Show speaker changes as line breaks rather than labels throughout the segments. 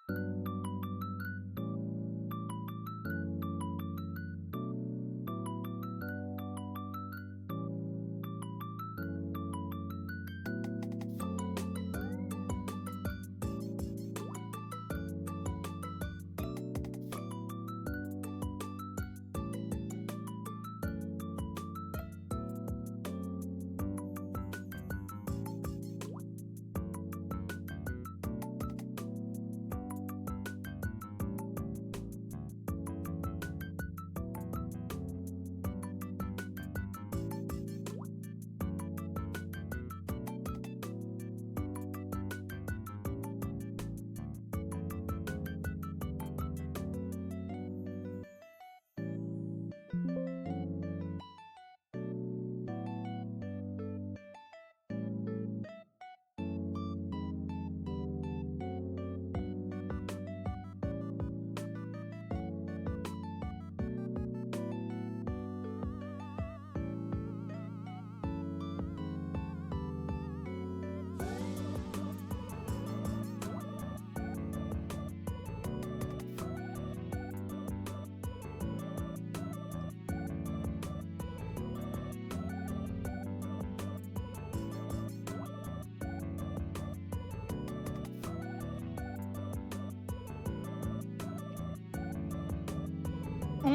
Oh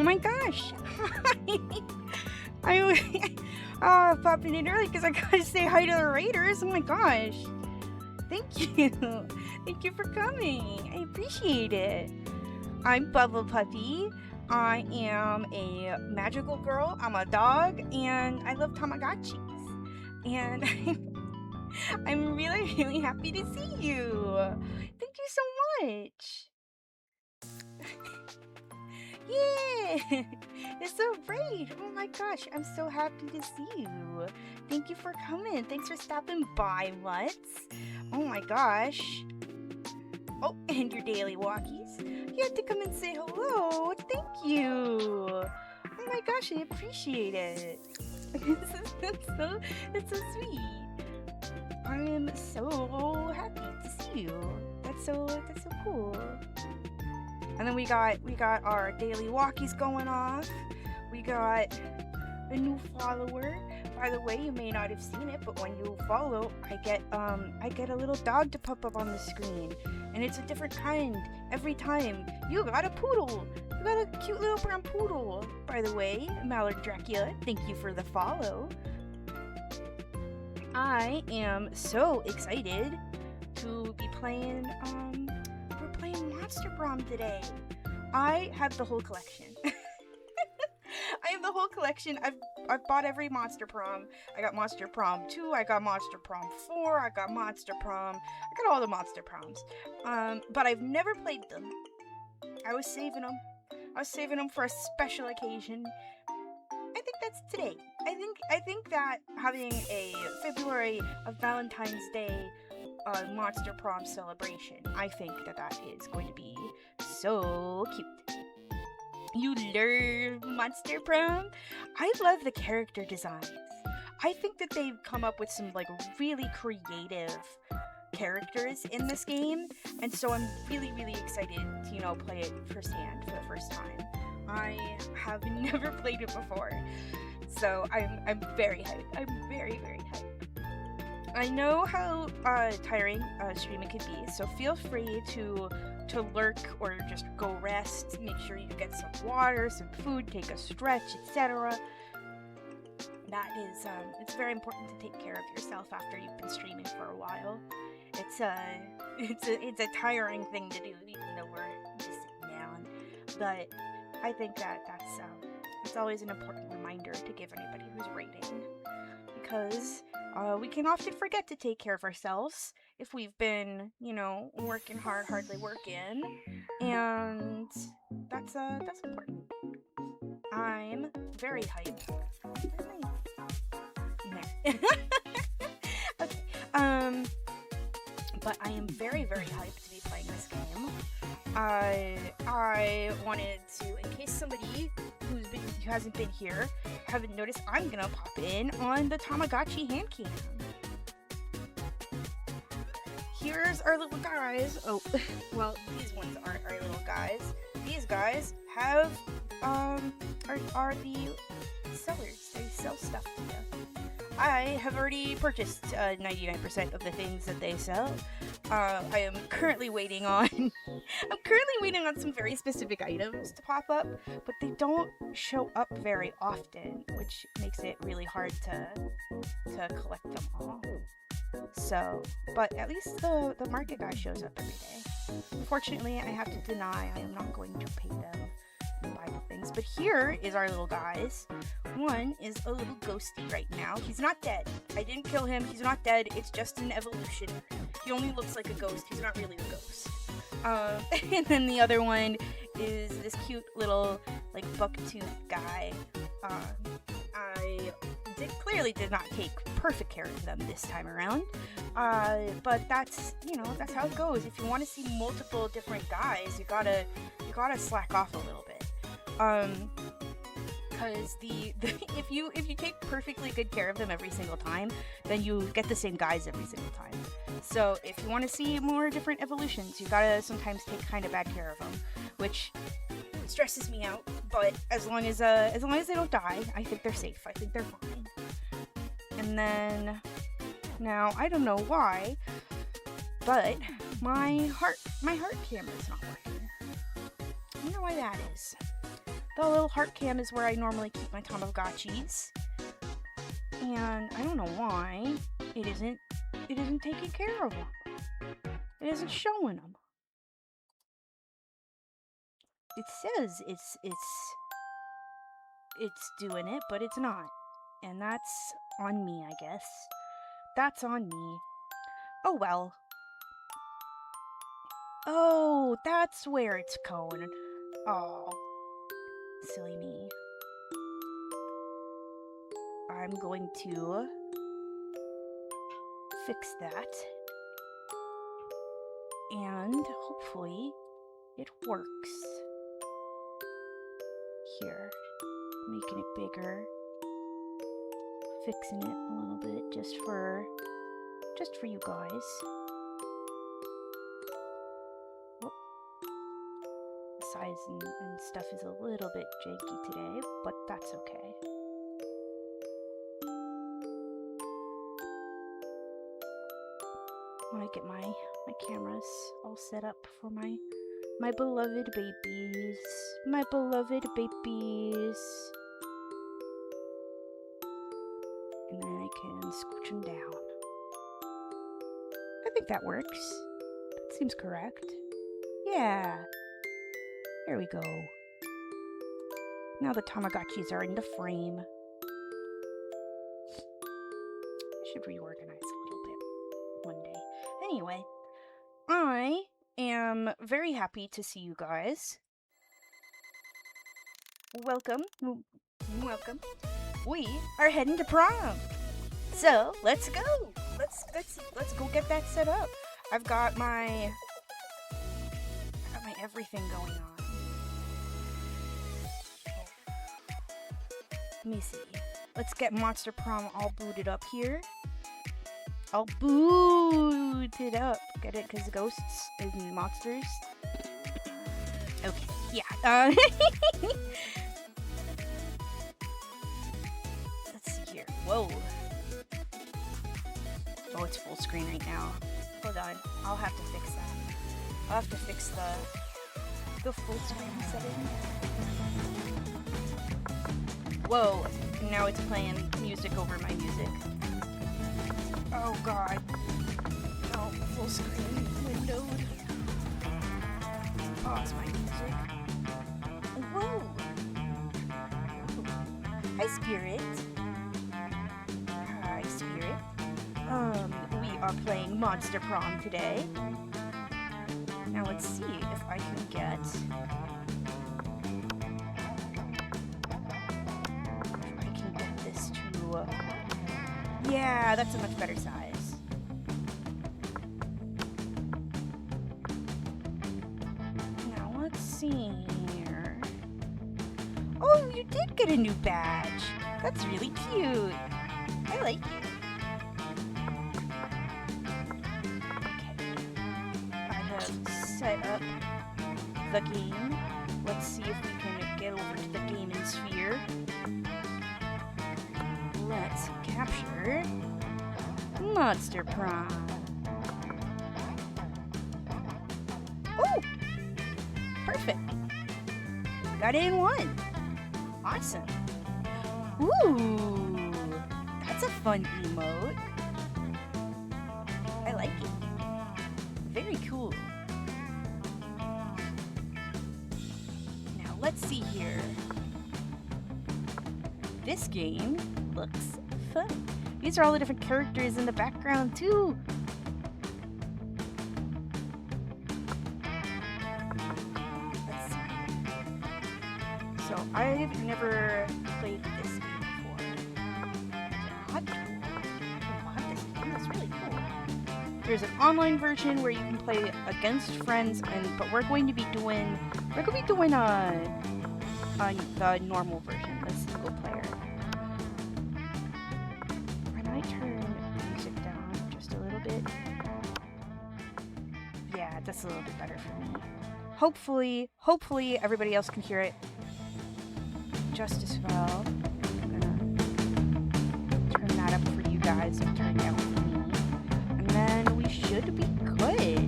my gosh! Popping in early because I gotta say hi to the Raiders. Oh my gosh! Thank you! Thank you for coming! I appreciate it! I'm BubblePuppy. I am a magical girl, I'm a dog, and I love Tamagotchis. And I'm really, really happy to see you! Thank you so much! Yeah! It's so great! Oh my gosh, I'm so happy to see you! Thank you for coming! Thanks for stopping by, Lutz! Oh my gosh! Oh, and your daily walkies! You had to come and say hello! Thank you! Oh my gosh, I appreciate it! It's so sweet! I am so happy to see you! That's so cool! And then we got our daily walkies going off. We got a new follower. By the way, you may not have seen it, but when you follow, I get a little dog to pop up on the screen, and it's a different kind every time. You got a poodle. You got a cute little brown poodle. By the way, Mallard Dracula, thank you for the follow. I am so excited to be playing. We're playing Monster PROM today. I have the whole collection. I have the whole collection. I've bought every Monster PROM. I got Monster PROM 2, I got Monster PROM 4, I got Monster PROM. I got all the Monster PROMs. But I've never played them. I was saving them. I was saving them for a special occasion. I think that's today. I think that having a February of Valentine's Day Monster PROM celebration, I think that is going to be so cute. You love Monster PROM? I love the character designs. I think that they've come up with some like really creative characters in this game, and so I'm really, really excited to, play it firsthand for the first time. I have never played it before, so I'm very hyped. I'm very, very hyped. I know how tiring streaming can be, so feel free to lurk or just go rest. Make sure you get some water, some food, take a stretch, etc. That is, it's very important to take care of yourself after you've been streaming for a while. It's a tiring thing to do, even though we're just sitting down. But I think that's always an important reminder to give anybody who's raiding, because we can often forget to take care of ourselves if we've been, working hard, hardly working, and that's important. I'm very hyped. Okay. But I am very, very hyped to be playing this game. I wanted to, in case somebody who hasn't been here haven't noticed, I'm gonna pop in on the Tamagotchi hand cam. here's our little guys. Oh, well, these ones aren't our little guys. These guys have, are the sellers. They sell stuff to you. I have already purchased 99% of the things that they sell. I am currently waiting on some very specific items to pop up, but they don't show up very often, which makes it really hard to collect them all. So, but at least the market guy shows up every day. Unfortunately, I have to deny I am not going to pay them and buy the things. But here is our little guys. One is a little ghosty right now. He's not dead. I didn't kill him. He's not dead. It's just an evolution. He only looks like a ghost. He's not really a ghost. And then the other one is this cute little, like, bucktooth guy. I clearly did not take perfect care of them this time around. But that's, that's how it goes. If you want to see multiple different guys, you gotta slack off a little bit. Because if you take perfectly good care of them every single time, then you get the same guys every single time. So if you want to see more different evolutions, you gotta sometimes take kind of bad care of them, which stresses me out. But as long as they don't die, I think they're safe. I think they're fine. And then now I don't know why, but my heart camera is not working. I wonder why that is. The little heart cam is where I normally keep my Tamagotchis, and I don't know why it isn't taking care of them. It isn't showing them. It says it's doing it, but it's not, and that's on me, I guess. That's on me. Oh well. Oh, that's where it's going. Oh. Silly me. I'm going to fix that. And hopefully it works. Here. Making it bigger. Fixing it a little bit just for you guys. Size and stuff is a little bit janky today, but that's okay. When I get my cameras all set up for my beloved babies. My beloved babies. And then I can scooch them down. I think that works. That seems correct. Yeah. There we go. Now the Tamagotchis are in the frame. I should reorganize a little bit one day. Anyway, I am very happy to see you guys. Welcome. Welcome. We are heading to prom. So, let's go. Let's go get that set up. I've got my everything going on. Let me see. Let's get Monster Prom all booted up here. All booted up. Get it? Because ghosts and monsters. Okay. Yeah. Let's see here. Whoa. Oh, it's full screen right now. Hold on. I'll have to fix that. I'll have to fix the full screen setting. Whoa, now it's playing music over my music. Oh god. Oh, full screen windowed. Pause my music. Whoa! Hi, Spirit. Hi, Spirit. We are playing Monster Prom today. Now let's see if I can get... Yeah, that's a much better size. Now, let's see here. Oh, you did get a new badge. That's really cute. I like it. Okay. the game. Let's see if we can get over to the gaming sphere. Let's capture Monster PROM. Oh! Perfect. Got it in one. Awesome. Ooh! That's a fun emote. I like it. Very cool. Now let's see here. This game looks fun. These are all the different characters in the background too. Let's see. So I've never played this game before. Mod this game. That's really cool. There's an online version where you can play against friends, but we're going to be doing the normal version, the single player. And I turn the music down just a little bit. Yeah, that's a little bit better for me. Hopefully everybody else can hear it just as well. I'm gonna turn that up for you guys and turn it down for me. And then we should be good.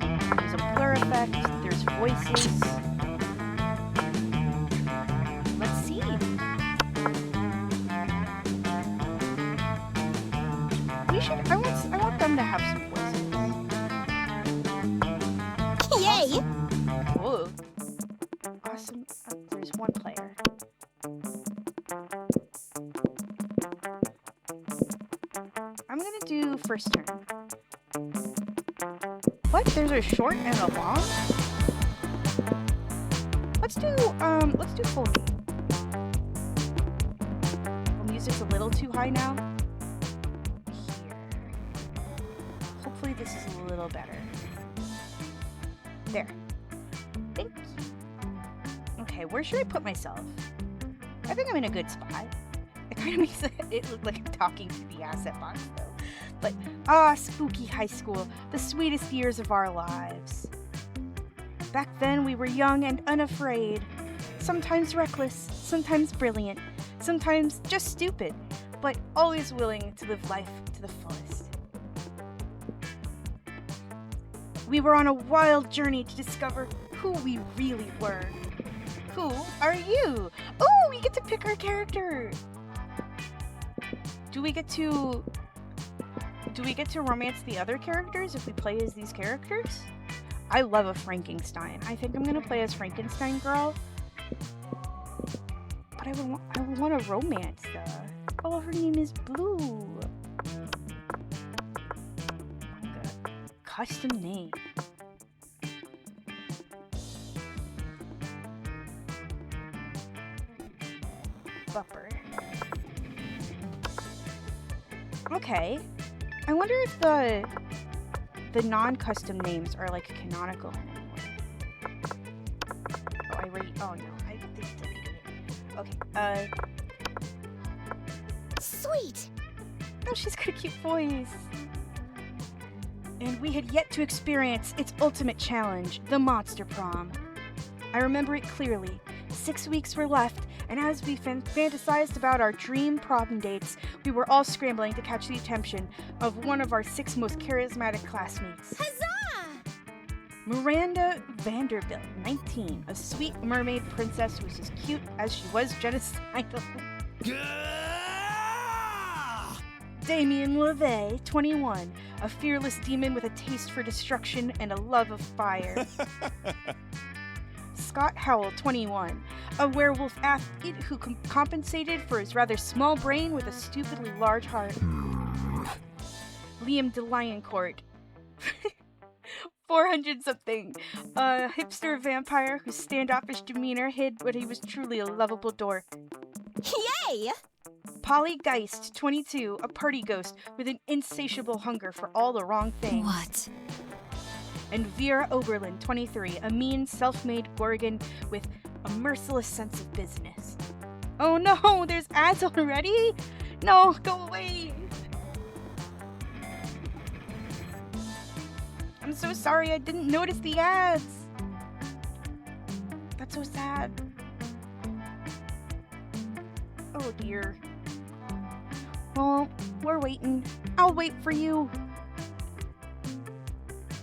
There's a blur effect, there's voices. Let's see. I want them to have some voices.
Yay!
Whoa. Awesome. There's one player. I'm gonna do first turn. What? There's a short and a long? Let's do full game. The music's a little too high now. Here. Hopefully this is a little better. There. Thank you. Okay, where should I put myself? I think I'm in a good spot. It kind of makes it look like I'm talking to the asset box, though. But, spooky high school, the sweetest years of our lives. Back then, we were young and unafraid. Sometimes reckless, sometimes brilliant, sometimes just stupid, but always willing to live life to the fullest. We were on a wild journey to discover who we really were. Who are you? Oh, we get to pick our character. Do we get to romance the other characters if we play as these characters? I love a Frankenstein. I think I'm gonna play as Frankenstein girl. But I would want a romance though. Oh, her name is Blue. Custom name. Bupper. Okay. I wonder if the non-custom names are like canonical anymore. Oh no, I deleted it. Okay,
Sweet!
Oh, she's got a cute voice. And we had yet to experience its ultimate challenge, the Monster PROM. I remember it clearly. 6 weeks were left, and as we fantasized about our dream prom dates, we were all scrambling to catch the attention of one of our 6 most charismatic classmates.
Huzzah!
Miranda Vanderbilt, 19, a sweet mermaid princess who was as cute as she was genocidal. Damien LeVay, 21, a fearless demon with a taste for destruction and a love of fire. Scott Howell, 21, a werewolf athlete who compensated for his rather small brain with a stupidly large heart. Liam DeLioncourt, 400-something, a hipster vampire whose standoffish demeanor hid what he was truly a lovable dork.
Yay!
Polly Geist, 22, a party ghost with an insatiable hunger for all the wrong things.
What?
And Vera Oberlin, 23, a mean, self-made Gorgon with a merciless sense of business. Oh no, there's ads already? No, go away! I'm so sorry, I didn't notice the ads! That's so sad. Oh dear. Well, we're waiting. I'll wait for you.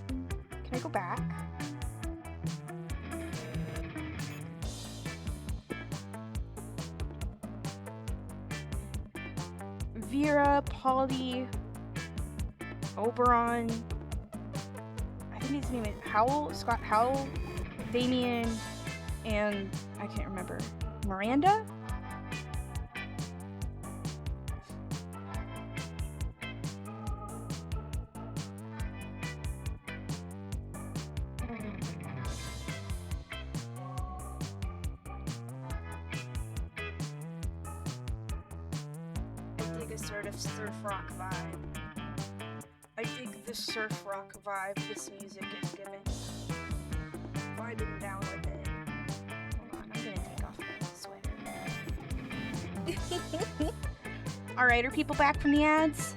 Can I go back? Vera, Polly, Oberon. I think his name is Howell, Scott Howell, Damien, and I can't remember. Miranda? I dig a sort of surf rock vibe. I dig the surf rock vibe this music is giving. Vibing down with it. Hold on, I'm gonna take off my sweater. Alright, are people back from the ads?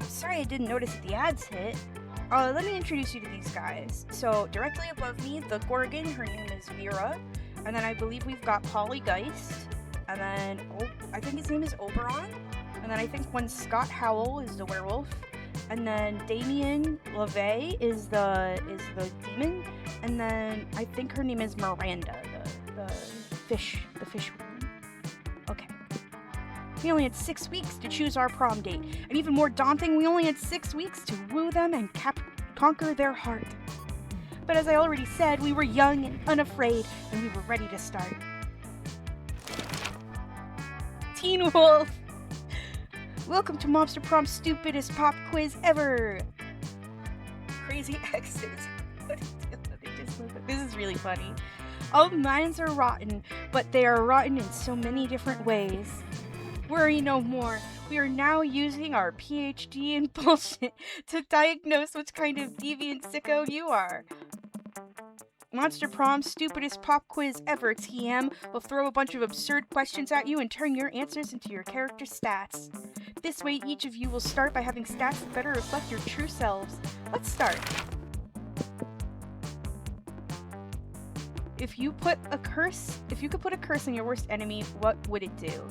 I'm sorry I didn't notice that the ads hit. Let me introduce you to these guys. So, directly above me, the Gorgon, her name is Vera. And then I believe we've got Polygeist. And then, I think his name is Oberon. And then I think one Scott Howell is the werewolf. And then Damien LaVey is the demon. And then I think her name is Miranda, the fish woman. Okay. We only had 6 weeks to choose our prom date. And even more daunting, we only had 6 weeks to woo them and conquer their heart. But as I already said, we were young and unafraid, and we were ready to start. Teen Wolf! Welcome to Mobster Prom's stupidest pop quiz ever! Crazy exes. This is really funny. All minds are rotten, but they are rotten in so many different ways. Worry no more. We are now using our PhD in bullshit to diagnose which kind of deviant sicko you are. Monster Prom's stupidest pop quiz ever, TM, will throw a bunch of absurd questions at you and turn your answers into your character stats. This way, each of you will start by having stats that better reflect your true selves. Let's start. If you could put a curse on your worst enemy, what would it do?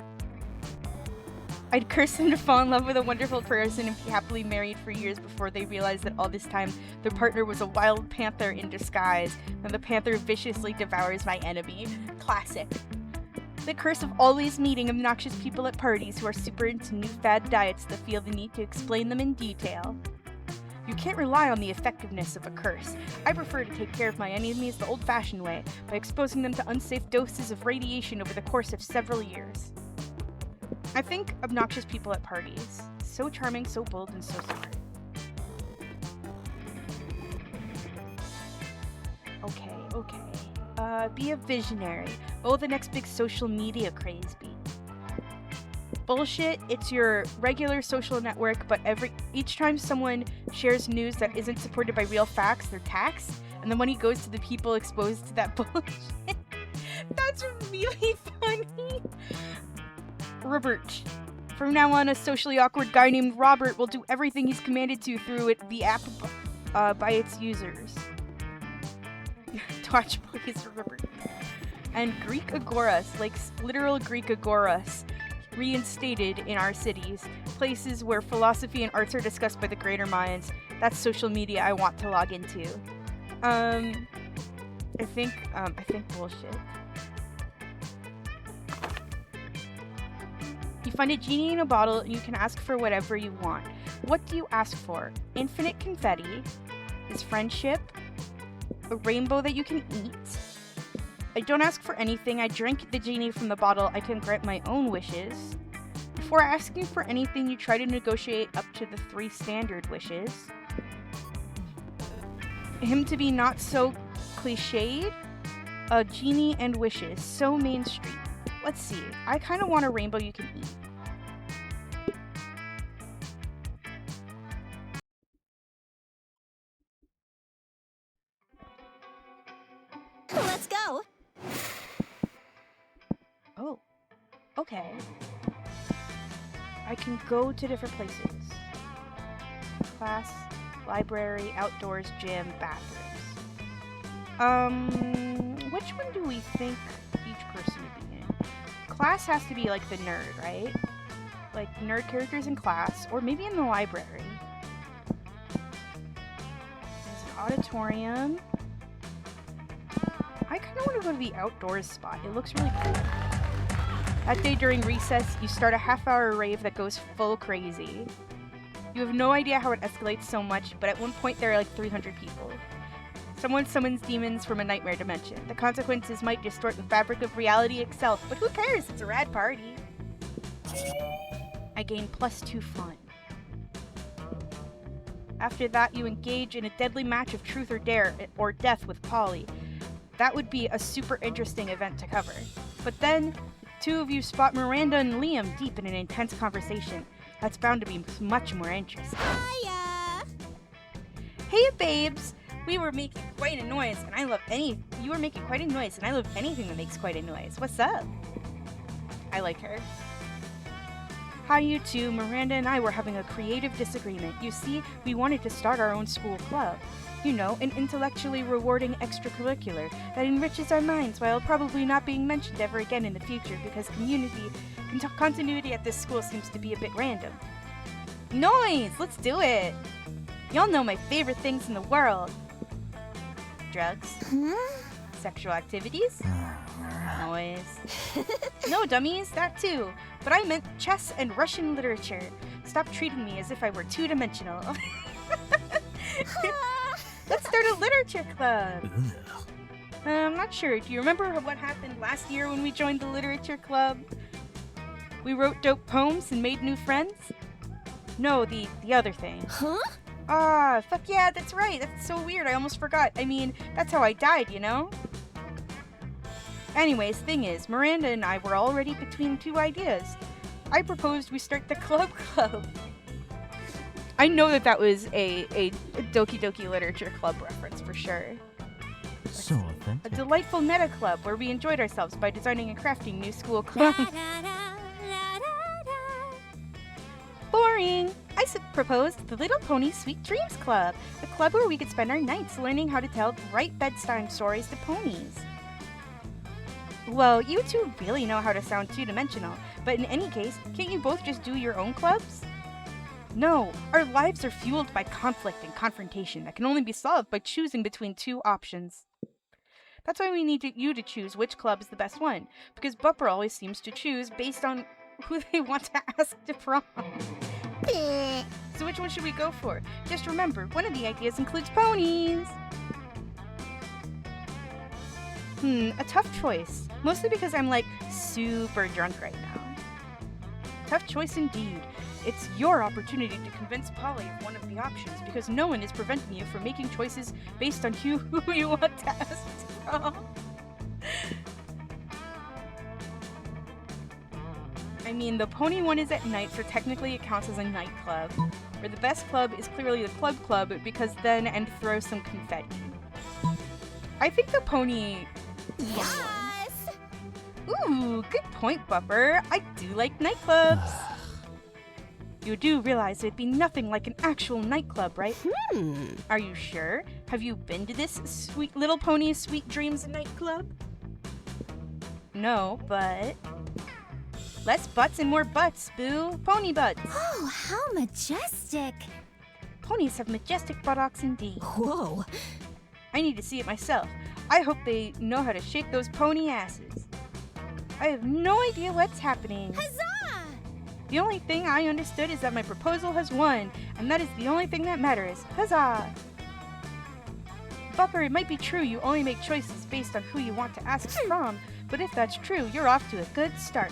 I'd curse them to fall in love with a wonderful person and be happily married for years before they realized that all this time their partner was a wild panther in disguise, and the panther viciously devours my enemy. Classic. The curse of always meeting obnoxious people at parties who are super into new fad diets that feel the need to explain them in detail. You can't rely on the effectiveness of a curse. I prefer to take care of my enemies the old-fashioned way, by exposing them to unsafe doses of radiation over the course of several years. I think obnoxious people at parties. So charming, so bold, and so smart. Okay. Be a visionary. Oh, the next big social media craze be. Bullshit, it's your regular social network, but each time someone shares news that isn't supported by real facts, they're taxed, and the money goes to the people exposed to that bullshit. That's really funny. Robert. From now on, a socially awkward guy named Robert will do everything he's commanded to through the app by its users. Touch Boys Robert. And Greek agoras, like literal Greek agoras, reinstated in our cities, places where philosophy and arts are discussed by the greater minds. That's social media I want to log into. I think bullshit. You find a genie in a bottle and you can ask for whatever you want. What do you ask for? Infinite confetti? Is friendship? A rainbow that you can eat? I don't ask for anything. I drink the genie from the bottle. I can grant my own wishes. Before asking for anything, you try to negotiate up to the 3 standard wishes. Him to be not so cliched? A genie and wishes. So mainstream. Let's see. I kind of want a rainbow you can eat.
Let's go.
Oh. Okay. I can go to different places. Class, library, outdoors, gym, bathrooms. which one do we think each person would be in? Class has to be like the nerd, right? Like nerd characters in class, or maybe in the library. There's an auditorium. I kind of want to go to the outdoors spot. It looks really cool. That day during recess, you start a half-hour rave that goes full crazy. You have no idea how it escalates so much, but at one point there are like 300 people. Someone summons demons from a nightmare dimension. The consequences might distort the fabric of reality itself, but who cares? It's a rad party. I gain +2 fun. After that, you engage in a deadly match of truth or dare, or death with Polly. That would be a super interesting event to cover. But then, two of you spot Miranda and Liam deep in an intense conversation. That's bound to be much more interesting.
Hiya!
Hey, babes! You were making quite a noise, and I love anything that makes quite a noise. What's up? I like her. Hi, you two. Miranda and I were having a creative disagreement. You see, we wanted to start our own school club. You know, an intellectually rewarding extracurricular that enriches our minds while probably not being mentioned ever again in the future because continuity at this school seems to be a bit random. Noise! Let's do it! Y'all know my favorite things in the world. Drugs. Sexual activities. Noise. No, dummies, that too. But I meant chess and Russian literature. Stop treating me as if I were two-dimensional. Let's start a literature club. I'm not sure. Do you remember what happened last year when we joined the literature club? We wrote dope poems and made new friends? No, the other thing.
Huh?
Ah, fuck yeah, that's right. That's so weird. I almost forgot. I mean, that's how I died, you know? Anyways, thing is, Miranda and I were already between two ideas. I proposed we start the club. I know that was a Doki Doki Literature Club reference for sure.
So authentic.
A delightful meta club where we enjoyed ourselves by designing and crafting new school clubs. Boring! I proposed the Little Pony Sweet Dreams Club, a club where we could spend our nights learning how to tell right bedtime stories to ponies. Well, you two really know how to sound two-dimensional, but in any case, can't you both just do your own clubs? No, our lives are fueled by conflict and confrontation that can only be solved by choosing between two options. That's why we need you to choose which club is the best one, because Bupper always seems to choose based on who they want to ask to prom. So which one should we go for? Just remember, one of the ideas includes ponies! A tough choice. Mostly because I'm like super drunk right now. Tough choice indeed. It's your opportunity to convince Polly of one of the options because no one is preventing you from making choices based on who you want to ask to prom. I mean, the pony one is at night, so technically it counts as a nightclub. Where the best club is clearly the club because then and throw some confetti. I think the pony.
Yes!
Ooh, good point, Bupper. I do like nightclubs. You do realize it'd be nothing like an actual nightclub, right? Are you sure? Have you been to this Sweet Little Pony Sweet Dreams nightclub? No, but... less butts and more butts, boo. Pony butts.
Oh, how majestic!
Ponies have majestic buttocks indeed.
Whoa!
I need to see it myself. I hope they know how to shake those pony asses. I have no idea what's happening.
Huzzah!
The only thing I understood is that my proposal has won, and that is the only thing that matters. Huzzah! Bupper, it might be true you only make choices based on who you want to ask to prom, but if that's true, you're off to a good start.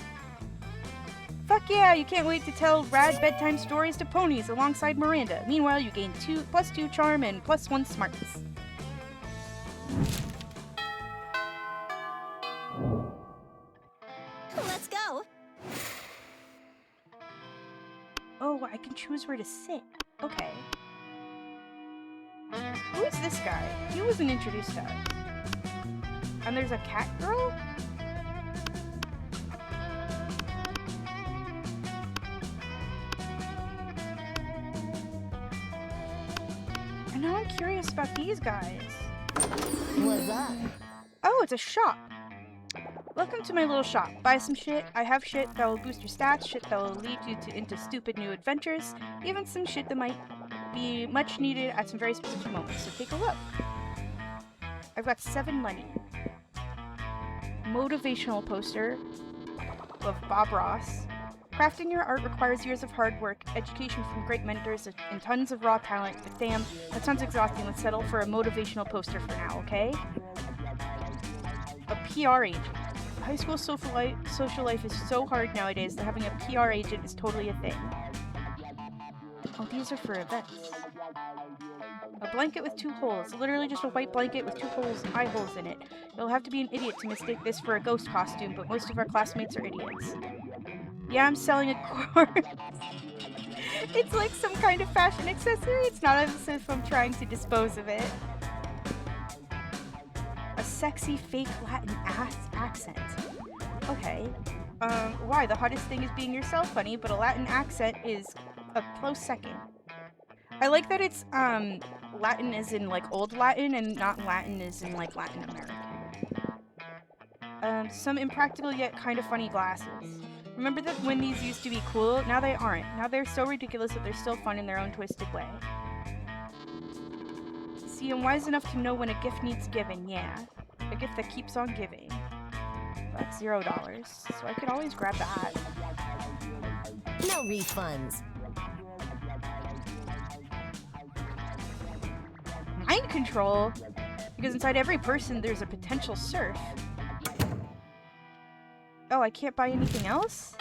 Fuck yeah, you can't wait to tell rad bedtime stories to ponies alongside Miranda. Meanwhile, you gain +2 charm and +1 smarts.
Let's go!
Oh, I can choose where to sit. Okay. Who is this guy? He wasn't introduced to us. And there's a cat girl? And now I'm curious about these guys.
What's up?
Oh, it's a shop. Welcome to my little shop. Buy some shit. I have shit that will boost your stats, shit that will lead you into stupid new adventures, even some shit that might be much needed at some very specific moments. So take a look. I've got 7 money. Motivational poster of Bob Ross. Crafting your art requires years of hard work, education from great mentors, and tons of raw talent, but damn, that sounds exhausting. Let's settle for a motivational poster for now, okay? A PR agent. High school social life is so hard nowadays that having a PR agent is totally a thing. Oh, these are for events. A blanket with 2 holes. Literally just a white blanket with 2 holes, eye holes in it. You'll have to be an idiot to mistake this for a ghost costume, but most of our classmates are idiots. Yeah, I'm selling a corpse. It's like some kind of fashion accessory. It's not as if I'm trying to dispose of it. A sexy fake Latin accent. Okay. Why? The hottest thing is being yourself, honey, but a Latin accent is a close second. I like that it's, Latin as in, like, old Latin and not Latin as in, like, Latin American. Some impractical yet kind of funny glasses. Remember that when these used to be cool? Now they aren't. Now they're so ridiculous that they're still fun in their own twisted way. See, I'm wise enough to know when a gift needs giving, yeah. A gift that keeps on giving. That's $0, so I could always grab that.
No refunds.
Mind control? Because inside every person there's a potential serf. Oh, I can't buy anything else?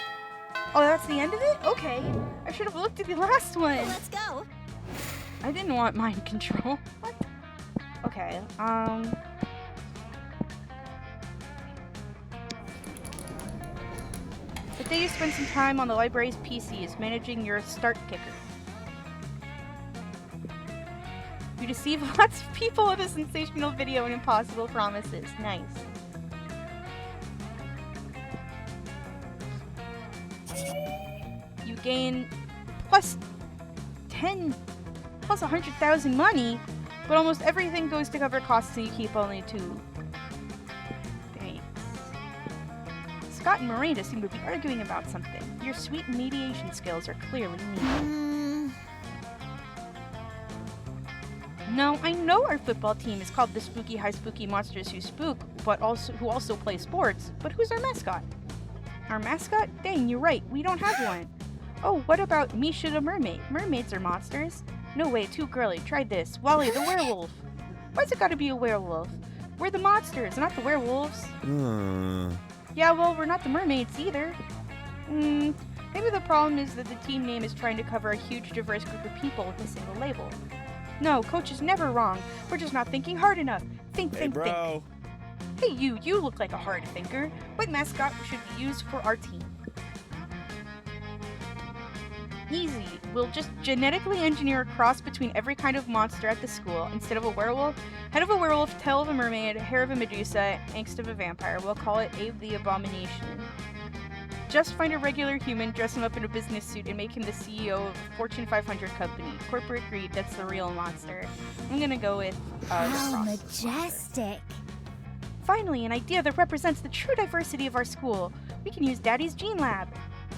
Oh, that's the end of it? Okay. I should have looked at the last one.
Let's go.
I didn't want mind control. What? Okay, Today you spend some time on the library's PCs managing your start kicker. You deceive lots of people with a sensational video and impossible promises. Nice. You gain plus 10, plus 100,000 money, but almost everything goes to cover costs and you keep only 2. Thanks. Scott and Miranda seem to be arguing about something. Your sweet mediation skills are clearly needed. No, I know our football team is called the Spooky High Spooky Monsters Who Spook, but who also play sports. But who's our mascot? Our mascot? Dang, you're right. We don't have one. Oh, what about Misha the mermaid? Mermaids are monsters. No way, too girly. Try this. Wally the werewolf. Why's it gotta be a werewolf? We're the monsters, not the werewolves. Yeah, well, we're not the mermaids either. Maybe the problem is that the team name is trying to cover a huge diverse group of people with a single label. No, coach is never wrong. We're just not thinking hard enough. Think. Hey, you look like a hard thinker. What mascot should we use for our team? Easy. We'll just genetically engineer a cross between every kind of monster at the school. Instead of a werewolf, head of a werewolf, tail of a mermaid, hair of a medusa, angst of a vampire. We'll call it Abe the Abomination. Just find a regular human, dress him up in a business suit, and make him the CEO of a Fortune 500 company. Corporate greed, that's the real monster. I'm gonna go with,
How majestic.
Finally, an idea that represents the true diversity of our school. We can use Daddy's Gene Lab.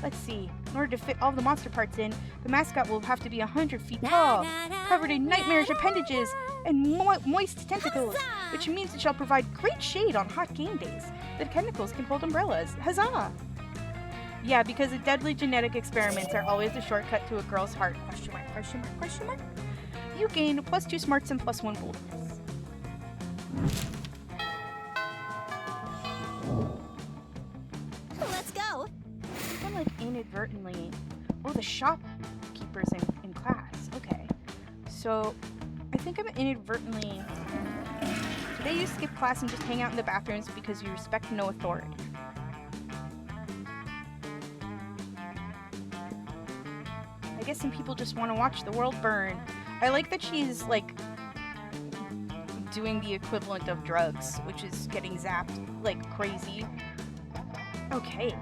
Let's see. In order to fit all the monster parts in, the mascot will have to be 100 feet tall, covered in nightmarish appendages and moist tentacles, which means it shall provide great shade on hot game days. The tentacles can hold umbrellas. Huzzah! Yeah, because the deadly genetic experiments are always a shortcut to a girl's heart. Question mark, question mark, question mark. You gain +2 smarts and +1 boldness.
Let's go.
I'm like inadvertently. Oh, the shopkeeper's in class. Okay. So, I think I'm inadvertently. Today you skip class and just hang out in the bathrooms because you respect no authority. I guess some people just want to watch the world burn. I like that she's, like, doing the equivalent of drugs, which is getting zapped like crazy. Okay.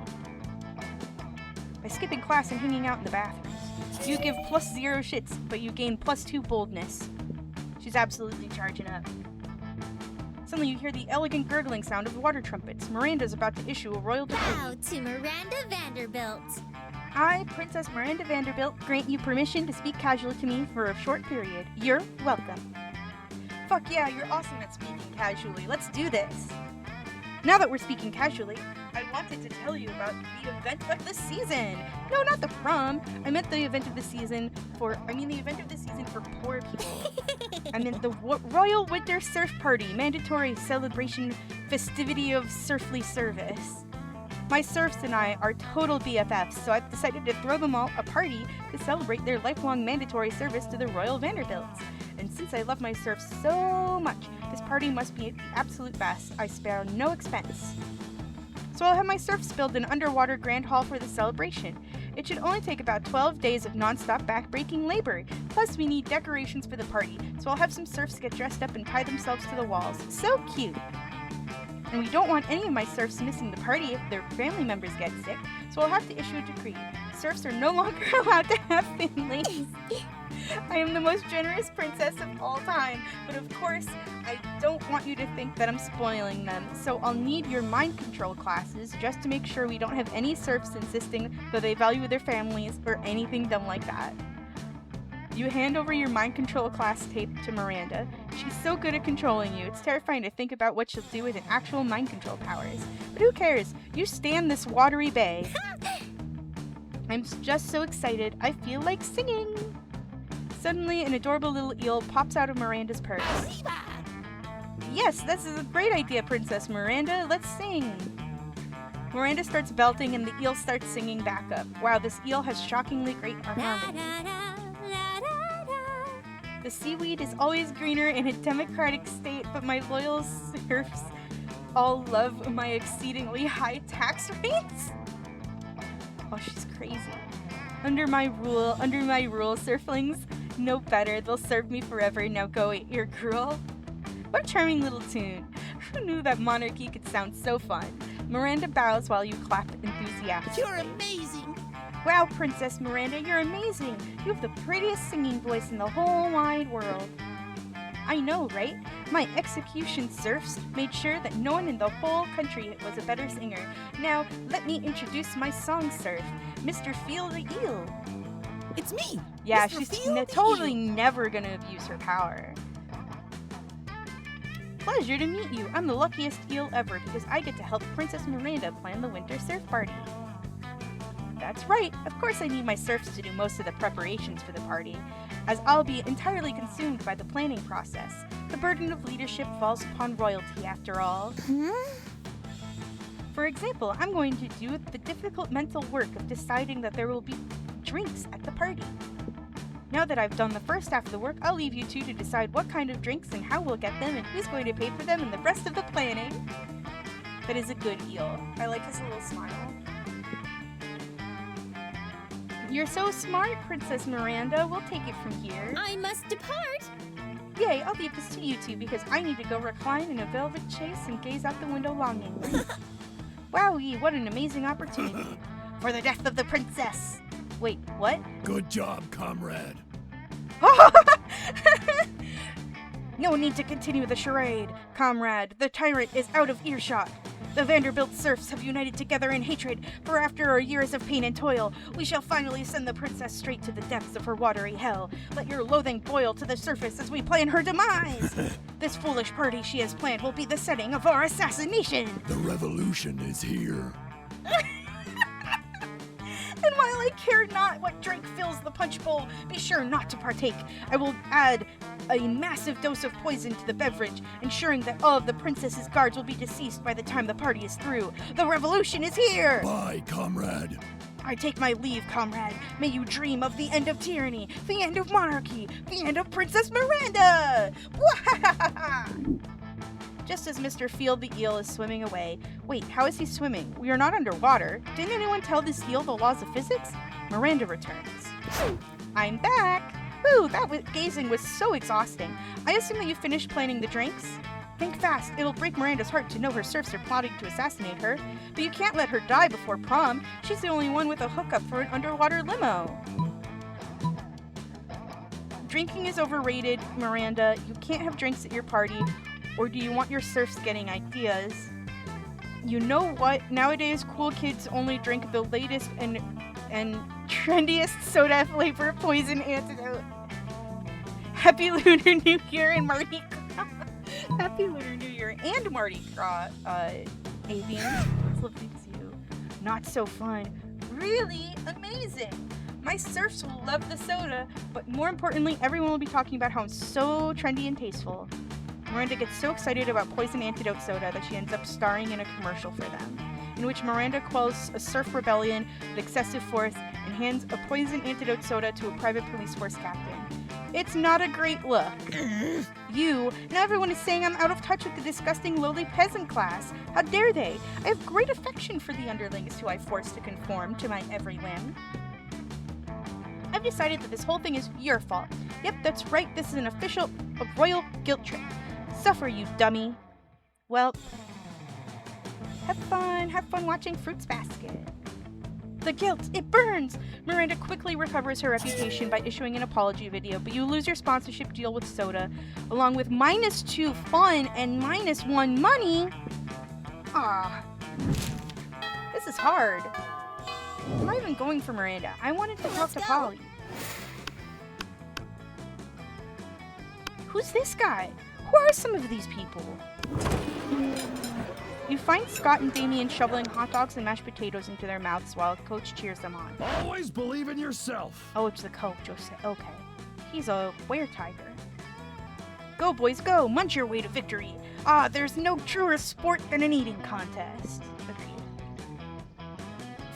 By skipping class and hanging out in the bathrooms, you give +0 shits, but you gain +2 boldness. She's absolutely charging up. Suddenly you hear the elegant gurgling sound of water trumpets. Miranda's about to issue a royal decree.
Bow to Miranda Vanderbilt.
I, Princess Miranda Vanderbilt, grant you permission to speak casually to me for a short period. You're welcome. Fuck yeah, you're awesome at speaking casually. Let's do this. Now that we're speaking casually, I wanted to tell you about the event of the season. No, not the prom. I meant the event of the season for poor people. I meant the Royal Winter Surf Party, mandatory celebration festivity of surfly service. My serfs and I are total BFFs, so I've decided to throw them all a party to celebrate their lifelong mandatory service to the Royal Vanderbilts. And since I love my serfs so much, this party must be the absolute best. I spare no expense. So I'll have my serfs build an underwater grand hall for the celebration. It should only take about 12 days of non-stop back-breaking labor. Plus, we need decorations for the party, so I'll have some serfs get dressed up and tie themselves to the walls. So cute! And we don't want any of my serfs missing the party if their family members get sick, so I'll have to issue a decree. Serfs are no longer allowed to have families. I am the most generous princess of all time, but of course, I don't want you to think that I'm spoiling them, so I'll need your mind control classes just to make sure we don't have any serfs insisting that they value their families or anything dumb like that. You hand over your mind control class tape to Miranda. She's so good at controlling you, it's terrifying to think about what she'll do with an actual mind control powers. But who cares? You stand this watery bay. I'm just so excited, I feel like singing. Suddenly, an adorable little eel pops out of Miranda's purse. Yes, this is a great idea, Princess Miranda. Let's sing. Miranda starts belting and the eel starts singing back up. Wow, this eel has shockingly great harmony. The seaweed is always greener in a democratic state, but my loyal serfs all love my exceedingly high tax rates. Oh, she's crazy. Under my rule, surflings know better. They'll serve me forever. Now go eat your gruel. What a charming little tune. Who knew that monarchy could sound so fun? Miranda bows while you clap enthusiastically.
You're amazing!
Wow, Princess Miranda, you're amazing. You have the prettiest singing voice in the whole wide world. I know, right? My execution serfs made sure that no one in the whole country was a better singer. Now, let me introduce my song serf, Mr. Feel the Eel.
It's me!
Yeah,
Mr.
she's
Feel the
totally
Eel.
never gonna abuse her power. Pleasure to meet you. I'm the luckiest eel ever because I get to help Princess Miranda plan the winter surf party. That's right, of course I need my serfs to do most of the preparations for the party, as I'll be entirely consumed by the planning process. The burden of leadership falls upon royalty, after all. For example, I'm going to do the difficult mental work of deciding that there will be drinks at the party. Now that I've done the first half of the work, I'll leave you two to decide what kind of drinks and how we'll get them and who's going to pay for them and the rest of the planning. That is a good eel. I like his little smile. You're so smart, Princess Miranda. We'll take it from here.
I must depart.
Yay, I'll leave this to you two because I need to go recline in a velvet chaise and gaze out the window longingly. Wowee, what an amazing opportunity. For the death of the princess. Wait, what?
Good job, comrade.
No need to continue the charade, comrade. The tyrant is out of earshot. The Vanderbilt serfs have united together in hatred, for after our years of pain and toil, we shall finally send the princess straight to the depths of her watery hell. Let your loathing boil to the surface as we plan her demise. This foolish party she has planned will be the setting of our assassination.
The revolution is here.
And while I care not what drink fills the punch bowl, be sure not to partake. I will add a massive dose of poison to the beverage, ensuring that all of the princess's guards will be deceased by the time the party is through. The revolution is here!
Bye, comrade.
I take my leave, comrade. May you dream of the end of tyranny, the end of monarchy, the end of Princess Miranda! Just as Mr. Field the eel is swimming away. Wait, how is he swimming? We are not underwater. Didn't anyone tell this eel the laws of physics? Miranda returns. I'm back! Ooh, gazing was so exhausting. I assume that you finished planning the drinks? Think fast, it'll break Miranda's heart to know her serfs are plotting to assassinate her. But you can't let her die before prom. She's the only one with a hookup for an underwater limo. Drinking is overrated, Miranda. You can't have drinks at your party. Or do you want your surfs getting ideas? You know what? Nowadays, cool kids only drink the latest and trendiest soda flavor poison antidote. Happy Lunar New Year and Mardi Gras. Happy Lunar New Year and Mardi Gras, Avian. It's lovely to see you. Not so fun. Really amazing. My surfs will love the soda, but more importantly, everyone will be talking about how I'm so trendy and tasteful. Miranda gets so excited about poison antidote soda that she ends up starring in a commercial for them, in which Miranda quells a surf rebellion with excessive force and hands a poison antidote soda to a private police force captain. It's not a great look. Now everyone is saying I'm out of touch with the disgusting lowly peasant class. How dare they? I have great affection for the underlings who I force to conform to my every whim. I've decided that this whole thing is your fault. Yep, that's right, this is an official royal guilt trip. Suffer, you dummy. Well, have fun watching Fruits Basket. The guilt, it burns! Miranda quickly recovers her reputation by issuing an apology video, but you lose your sponsorship deal with soda, along with -2 fun and -1 money. Ah, this is hard. I'm not even going for Miranda. I wanted to talk to Polly. Who's this guy? Who are some of these people? You find Scott and Damien shoveling hot dogs and mashed potatoes into their mouths while Coach cheers them on.
Always believe in yourself.
Oh, it's the Coach, okay. He's a were-tiger. Go, boys, go! Munch your way to victory! Ah, there's no truer sport than an eating contest. Agreed.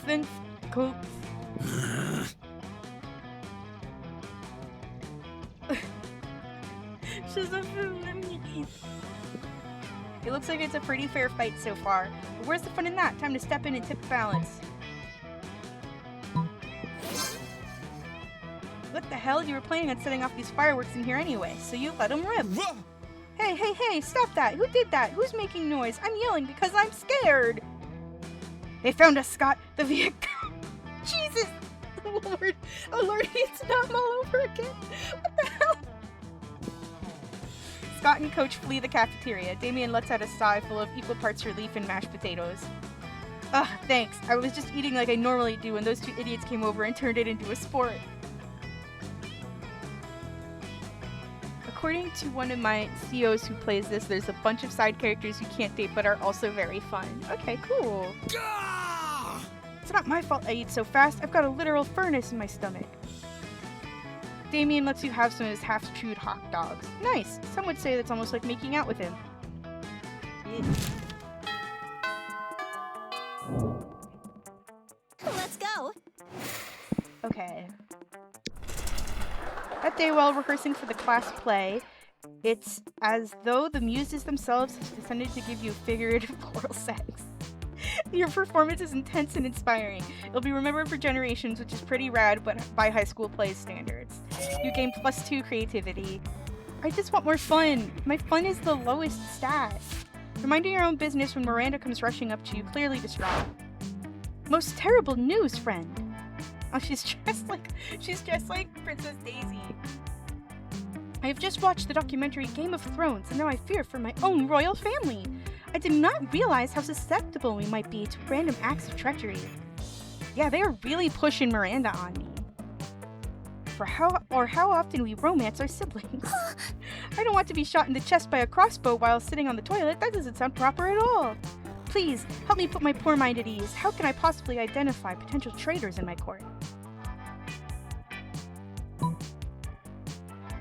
Then, Coach... It looks like it's a pretty fair fight so far, but where's the fun in that? Time to step in and tip the balance. What the hell? You were planning on setting off these fireworks in here anyway, so you let them rip. Hey, stop that! Who did that? Who's making noise? I'm yelling because I'm scared! They found us, Scott! The vehicle! Jesus! Oh Lord, it's Tama all over again! What the hell? Scott and Coach flee the cafeteria. Damien lets out a sigh full of equal parts relief and mashed potatoes. Ugh, thanks. I was just eating like I normally do when those two idiots came over and turned it into a sport. According to one of my COs who plays this, there's a bunch of side characters you can't date but are also very fun. Okay, cool. It's not my fault I eat so fast. I've got a literal furnace in my stomach. Damien lets you have some of his half-chewed hot dogs. Nice! Some would say that's almost like making out with him.
Let's go!
Okay. That day while rehearsing for the class play, it's as though the muses themselves have descended to give you figurative oral sex. Your performance is intense and inspiring. It'll be remembered for generations, which is pretty rad but by high school play standards. You gain +2 creativity. I just want more fun. My fun is the lowest stat. You're minding your own business when Miranda comes rushing up to you, clearly distraught. Most terrible news, friend. Oh, she's dressed like Princess Daisy. I have just watched the documentary Game of Thrones, and now I fear for my own royal family. I did not realize how susceptible we might be to random acts of treachery. Yeah, they are really pushing Miranda on me. How often we romance our siblings. I don't want to be shot in the chest by a crossbow while sitting on the toilet. That doesn't sound proper at all. Please, help me put my poor mind at ease. How can I possibly identify potential traitors in my court?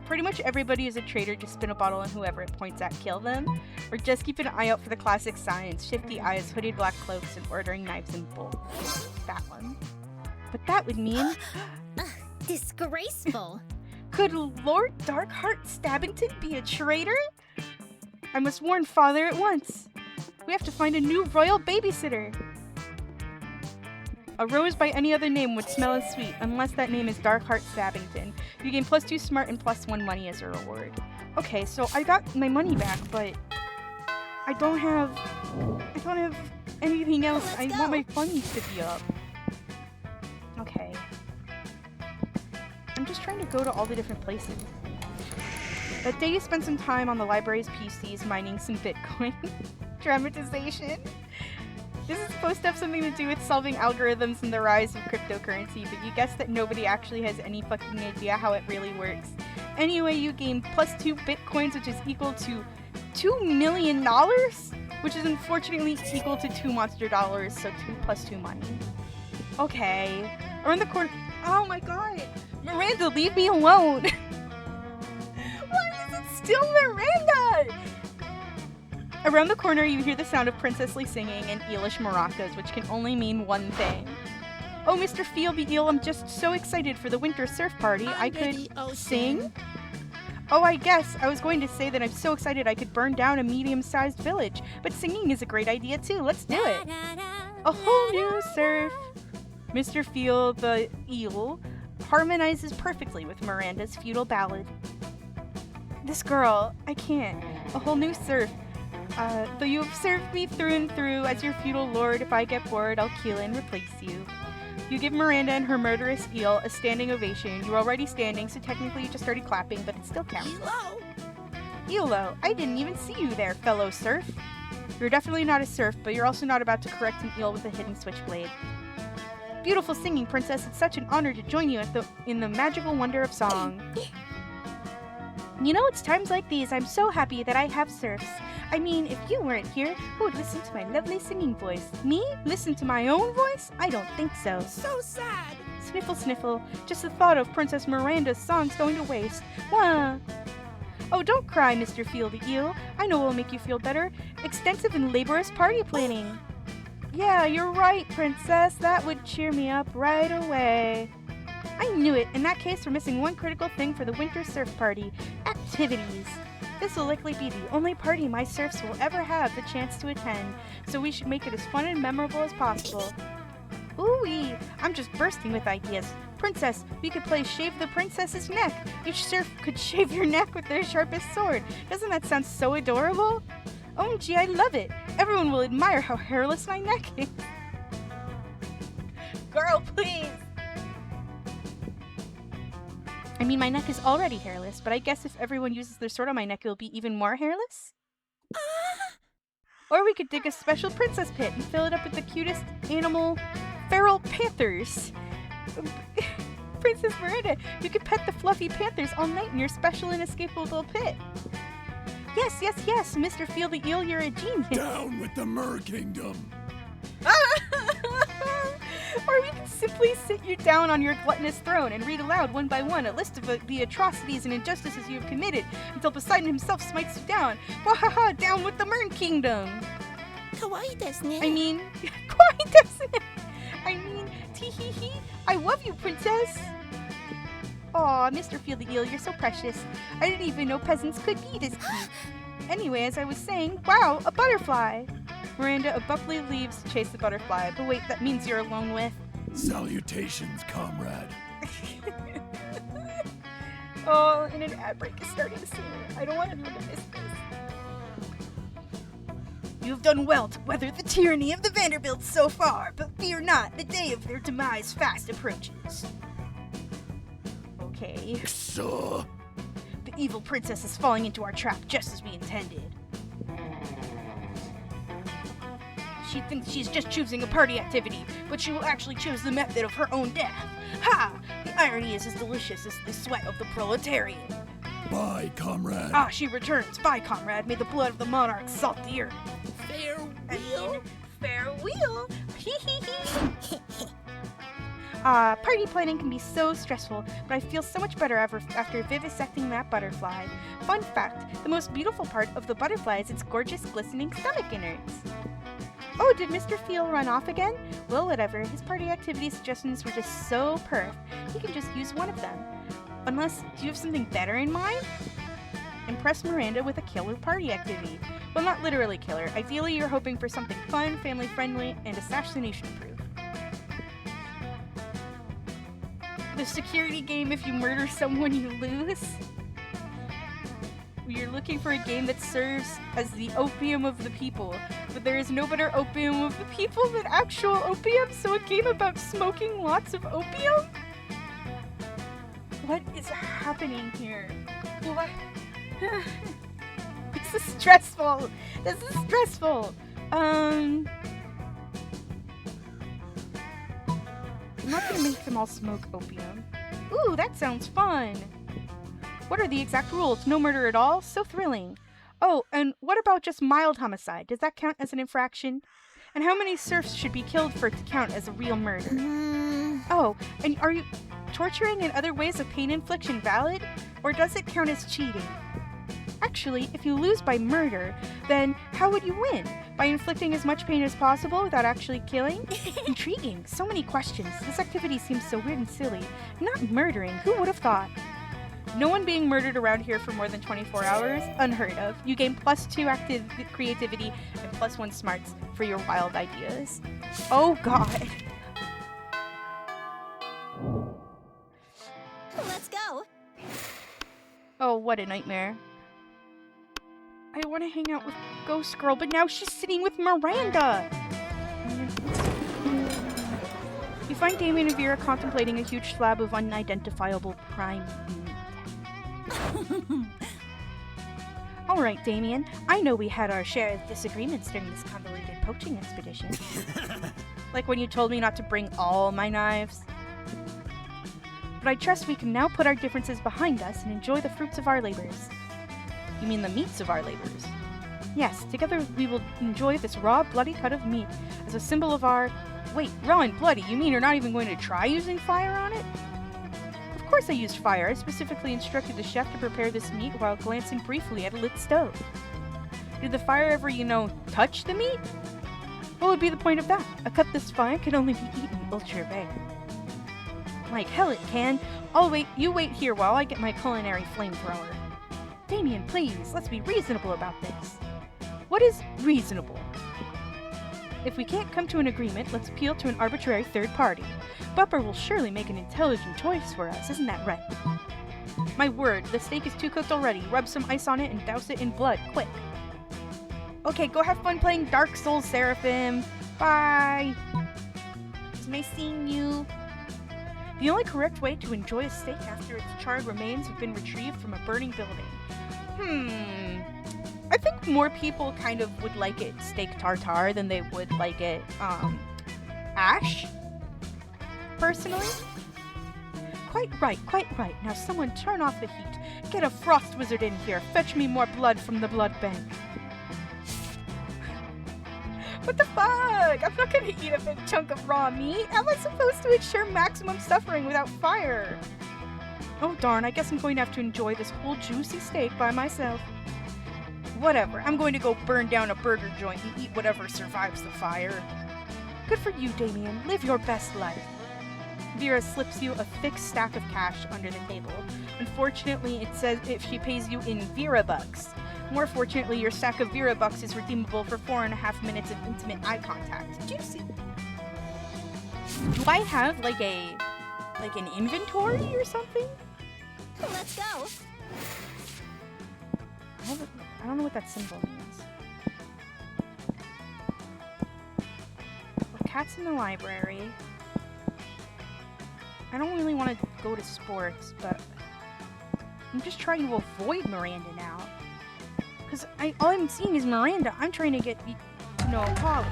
Pretty much everybody is a traitor. Just spin a bottle on whoever it points at, kill them. Or just keep an eye out for the classic signs. Shifty eyes, hooded black cloaks, and ordering knives in bulk. That one. But that would mean...
Disgraceful.
Could Lord Darkheart Stabbington be a traitor? I must warn Father at once. We have to find a new royal babysitter. A rose by any other name would smell as sweet, unless that name is Darkheart Stabbington. You gain +2 smart and +1 money as a reward. Okay, so I got my money back, but I don't have anything else. I want my funds to be up. Okay. I'm just trying to go to all the different places. That day you spent some time on the library's PCs mining some Bitcoin. Dramatization. This is supposed to have something to do with solving algorithms and the rise of cryptocurrency, but you guess that nobody actually has any fucking idea how it really works. Anyway, you gained +2 Bitcoins, which is equal to $2 million? Which is unfortunately equal to 2 monster dollars, so 2 + 2 money. Okay. Around the corner. Oh my god! Miranda, leave me alone! Why is it still Miranda? Around the corner, you hear the sound of princessly singing and eelish maracas, which can only mean one thing. Oh, Mr. Field the Eel, I'm just so excited for the winter surf party. I could sing? Oh, I guess. I was going to say that I'm so excited I could burn down a medium-sized village, but singing is a great idea too. Let's do it. A whole new surf. Mr. Field the Eel harmonizes perfectly with Miranda's feudal ballad. This girl, I can't. A whole new surf. Though you have served me through and through as your feudal lord, if I get bored, I'll kill and replace you. You give Miranda and her murderous eel a standing ovation. You're already standing, so technically you just started clapping, but it still counts. Elo, I didn't even see you there, fellow surf. You're definitely not a surf, but you're also not about to correct an eel with a hidden switchblade. Beautiful singing, princess. It's such an honor to join you in the magical wonder of song. You know, it's times like these I'm so happy that I have surfs. I mean, if you weren't here, who would listen to my lovely singing voice? Me? Listen to my own voice? I don't think so.
So sad.
Sniffle, sniffle. Just the thought of Princess Miranda's songs going to waste. Wah. Oh, don't cry, Mr. Field the Eel. I know what will make you feel better. Extensive and laborious party planning. Yeah, you're right, princess. That would cheer me up right away. I knew it. In that case, we're missing one critical thing for the winter surf party. Activities. This will likely be the only party my surfs will ever have the chance to attend, so we should make it as fun and memorable as possible. Ooh-wee! I'm just bursting with ideas. Princess, we could play Shave the Princess's Neck. Each surf could shave your neck with their sharpest sword. Doesn't that sound so adorable? OMG, I love it! Everyone will admire how hairless my neck is. Girl, please! I mean, my neck is already hairless, but I guess if everyone uses their sword on my neck, it'll be even more hairless? Or we could dig a special princess pit and fill it up with the cutest animal, feral panthers. Princess Miranda, you could pet the fluffy panthers all night in your special inescapable pit. Yes, yes, yes, Mr. Field the Eel, you're a genius.
Down with the Mer Kingdom.
Or we could simply sit you down on your gluttonous throne and read aloud one by one a list of the atrocities and injustices you have committed until Poseidon himself smites you down. Wahaha, down with the Mer Kingdom.
Kawaii desu ne.
I mean, kawaii desu ne. I mean, tee-hee-hee. I love you, princess. Aw, Mr. Field the Eel, you're so precious. I didn't even know peasants could be this cute. Anyway, as I was saying, wow, a butterfly. Miranda abruptly leaves to chase the butterfly, but wait, that means you're alone with...
Salutations, comrade.
Oh, and an ad break is starting soon. I don't want anyone to miss this. You've done well to weather the tyranny of the Vanderbilts so far, but fear not, the day of their demise fast approaches. Okay.
So.
The evil princess is falling into our trap just as we intended. She thinks she's just choosing a party activity, but she will actually choose the method of her own death. Ha! The irony is as delicious as the sweat of the proletariat.
Bye, comrade.
Ah, she returns. Bye, comrade. May the blood of the monarch salt the earth.
Farewell.
Farewell. Party planning can be so stressful, but I feel so much better after vivisecting that butterfly. Fun fact, the most beautiful part of the butterfly is its gorgeous glistening stomach innards. Oh, did Mr. Feel run off again? Well, whatever. His party activity suggestions were just so perf. He can just use one of them. Unless, do you have something better in mind? Impress Miranda with a killer party activity. Well, not literally killer. Ideally, you're hoping for something fun, family-friendly, and assassination-proof. The security game, if you murder someone, you lose? You're looking for a game that serves as the opium of the people, but there is no better opium of the people than actual opium, so a game about smoking lots of opium? What is happening here? This is stressful. This is stressful. I'm not gonna make them all smoke opium. Ooh, that sounds fun. What are the exact rules? No murder at all? So thrilling. Oh, and what about just mild homicide? Does that count as an infraction? And how many serfs should be killed for it to count as a real murder? Oh, and are you torturing and other ways of pain infliction valid? Or does it count as cheating? Actually, if you lose by murder, then how would you win? By inflicting as much pain as possible without actually killing? Intriguing. So many questions. This activity seems so weird and silly. Not murdering. Who would have thought? No one being murdered around here for more than 24 hours? Unheard of. You gain +2 active creativity and +1 smarts for your wild ideas. Oh god.
Let's go.
Oh, what a nightmare. I want to hang out with Ghost Girl, but now she's sitting with Miranda! You find Damien and Vera contemplating a huge slab of unidentifiable prime meat. Alright, Damien. I know we had our share of disagreements during this convoluted poaching expedition. Like when you told me not to bring all my knives. But I trust we can now put our differences behind us and enjoy the fruits of our labors. You mean the meats of our labors? Yes, together we will enjoy this raw, bloody cut of meat as a symbol of our... Wait, raw and bloody? You mean you're not even going to try using fire on it? Of course I used fire. I specifically instructed the chef to prepare this meat while glancing briefly at a lit stove. Did the fire ever, touch the meat? What would be the point of that? A cut this fine can only be eaten ultra rare. Like hell it can. You wait here while I get my culinary flamethrower. Damien, please, let's be reasonable about this. What is reasonable? If we can't come to an agreement, let's appeal to an arbitrary third party. Bupper will surely make an intelligent choice for us, isn't that right? My word, the steak is too cooked already. Rub some ice on it and douse it in blood, quick. Okay, go have fun playing Dark Souls, Seraphim. Bye! It's nice seeing you. The only correct way to enjoy a steak after its charred remains have been retrieved from a burning building. I think more people kind of would like it steak tartare than they would like it, ash. Personally. Quite right. Now someone turn off the heat. Get a frost wizard in here. Fetch me more blood from the blood bank. What the fuck? I'm not gonna eat a big chunk of raw meat. How am I supposed to ensure maximum suffering without fire? Oh darn, I guess I'm going to have to enjoy this whole juicy steak by myself. Whatever, I'm going to go burn down a burger joint and eat whatever survives the fire. Good for you, Damien. Live your best life. Vera slips you a thick stack of cash under the table. Unfortunately, it says if she pays you in Vera bucks. More fortunately, your stack of Vera bucks is redeemable for 4.5 minutes of intimate eye contact. Juicy. Do I have like an inventory or something?
Let's go.
I don't know what that symbol means. Cat's in the library. I don't really want to go to sports, but I'm just trying to avoid Miranda now. Because all I'm seeing is Miranda. I'm trying to get, Polly.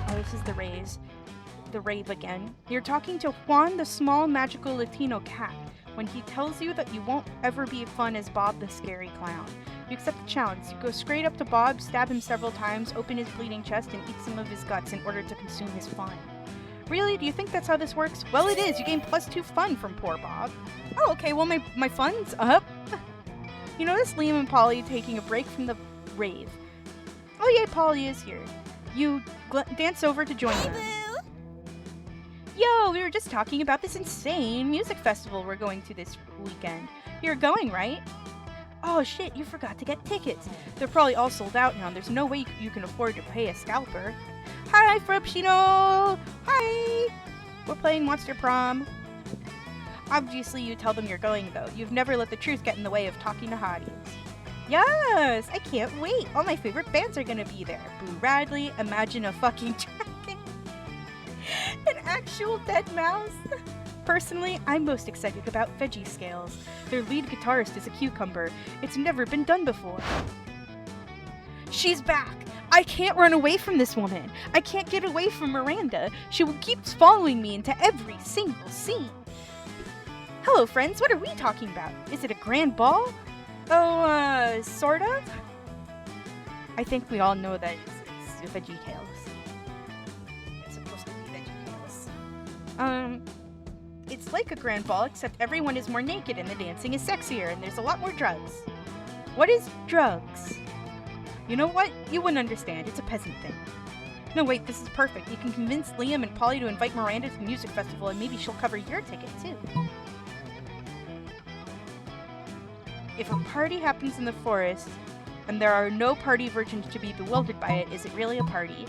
Oh, this is the rave again. You're talking to Juan, the small, magical Latino cat. When he tells you that you won't ever be fun as Bob the scary clown. You accept the challenge. You go straight up to Bob, stab him several times, open his bleeding chest, and eat some of his guts in order to consume his fun. Really? Do you think that's how this works? Well, it is. You gain +2 fun from poor Bob. Oh, okay. Well, my fun's up. You notice Liam and Polly taking a break from the rave. Oh, yay, Polly is here. You dance over to join them. Yo, we were just talking about this insane music festival we're going to this weekend. You're going, right? Oh shit, you forgot to get tickets. They're probably all sold out now. There's no way you can afford to pay a scalper. Hi, Frappuccino! Hi! We're playing Monster Prom. Obviously, you tell them you're going, though. You've never let the truth get in the way of talking to hotties. Yes! I can't wait! All my favorite bands are gonna be there. Boo Radley, Imagine a Fucking Dragon, an actual dead mouse. Personally, I'm most excited about Veggie Scales. Their lead guitarist is a cucumber. It's never been done before. She's back! I can't run away from this woman. I can't get away from Miranda. She keeps following me into every single scene. Hello, friends. What are we talking about? Is it a grand ball? Oh, sort of? I think we all know that it's Veggie Tales. It's supposed to be Veggie Tales. It's like a grand ball, except everyone is more naked and the dancing is sexier and there's a lot more drugs. What is drugs? You know what? You wouldn't understand. It's a peasant thing. No, wait, this is perfect. You can convince Liam and Polly to invite Miranda to the music festival, and maybe she'll cover your ticket, too. If a party happens in the forest, and there are no party virgins to be bewildered by it, is it really a party?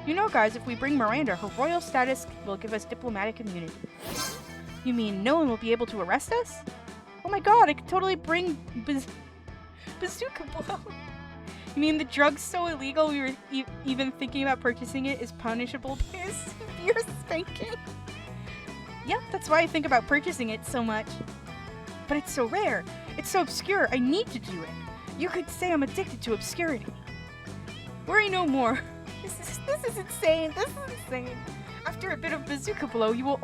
You know, guys, if we bring Miranda, her royal status will give us diplomatic immunity. You mean no one will be able to arrest us? Oh my god, I could totally bring Bazooka Blow. You mean the drug's so illegal we were even thinking about purchasing it is punishable by a severe spanking? Yep, that's why I think about purchasing it so much. But it's so rare. It's so obscure. I need to do it. You could say I'm addicted to obscurity. Worry no more. This is insane. This is insane. After a bit of Bazooka Blow, you will be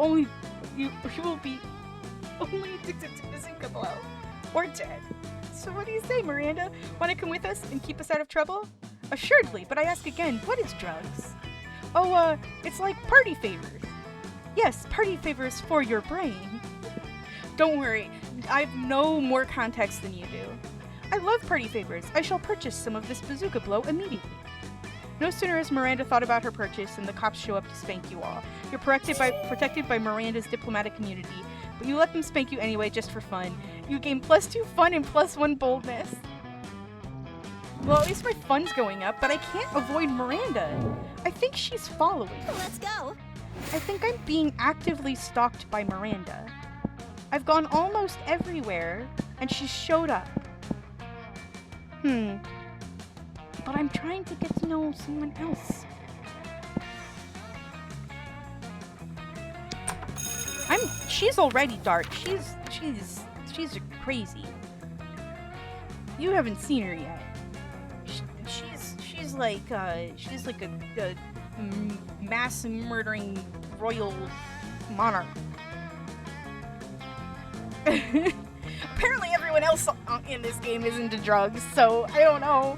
only addicted to Bazooka Blow. Or dead. So what do you say, Miranda? Want to come with us and keep us out of trouble? Assuredly, but I ask again, what is drugs? Oh, it's like party favors. Yes, party favors for your brain. Don't worry, I have no more context than you do. I love party favors. I shall purchase some of this Bazooka Blow immediately. No sooner has Miranda thought about her purchase than the cops show up to spank you all. You're protected by Miranda's diplomatic immunity, but you let them spank you anyway just for fun. You gain +2 fun and +1 boldness. Well, at least my fun's going up, but I can't avoid Miranda. I think she's following.
Let's go.
I think I'm being actively stalked by Miranda. I've gone almost everywhere, and she's showed up. But I'm trying to get to know someone else. She's already dark. She's crazy. You haven't seen her yet. She's like a mass murdering royal monarch. Apparently everyone else in this game is into drugs, so I don't know.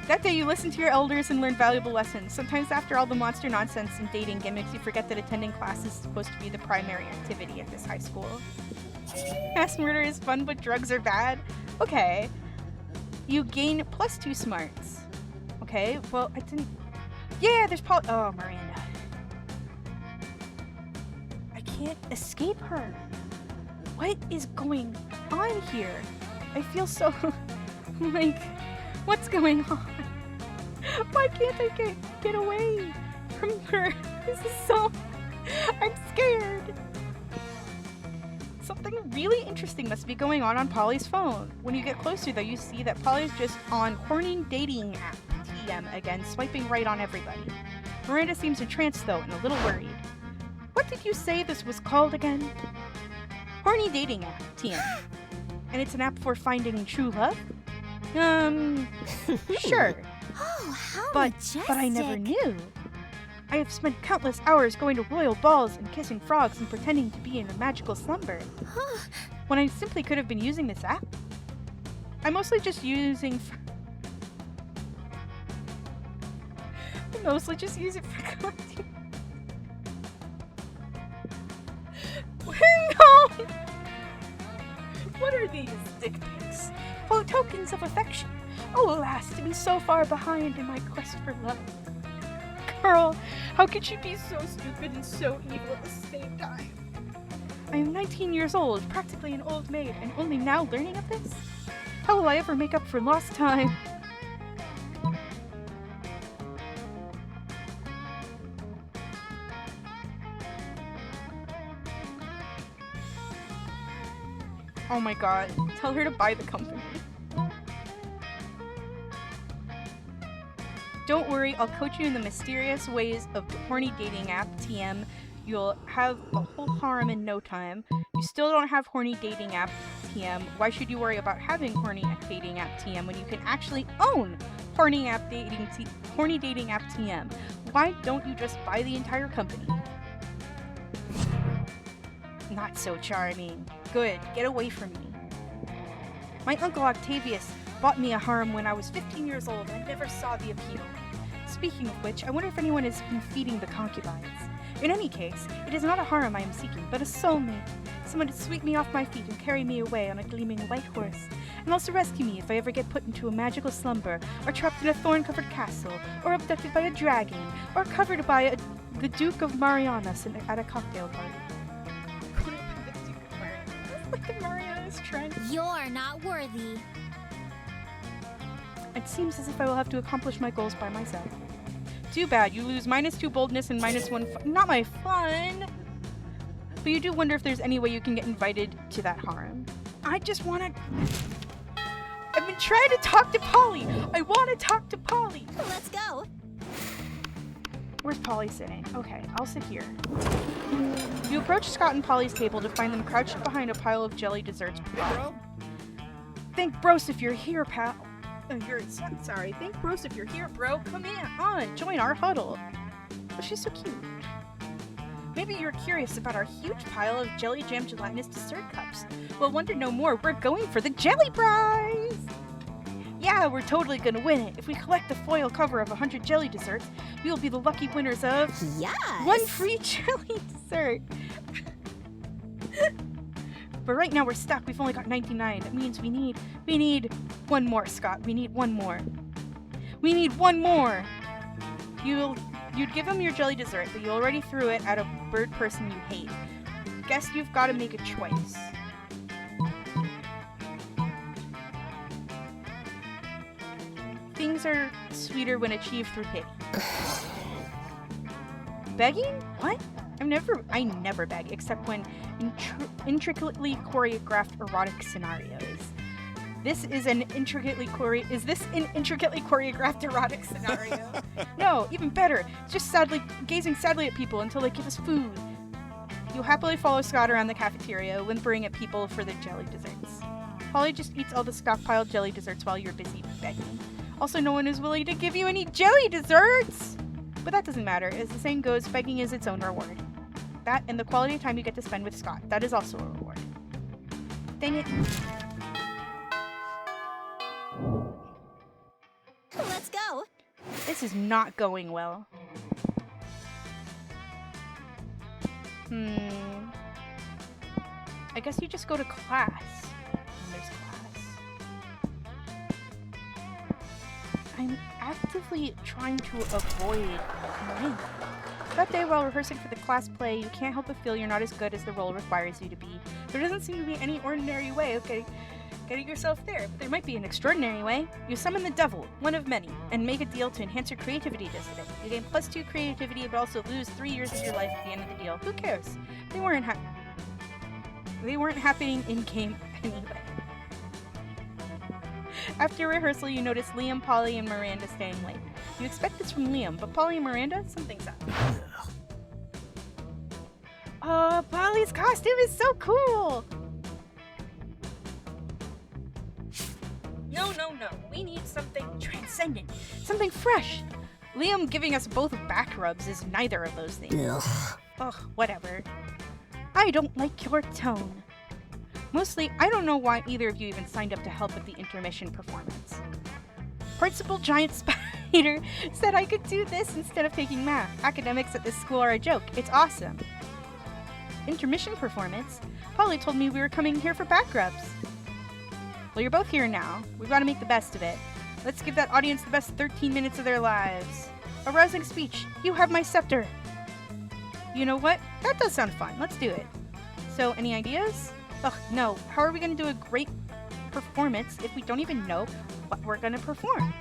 That day you listen to your elders and learn valuable lessons. Sometimes after all the monster nonsense and dating gimmicks, you forget that attending class is supposed to be the primary activity at this high school. Mass murder is fun, but drugs are bad? Okay. You gain +2 smarts. Okay, well, I didn't... Yeah, there's oh, Miranda. I can't escape her. What is going on here? I feel so... like... What's going on? Why can't I get away from her? This is so... I'm scared. Something really interesting must be going on Polly's phone. When you get closer, though, you see that Polly's just on horny dating app TM again, swiping right on everybody. Miranda seems entranced, though, and a little worried. What did you say this was called again? Horny dating app TM. And it's an app for finding true love? Sure.
Oh, how
But I never knew. I have spent countless hours going to royal balls and kissing frogs and pretending to be in a magical slumber. When I simply could have been using this app. I'm mostly just using for content. No! What are these dick pics? Oh, tokens of affection. Oh, alas, to be so far behind in my quest for love. Girl, how could she be so stupid and so evil at the same time? I am 19 years old, practically an old maid, and only now learning of this? How will I ever make up for lost time? Oh my god, tell her to buy the company. Don't worry, I'll coach you in the mysterious ways of the horny dating app TM. You'll have a whole harem in no time. You still don't have horny dating app TM. Why should you worry about having horny dating app TM when you can actually own horny dating app TM? Why don't you just buy the entire company? Not so charming. Good, get away from me. My uncle Octavius bought me a harem when I was 15 years old and I never saw the appeal. Speaking of which, I wonder if anyone has been feeding the concubines. In any case, it is not a harem I am seeking, but a soulmate. Someone to sweep me off my feet and carry me away on a gleaming white horse, and also rescue me if I ever get put into a magical slumber, or trapped in a thorn-covered castle, or abducted by a dragon, or covered by the Duke of Marianas at a cocktail party. Like the Marianas trend.
You're not worthy.
It seems as if I will have to accomplish my goals by myself. Too bad, you lose -2 boldness and -1 fun. Not my fun! But you do wonder if there's any way you can get invited to that harem. I just wanna... I've been trying to talk to Polly! I wanna talk to Polly!
Let's go.
Where's Polly sitting? Okay, I'll sit here. You approach Scott and Polly's table to find them crouched behind a pile of jelly desserts. Thank Bros if you're here, pal. Sorry. Thank Bros if you're here, bro. Come on, join our huddle. Oh, she's so cute. Maybe you're curious about our huge pile of jelly jam gelatinous dessert cups. Well, want to know more? We're going for the jelly prize! Yeah, we're totally gonna win it. If we collect the foil cover of 100 jelly desserts, we will be the lucky winners of...
Yes!
1 free jelly dessert! But right now we're stuck. We've only got 99. That means we need one more, Scott. We need one more. We need one more! You'd give him your jelly dessert, but you already threw it at a bird person you hate. Guess you've got to make a choice. Things are sweeter when achieved through pity. Begging? What? I never beg, except when intricately choreographed erotic scenarios. Is this an intricately choreographed erotic scenario? No, even better. It's just gazing sadly at people until they give us food. You happily follow Scott around the cafeteria, whimpering at people for their jelly desserts. Polly just eats all the stockpiled jelly desserts while you're busy begging. Also, no one is willing to give you any jelly desserts! But that doesn't matter. As the saying goes, begging is its own reward. That and the quality of time you get to spend with Scott. That is also a reward. Dang it.
Let's go.
This is not going well. I guess you just go to class. When there's class. I'm actively trying to avoid Miranda. That day while rehearsing for the class play, you can't help but feel you're not as good as the role requires you to be. There doesn't seem to be any ordinary way of getting yourself there, but there might be an extraordinary way. You summon the devil, one of many, and make a deal to enhance your creativity this day. You gain +2 creativity, but also lose 3 years of your life at the end of the deal. Who cares? They weren't happening in-game anyway. After rehearsal, you notice Liam, Polly, and Miranda staying late. You expect this from Liam, but Polly and Miranda, something's up. Oh, Polly's costume is so cool! No. We need something transcendent. Something fresh. Liam giving us both back rubs is neither of those things. Ugh, whatever. I don't like your tone. Mostly, I don't know why either of you even signed up to help with the intermission performance. Principal Giant Spider said I could do this instead of taking math. Academics at this school are a joke. It's awesome. Intermission performance? Polly told me we were coming here for back rubs. Well, you're both here now. We've got to make the best of it. Let's give that audience the best 13 minutes of their lives. A rousing speech. You have my scepter. You know what? That does sound fun. Let's do it. So, any ideas? Ugh, no. How are we going to do a great performance if we don't even know what we're going to perform?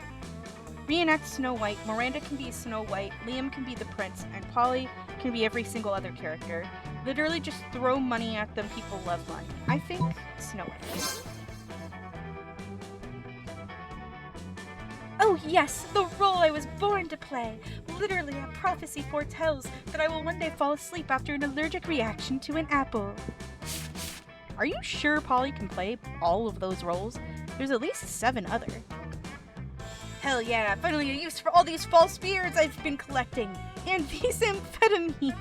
Reenact Snow White. Miranda can be Snow White. Liam can be the prince. And Polly can be every single other character. Literally just throw money at them. People love money. I think Snow White. Oh, Oh yes, the role I was born to play. Literally, a prophecy foretells that I will one day fall asleep after an allergic reaction to an apple. Are you sure Polly can play all of those roles? There's at least 7 other. Hell yeah, finally a use for all these false beards I've been collecting. And these amphetamines.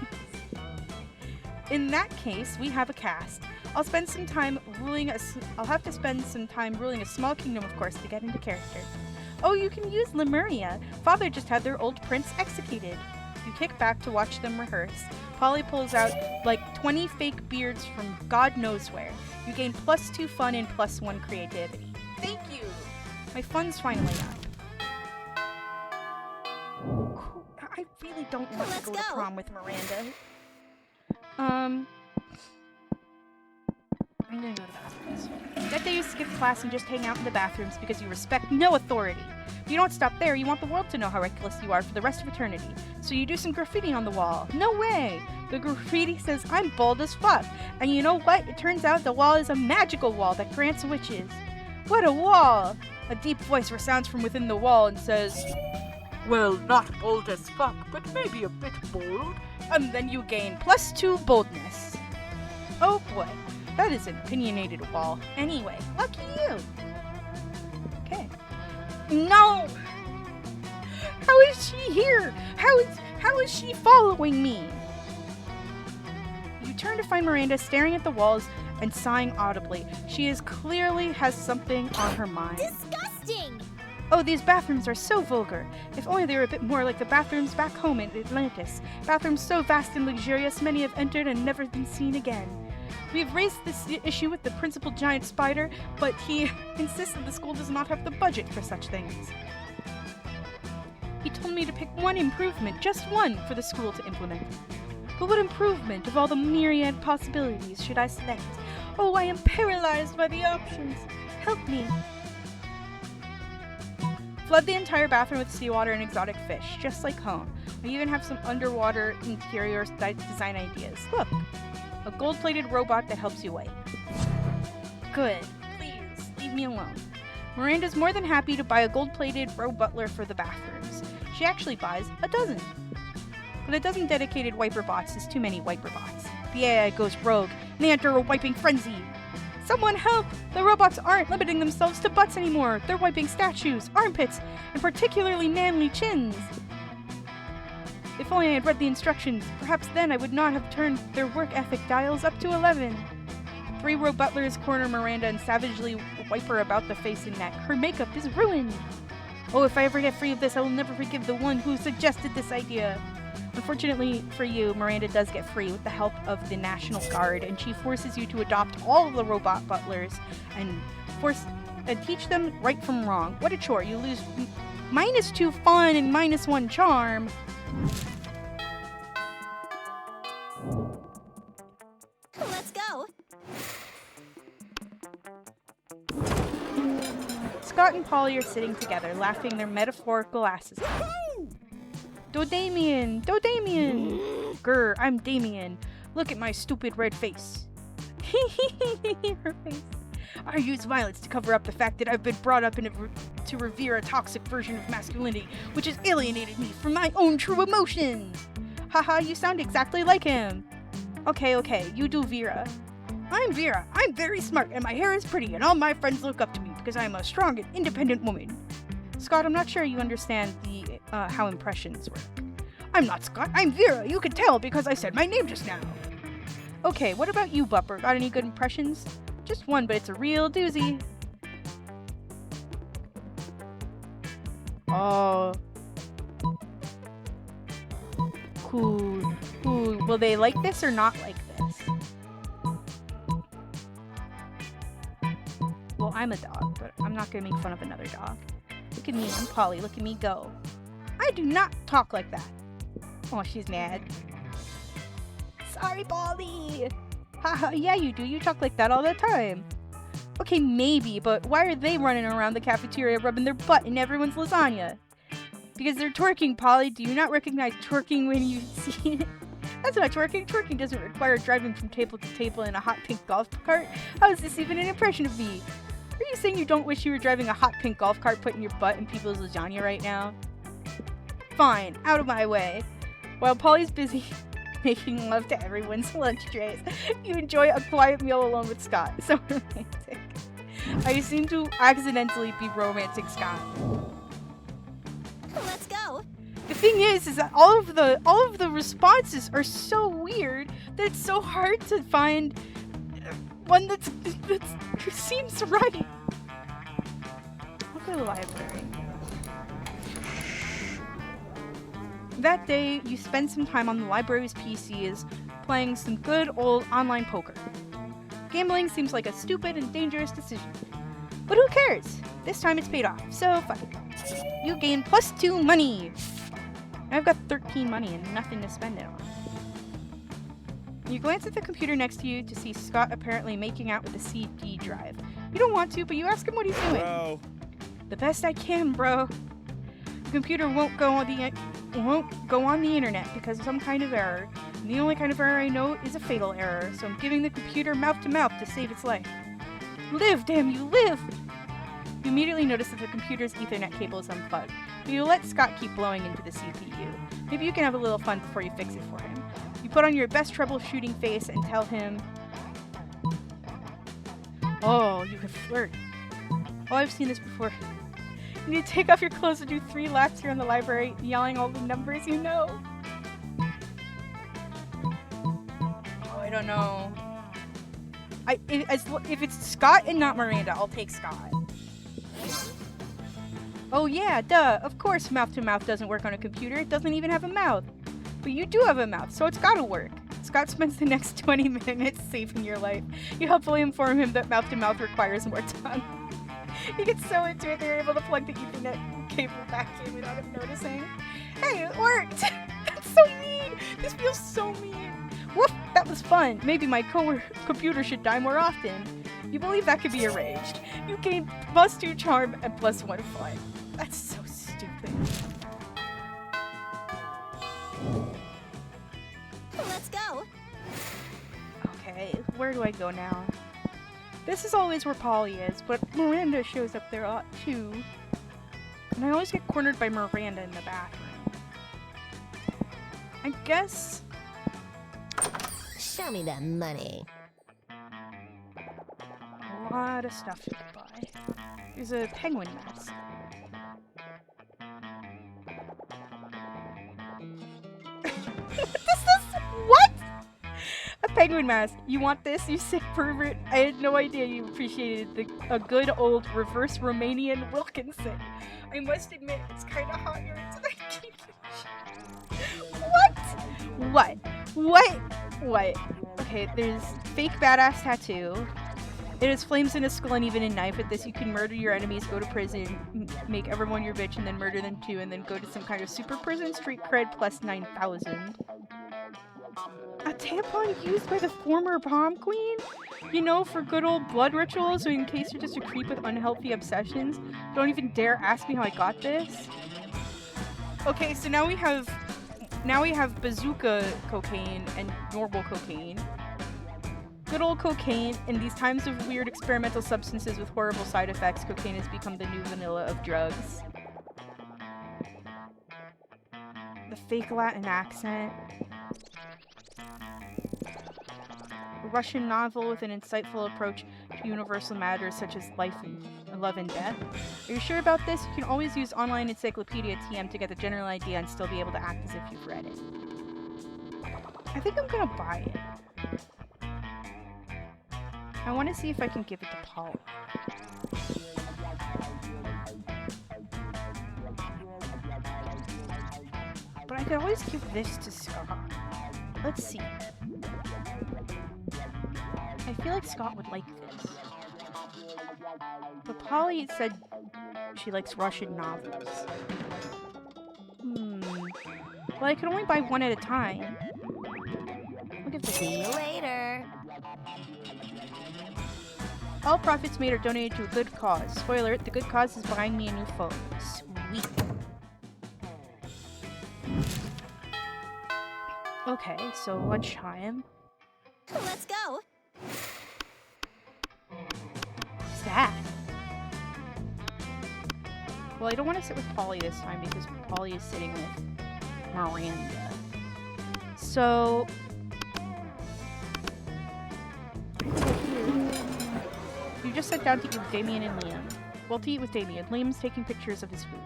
In that case, we have a cast. I'll have to spend some time ruling a small kingdom, of course, to get into character. Oh, you can use Lemuria. Father just had their old prince executed. You kick back to watch them rehearse. Polly pulls out like 20 fake beards from God knows where. You gain +2 fun and +1 creativity. Thank you! My fun's finally up. I really don't want to go to prom with Miranda. I'm gonna go to the bathrooms. That day you skip class and just hang out in the bathrooms because you respect no authority. You don't stop there, you want the world to know how reckless you are for the rest of eternity. So you do some graffiti on the wall. No way! The graffiti says, I'm bold as fuck. And you know what? It turns out the wall is a magical wall that grants wishes. What a wall! A deep voice resounds from within the wall and says, well, not bold as fuck, but maybe a bit bold. And then you gain +2 boldness. Oh boy, that is an opinionated wall. Anyway, lucky you. Okay. No! How is she here? How is she following me? You turn to find Miranda staring at the walls and sighing audibly. She clearly has something on her mind.
Disgusting!
Oh, these bathrooms are so vulgar. If only they were a bit more like the bathrooms back home in Atlantis. Bathrooms so vast and luxurious, many have entered and never been seen again. We've raised this issue with the principal giant spider, but he insists that the school does not have the budget for such things. He told me to pick one improvement, just one, for the school to implement. But what improvement of all the myriad possibilities should I select? Oh, I am paralyzed by the options. Help me. Flood the entire bathroom with seawater and exotic fish, just like home. We even have some underwater interior design ideas. Look, a gold-plated robot that helps you wipe. Good. Please, leave me alone. Miranda's more than happy to buy a gold-plated butler for the bathrooms. She actually buys a dozen. But a dozen dedicated wiper bots is too many wiper bots. The AI goes rogue, and they enter a wiping frenzy. Someone help! The robots aren't limiting themselves to butts anymore. They're wiping statues, armpits, and particularly manly chins. If only I had read the instructions, perhaps then I would not have turned their work ethic dials up to 11. 3 butlers corner Miranda and savagely wipe her about the face and neck. Her makeup is ruined. Oh, if I ever get free of this, I will never forgive the one who suggested this idea. Unfortunately for you, Miranda does get free with the help of the National Guard, and she forces you to adopt all of the robot butlers and teach them right from wrong. What a chore. You lose -2 fun and -1 charm.
Let's go.
Scott and Polly are sitting together, laughing their metaphorical asses off. Damien! Damien! Grr, I'm Damien. Look at my stupid red face. Her face. I use violence to cover up the fact that I've been brought up to revere a toxic version of masculinity, which has alienated me from my own true emotions. Haha, you sound exactly like him. Okay, you do Vera. I'm Vera. I'm very smart, and my hair is pretty, and all my friends look up to me because I'm a strong and independent woman. Scott, I'm not sure you understand how impressions work. I'm not Scott, I'm Vera. You can tell because I said my name just now. Okay, what about you, Bupper? Got any good impressions? Just one, but it's a real doozy. Oh. Cool. Will they like this or not like this? Well, I'm a dog, but I'm not gonna make fun of another dog. Look at me, I'm Polly. Look at me go. I do not talk like that. Oh, she's mad. Sorry, Polly. Haha, yeah, you do. You talk like that all the time. Okay, maybe, but why are they running around the cafeteria rubbing their butt in everyone's lasagna? Because they're twerking, Polly. Do you not recognize twerking when you see it? That's not twerking. Twerking doesn't require driving from table to table in a hot pink golf cart. How is this even an impression of me? Are you saying you don't wish you were driving a hot pink golf cart putting your butt in people's lasagna right now? Fine, out of my way. While Polly's busy making love to everyone's lunch trays, you enjoy a quiet meal alone with Scott. So romantic. I seem to accidentally be romancing Scott.
Let's go.
The thing is that all of the responses are so weird that it's so hard to find one that seems right. I'll go to the library. That day, you spend some time on the library's PCs playing some good old online poker. Gambling seems like a stupid and dangerous decision. But who cares? This time it's paid off, so fuck it. You gain +2 money! I've got 13 money and nothing to spend it on. You glance at the computer next to you to see Scott apparently making out with a CD drive. You don't want to, but you ask him what he's doing.
Bro.
The best I can, bro. The computer won't go on the internet because of some kind of error. And the only kind of error I know is a fatal error, so I'm giving the computer mouth-to-mouth to save its life. Live, damn you, live! You immediately notice that the computer's Ethernet cable is unplugged, but you let Scott keep blowing into the CPU. Maybe you can have a little fun before you fix it for him. You put on your best troubleshooting face and tell him, "Oh, you can flirt. Oh, I've seen this before. You need to take off your clothes and do 3 laps here in the library, yelling all the numbers you know." Oh, I don't know. If it's Scott and not Miranda, I'll take Scott. Oh yeah, duh. Of course mouth-to-mouth doesn't work on a computer. It doesn't even have a mouth. But you do have a mouth, so it's gotta work. Scott spends the next 20 minutes saving your life. You helpfully inform him that mouth-to-mouth requires more tongue. He gets so into it, they're able to plug the Ethernet cable back in without him noticing. Hey, it worked! That's so mean! This feels so mean! Woof! That was fun! Maybe my computer should die more often. You believe that could be arranged. You gain +2 charm and +1 fun. That's so stupid.
Let's go.
Okay, where do I go now? This is always where Polly is, but Miranda shows up there a lot too. And I always get cornered by Miranda in the bathroom. I guess...
Show me that money.
a lot of stuff to buy. There's a penguin mask. What? A penguin mask. You want this, you sick pervert? I had no idea you appreciated a good old reverse Romanian Wilkinson. I must admit, it's kind of hot here into the What? Okay, there's fake badass tattoo. It has flames in a skull and even a knife. With this, you can murder your enemies, go to prison, make everyone your bitch, and then murder them too, and then go to some kind of super prison, street cred plus 9,000. A tampon used by the former prom queen? You know, for good old blood rituals, so in case you're just a creep with unhealthy obsessions, don't even dare ask me how I got this. Okay, so now we have bazooka cocaine and normal cocaine. Good old cocaine. In these times of weird experimental substances with horrible side effects, cocaine has become the new vanilla of drugs. The fake Latin accent. A Russian novel with an insightful approach to universal matters such as life and love and death. Are you sure about this? You can always use online encyclopedia TM to get the general idea and still be able to act as if you've read it. I think I'm gonna buy it. I want to see if I can give it to Paul. But I could always give this to Scott. Let's see. I feel like Scott would like this. But Polly said she likes Russian novels. Well, I could only buy one at a time. I'll give this.
See you later.
All profits made are donated to a good cause. Spoiler alert, the good cause is buying me a new phone. Sweet. Okay, so lunchtime.
Let's go.
What's that? Well, I don't want to sit with Polly this time because Polly is sitting with Miranda. So... You just sat down to eat with Damien and Liam. Well, to eat with Damien, Liam's taking pictures of his food.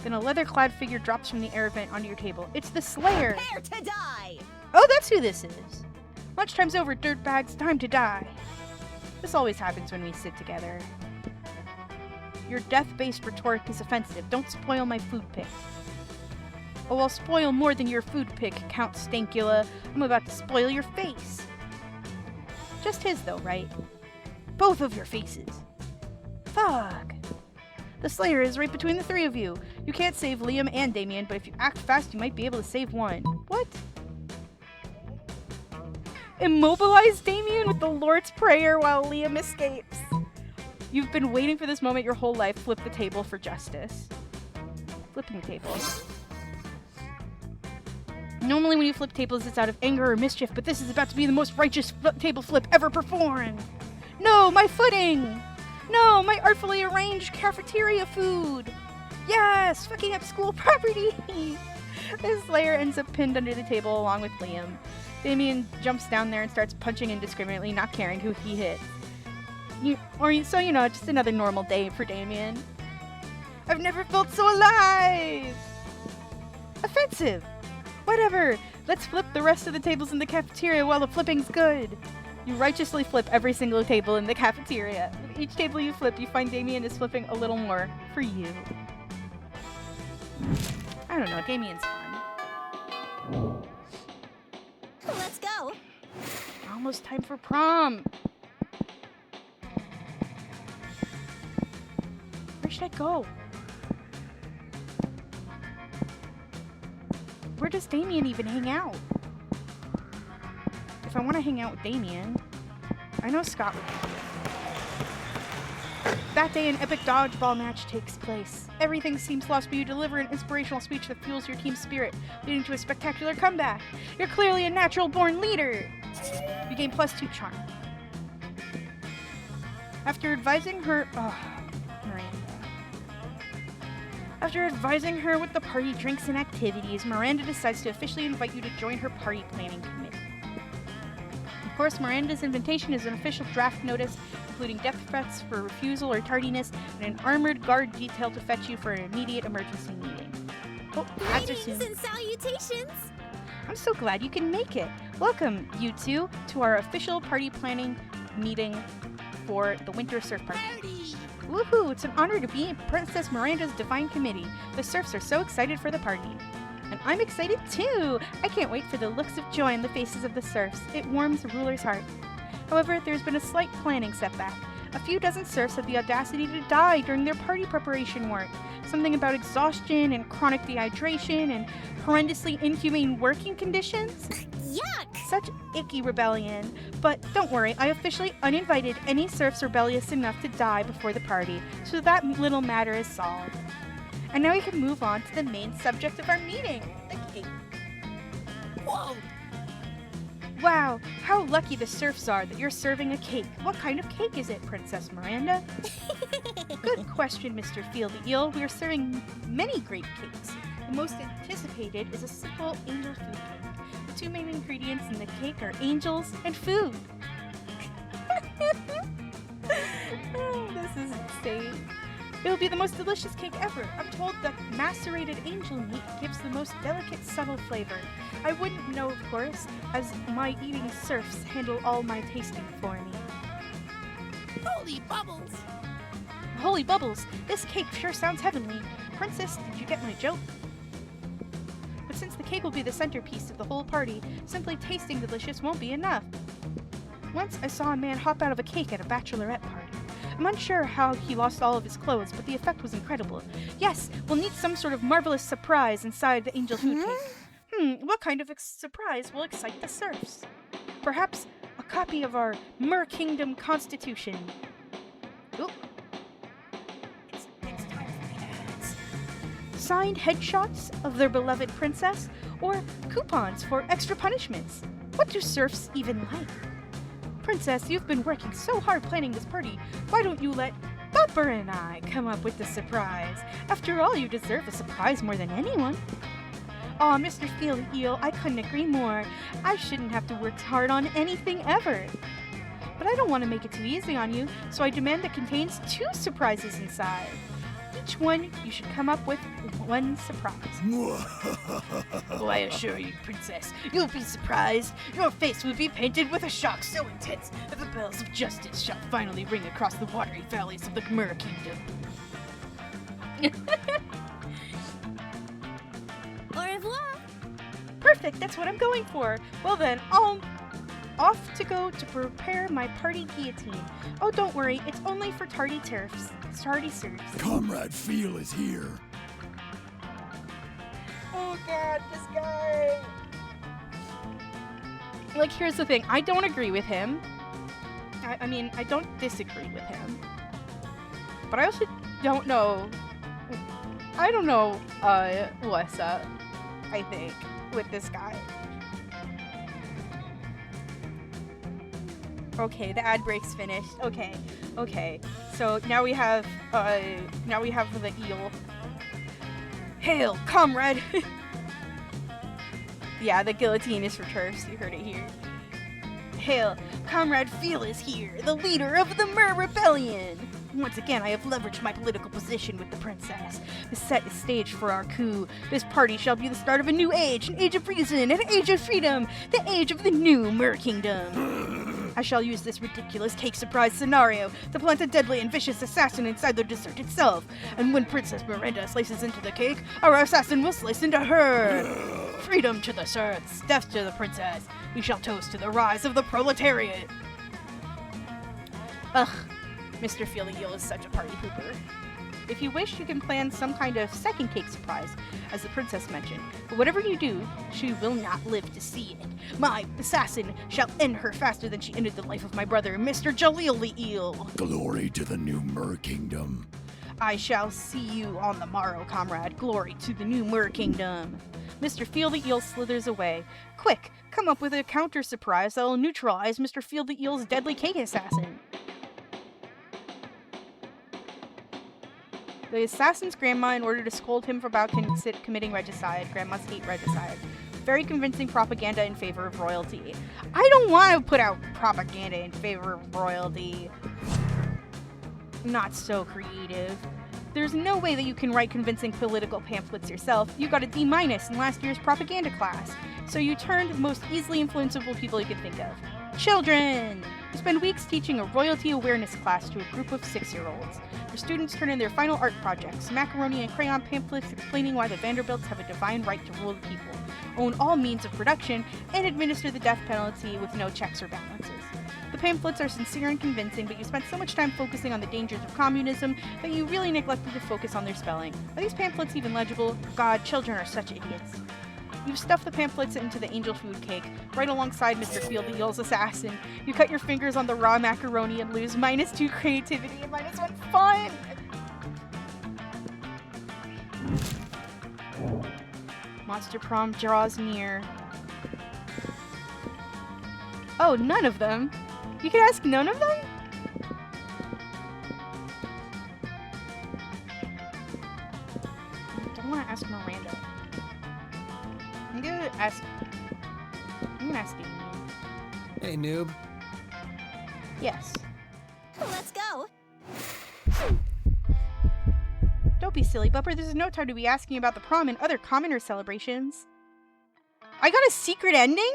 Then a leather-clad figure drops from the air vent onto your table. It's the Slayer!
Prepare to die!
Oh, that's who this is! Lunchtime's over, dirtbags. Time to die. This always happens when we sit together. Your death-based rhetoric is offensive. Don't spoil my food pick. Oh, I'll spoil more than your food pick, Count Stankula. I'm about to spoil your face. Just his, though, right? Both of your faces. Fuck. The Slayer is right between the three of you. You can't save Liam and Damien, but if you act fast, you might be able to save one. What? Immobilize Damien with the Lord's Prayer while Liam escapes. You've been waiting for this moment your whole life. Flip the table for justice. Flipping the table. Normally when you flip tables, it's out of anger or mischief, but this is about to be the most righteous table flip ever performed. No, my footing! No, my artfully arranged cafeteria food! Yes, fucking up school property! The Slayer ends up pinned under the table along with Liam. Damien jumps down there and starts punching indiscriminately, not caring who he hits. So you know, just another normal day for Damien. I've never felt so alive! Offensive! Whatever! Let's flip the rest of the tables in the cafeteria while the flipping's good! You righteously flip every single table in the cafeteria. With each table you flip, you find Damien is flipping a little more for you. I don't know, Damien's fun.
Let's go.
Almost time for prom! Where should I go? Where does Damien even hang out? If I want to hang out with Damien, I know Scott would. That day, an epic dodgeball match takes place. Everything seems lost, but you deliver an inspirational speech that fuels your team's spirit, leading to a spectacular comeback. You're clearly a natural-born leader! You gain +2 charm. After advising her... Miranda. After advising her with the party drinks and activities, Miranda decides to officially invite you to join her party planning committee. Of course, Miranda's invitation is an official draft notice, including death threats for refusal or tardiness, and an armored guard detailed to fetch you for an immediate emergency meeting. Oh, ads are soon.
Greetings and salutations!
I'm so glad you can make it. Welcome, you two, to our official party planning meeting for the Winter Surf Party. Woohoo! It's an honor to be in Princess Miranda's Divine Committee. The Surfs are so excited for the party. And I'm excited too! I can't wait for the looks of joy on the faces of the Surfs. It warms the ruler's heart. However, there's been a slight planning setback. A few dozen Surfs had the audacity to die during their party preparation work. Something about exhaustion and chronic dehydration and horrendously inhumane working conditions.
Yuck!
Such icky rebellion. But don't worry, I officially uninvited any Surfs rebellious enough to die before the party, so that little matter is solved. And now we can move on to the main subject of our meeting, the cake.
Whoa!
Wow, how lucky the Surfs are that you're serving a cake. What kind of cake is it, Princess Miranda? Good question, Mr. Fieldy Eel. We are serving many great cakes. The most anticipated is a simple angel food cake. The two main ingredients in the cake are angels and food. Oh, this is insane. It will be the most delicious cake ever. I'm told that macerated angel meat gives the most delicate, subtle flavor. I wouldn't know, of course, as my eating Surfs handle all my tasting for me.
Holy bubbles!
Holy bubbles! This cake sure sounds heavenly. Princess, did you get my joke? But since the cake will be the centerpiece of the whole party, simply tasting delicious won't be enough. Once I saw a man hop out of a cake at a bachelorette party. I'm unsure how he lost all of his clothes, but the effect was incredible. Yes, we'll need some sort of marvelous surprise inside the angel food cake. What kind of surprise will excite the Surfs? Perhaps a copy of our Mer Kingdom Constitution. Oop. It's time for the ads. Signed headshots of their beloved princess, or coupons for extra punishments. What do Surfs even like? Princess, you've been working so hard planning this party. Why don't you let Bupper and I come up with the surprise. After all, you deserve a surprise more than anyone. Aw, Mr. Field Eel, I couldn't agree more. I shouldn't have to work hard on anything ever. But I don't want to make it too easy on you, so I demand that contains 2 surprises inside. Each one, you should come up with 1 surprise. Oh, I assure you, Princess, you'll be surprised. Your face will be painted with a shock so intense that the bells of justice shall finally ring across the watery valleys of the Mer Kingdom.
Au revoir.
Perfect, that's what I'm going for. Well then, I'll off to go to prepare my party guillotine. Oh, don't worry, it's only for tardy serfs.
Comrade Feel is here.
Oh god, this guy. Like, here's the thing. I don't agree with him. I mean, I don't disagree with him. But I also don't know. I don't know what's up, I think, with this guy. Okay, the ad break's finished. Okay. So now we have the eel. Hail, comrade! Yeah, the guillotine is for turfs. You heard it here. Hail, Comrade Feel is here, the leader of the Mer Rebellion! Once again, I have leveraged my political position with the princess. The set is staged for our coup. This party shall be the start of a new age, an age of reason, an age of freedom, the age of the new Mer Kingdom. I shall use this ridiculous cake surprise scenario to plant a deadly and vicious assassin inside the dessert itself. And when Princess Miranda slices into the cake, our assassin will slice into her. Freedom to the serfs, death to the princess. We shall toast to the rise of the proletariat. Ugh, Mr. Feely Eel is such a party pooper. If you wish, you can plan some kind of second cake surprise, as the princess mentioned. But whatever you do, she will not live to see it. My assassin shall end her faster than she ended the life of my brother, Mr. Jaleel the Eel.
Glory to the new Mer Kingdom.
I shall see you on the morrow, comrade. Glory to the new Mer Kingdom. Mr. Feel the Eel slithers away. Quick, come up with a counter surprise that will neutralize Mr. Feel the Eel's deadly cake assassin. The assassin's grandma, in order to scold him about committing regicide, grandmas hate regicide. Very convincing propaganda in favor of royalty. I don't want to put out propaganda in favor of royalty. Not so creative. There's no way that you can write convincing political pamphlets yourself. You got a D- in last year's propaganda class. So you turned the most easily influenceable people you could think of. Children! You spend weeks teaching a royalty awareness class to a group of 6-year-olds. The students turn in their final art projects, macaroni and crayon pamphlets explaining why the Vanderbilts have a divine right to rule the people, own all means of production, and administer the death penalty with no checks or balances. The pamphlets are sincere and convincing, but you spent so much time focusing on the dangers of communism that you really neglected to focus on their spelling. Are these pamphlets even legible? God, children are such idiots. You've stuffed the pamphlets into the angel food cake, right alongside Mr. Field the Eel's assassin. You cut your fingers on the raw macaroni and lose -2 creativity and -1 fun! Monster prom draws near. Oh, none of them? You can ask none of them? I don't want to ask Miranda. I'm gonna ask Amy.
Hey, noob.
Yes.
Let's go.
Don't be silly, Bupper. This is no time to be asking about the prom and other commoner celebrations. I got a secret ending?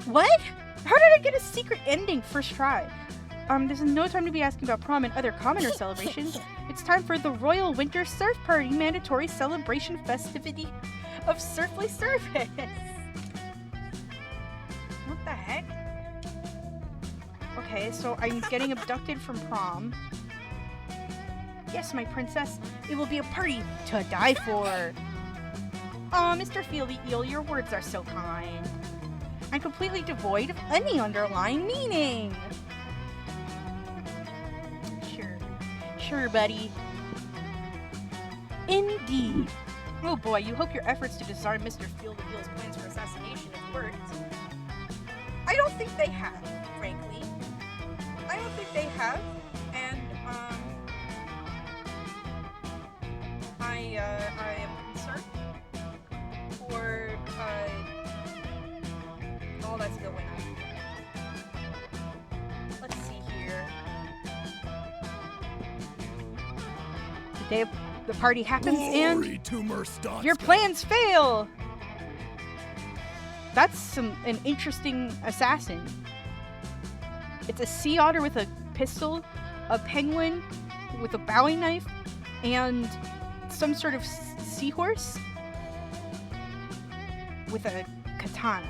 What? How did I get a secret ending first try? This is no time to be asking about prom and other commoner celebrations. It's time for the Royal Winter Surf Party mandatory celebration festivity of surfly surface. What the heck? Okay, so I'm getting abducted from prom. Yes, my princess, it will be a party to die for. Aw, Mr. Feely Eel, your words are so kind. I'm completely devoid of any underlying meaning. Sure, buddy. Indeed. Oh boy, you hope your efforts to disarm Mr. Field the Eel's plans for assassination have worked. I don't think they have, frankly. I don't think they have, and I am concerned for all that's going on. Let's see here. The day of the party happens, and
Glory to Murstock.
your plans fail. That's an interesting assassin. It's a sea otter with a pistol, a penguin with a bowie knife, and some sort of seahorse with a katana.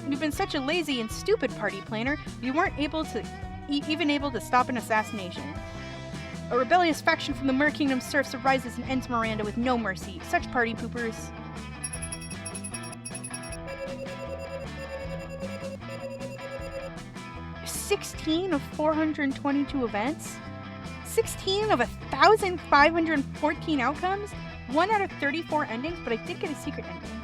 You've been such a lazy and stupid party planner, you weren't able to even able to stop an assassination. A rebellious faction from the Mer Kingdom serfs arises and ends Miranda with no mercy. Such party poopers. "16 of 422 events? 16 of 1,514 outcomes? 1 out of 34 endings, but I did get a secret ending.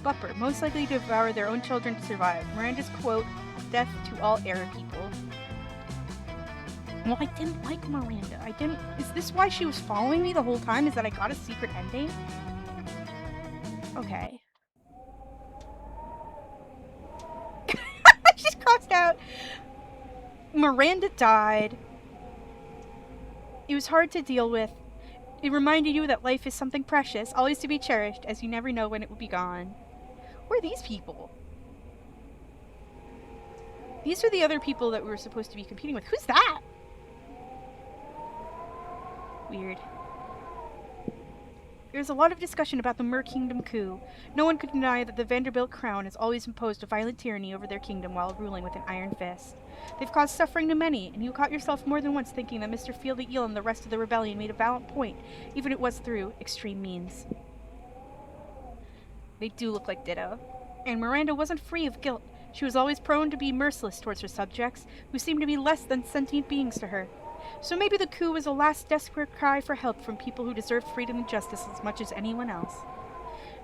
Bupper, most likely to devour their own children to survive. Miranda's quote, death to all Arab people." Well, I didn't like Miranda. Is this why she was following me the whole time? Is that I got a secret ending? Okay. She's crossed out. Miranda died. It was hard to deal with. It reminded you that life is something precious, always to be cherished, as you never know when it will be gone. Who are these people? These are the other people that we were supposed to be competing with. Who's that? Weird. There's a lot of discussion about the Mer Kingdom coup. No one could deny that the Vanderbilt crown has always imposed a violent tyranny over their kingdom while ruling with an iron fist. They've caused suffering to many, and you caught yourself more than once thinking that Mr. Field the Eel and the rest of the rebellion made a valiant point, even if it was through extreme means. They do look like ditto. And Miranda wasn't free of guilt. She was always prone to be merciless towards her subjects, who seemed to be less than sentient beings to her. So maybe the coup was a last desperate cry for help from people who deserved freedom and justice as much as anyone else.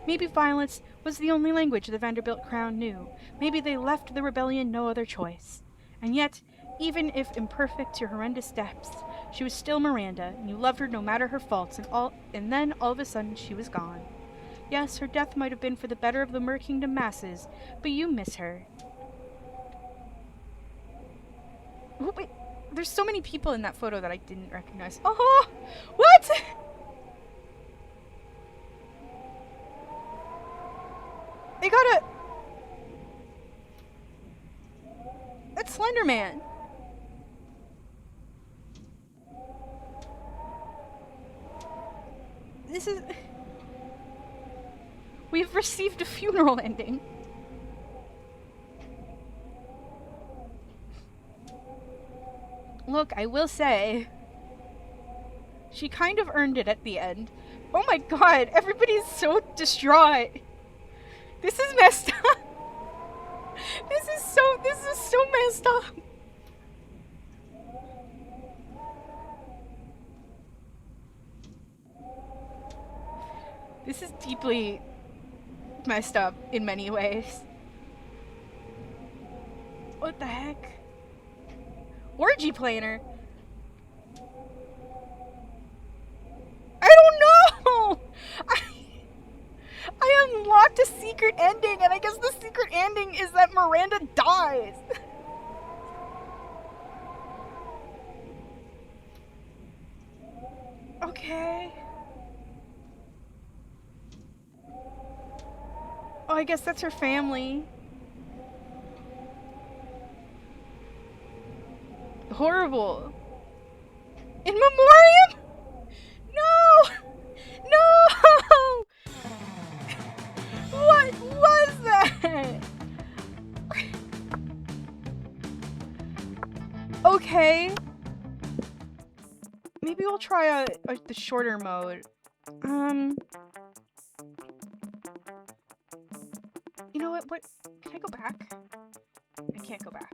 Maybe violence was the only language the Vanderbilt crown knew. Maybe they left the rebellion no other choice. And yet, even if imperfect to horrendous depths, she was still Miranda, and you loved her no matter her faults, and then all of a sudden she was gone. Yes, her death might have been for the better of the Mer Kingdom masses, but you miss her. Oh, wait. There's so many people in that photo that I didn't recognize. Oh! What?! They got a... That's Slender Man. This is... We've received a funeral ending. Look, I will say, she kind of earned it at the end. Oh my god, everybody's so distraught. This is messed up. This is so messed up. This is deeply messed up in many ways. What the heck? Orgy planner? I don't know! I unlocked a secret ending, and I guess the secret ending is that Miranda dies. Okay. Oh, I guess that's her family. Horrible. In memoriam? No! No! What was that? Okay. Maybe we'll try the shorter mode. You know what? Can I go back? I can't go back.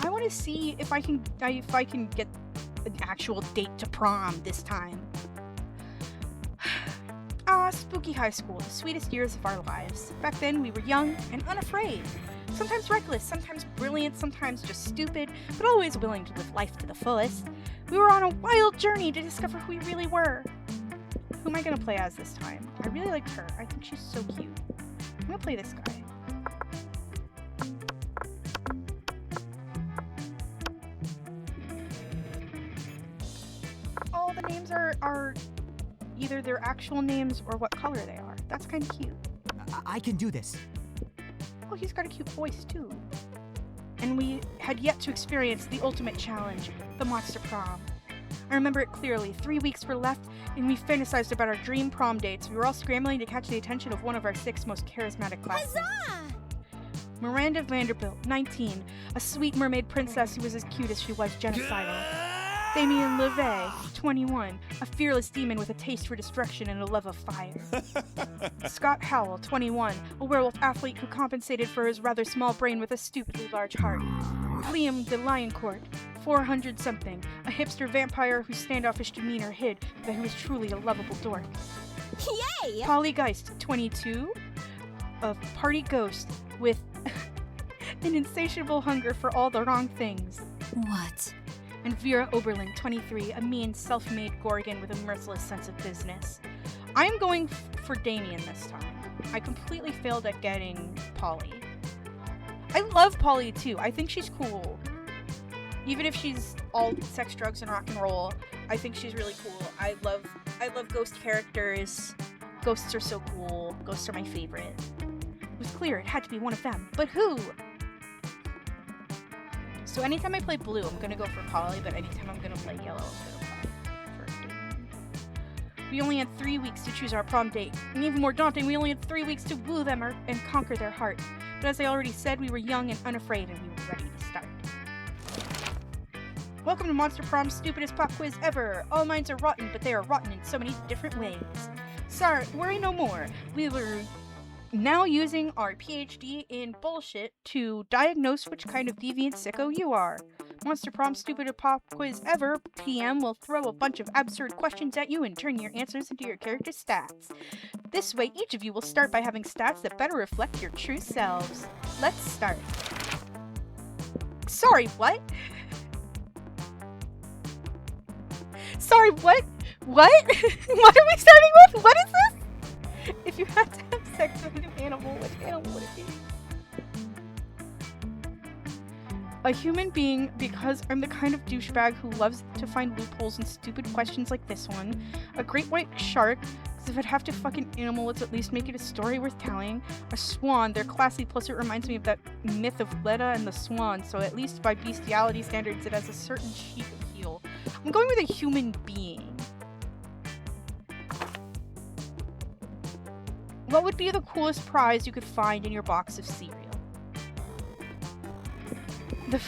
I want to see if I can get an actual date to prom this time. was spooky high school, the sweetest years of our lives. Back then, we were young and unafraid. Sometimes reckless, sometimes brilliant, sometimes just stupid, but always willing to live life to the fullest. We were on a wild journey to discover who we really were. Who am I gonna play as this time? I really liked her. I think she's so cute. I'm gonna play this guy. All the names are either their actual names or what color they are. That's kind of cute.
I can do this.
Oh, he's got a cute voice too. And we had yet to experience the ultimate challenge, the Monster Prom. I remember it clearly. 3 weeks were left, and we fantasized about our dream prom dates. We were all scrambling to catch the attention of one of our 6 most charismatic classmates.
Huzzah!
Miranda Vanderbilt, 19, a sweet mermaid princess who was as cute as she was genocidal. Damien LeVay, 21, a fearless demon with a taste for destruction and a love of fire. Scott Howell, 21, a werewolf athlete who compensated for his rather small brain with a stupidly large heart. Liam de Lioncourt, 400-something, a hipster vampire whose standoffish demeanor hid that he was truly a lovable dork.
Yay!
Polly Geist, 22, a party ghost with an insatiable hunger for all the wrong things.
What?
And Vera Oberlin, 23, a mean, self-made Gorgon with a merciless sense of business. I'm going for Damien this time. I completely failed at getting Polly. I love Polly too. I think she's cool. Even if she's all sex, drugs, and rock and roll, I think she's really cool. I love ghost characters. Ghosts are so cool. Ghosts are my favorite. It was clear it had to be one of them. But who? So anytime I play blue, I'm gonna go for Polly, but anytime I'm gonna play yellow, I'm gonna play for Damien. We only had 3 weeks to choose our prom date. And even more daunting, we only had 3 weeks to woo them and conquer their heart. But as I already said, we were young and unafraid, and we were ready to start. Welcome to Monster Prom's stupidest pop quiz ever! All minds are rotten, but they are rotten in so many different ways. Sorry, worry no more. We were now using our PhD in bullshit to diagnose which kind of deviant sicko you are. Monster Prom's stupidest pop quiz ever, PM will throw a bunch of absurd questions at you and turn your answers into your character stats. This way, each of you will start by having stats that better reflect your true selves. Let's start. Sorry, what? Sorry, what? What? What are we starting with? What is this? If you had to have sex with an animal, which animal would it be? A human being, because I'm the kind of douchebag who loves to find loopholes in stupid questions like this one. A great white shark, because if I'd have to fuck an animal, let's at least make it a story worth telling. A swan, they're classy, plus it reminds me of that myth of Leda and the swan, so at least by bestiality standards it has a certain chic appeal. I'm going with a human being. What would be the coolest prize you could find in your box of cereal? The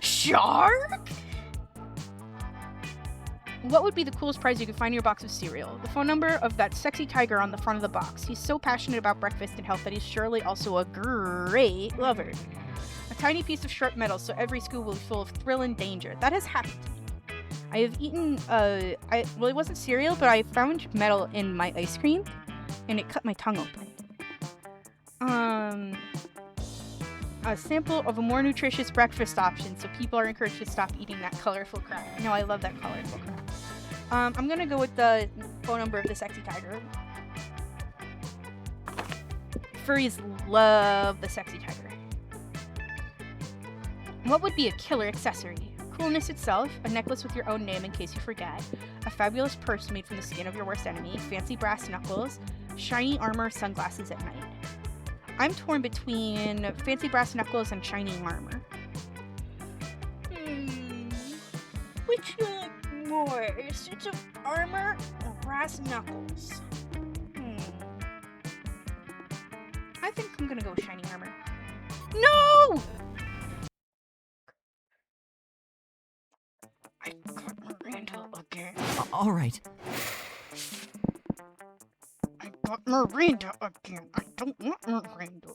shark? What would be the coolest prize you could find in your box of cereal? The phone number of that sexy tiger on the front of the box. He's so passionate about breakfast and health that he's surely also a great lover. A tiny piece of sharp metal so every scoop will be full of thrill and danger. That has happened to me. I have eaten, well, it wasn't cereal, but I found metal in my ice cream, and it cut my tongue open. A sample of a more nutritious breakfast option, so people are encouraged to stop eating that colorful crap. No, I love that colorful crap. I'm gonna go with the phone number of the sexy tiger. Furries love the sexy tiger. What would be a killer accessory? Coolness itself, a necklace with your own name in case you forget, a fabulous purse made from the skin of your worst enemy, fancy brass knuckles, shiny armor, sunglasses at night. I'm torn between fancy brass knuckles and shiny armor. Which do you like more? A suit of armor or brass knuckles? I think I'm gonna go with shiny armor. No! I got Miranda again.
All right.
I got Miranda again. I don't want Miranda.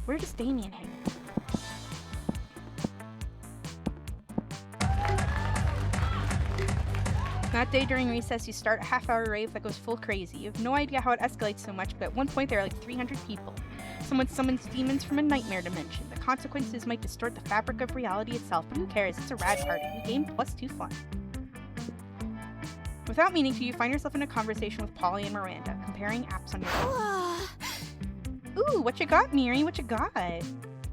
Where does Damien hang? That day during recess, you start a half-hour rave that goes full crazy. You have no idea how it escalates so much, but at one point there are like 300 people. Someone summons demons from a nightmare dimension. The consequences might distort the fabric of reality itself, but who cares? It's a rad party. You game +2 fun. Without meaning to, you find yourself in a conversation with Polly and Miranda, comparing apps on your phone. Ooh, what you got, Miri? What you got?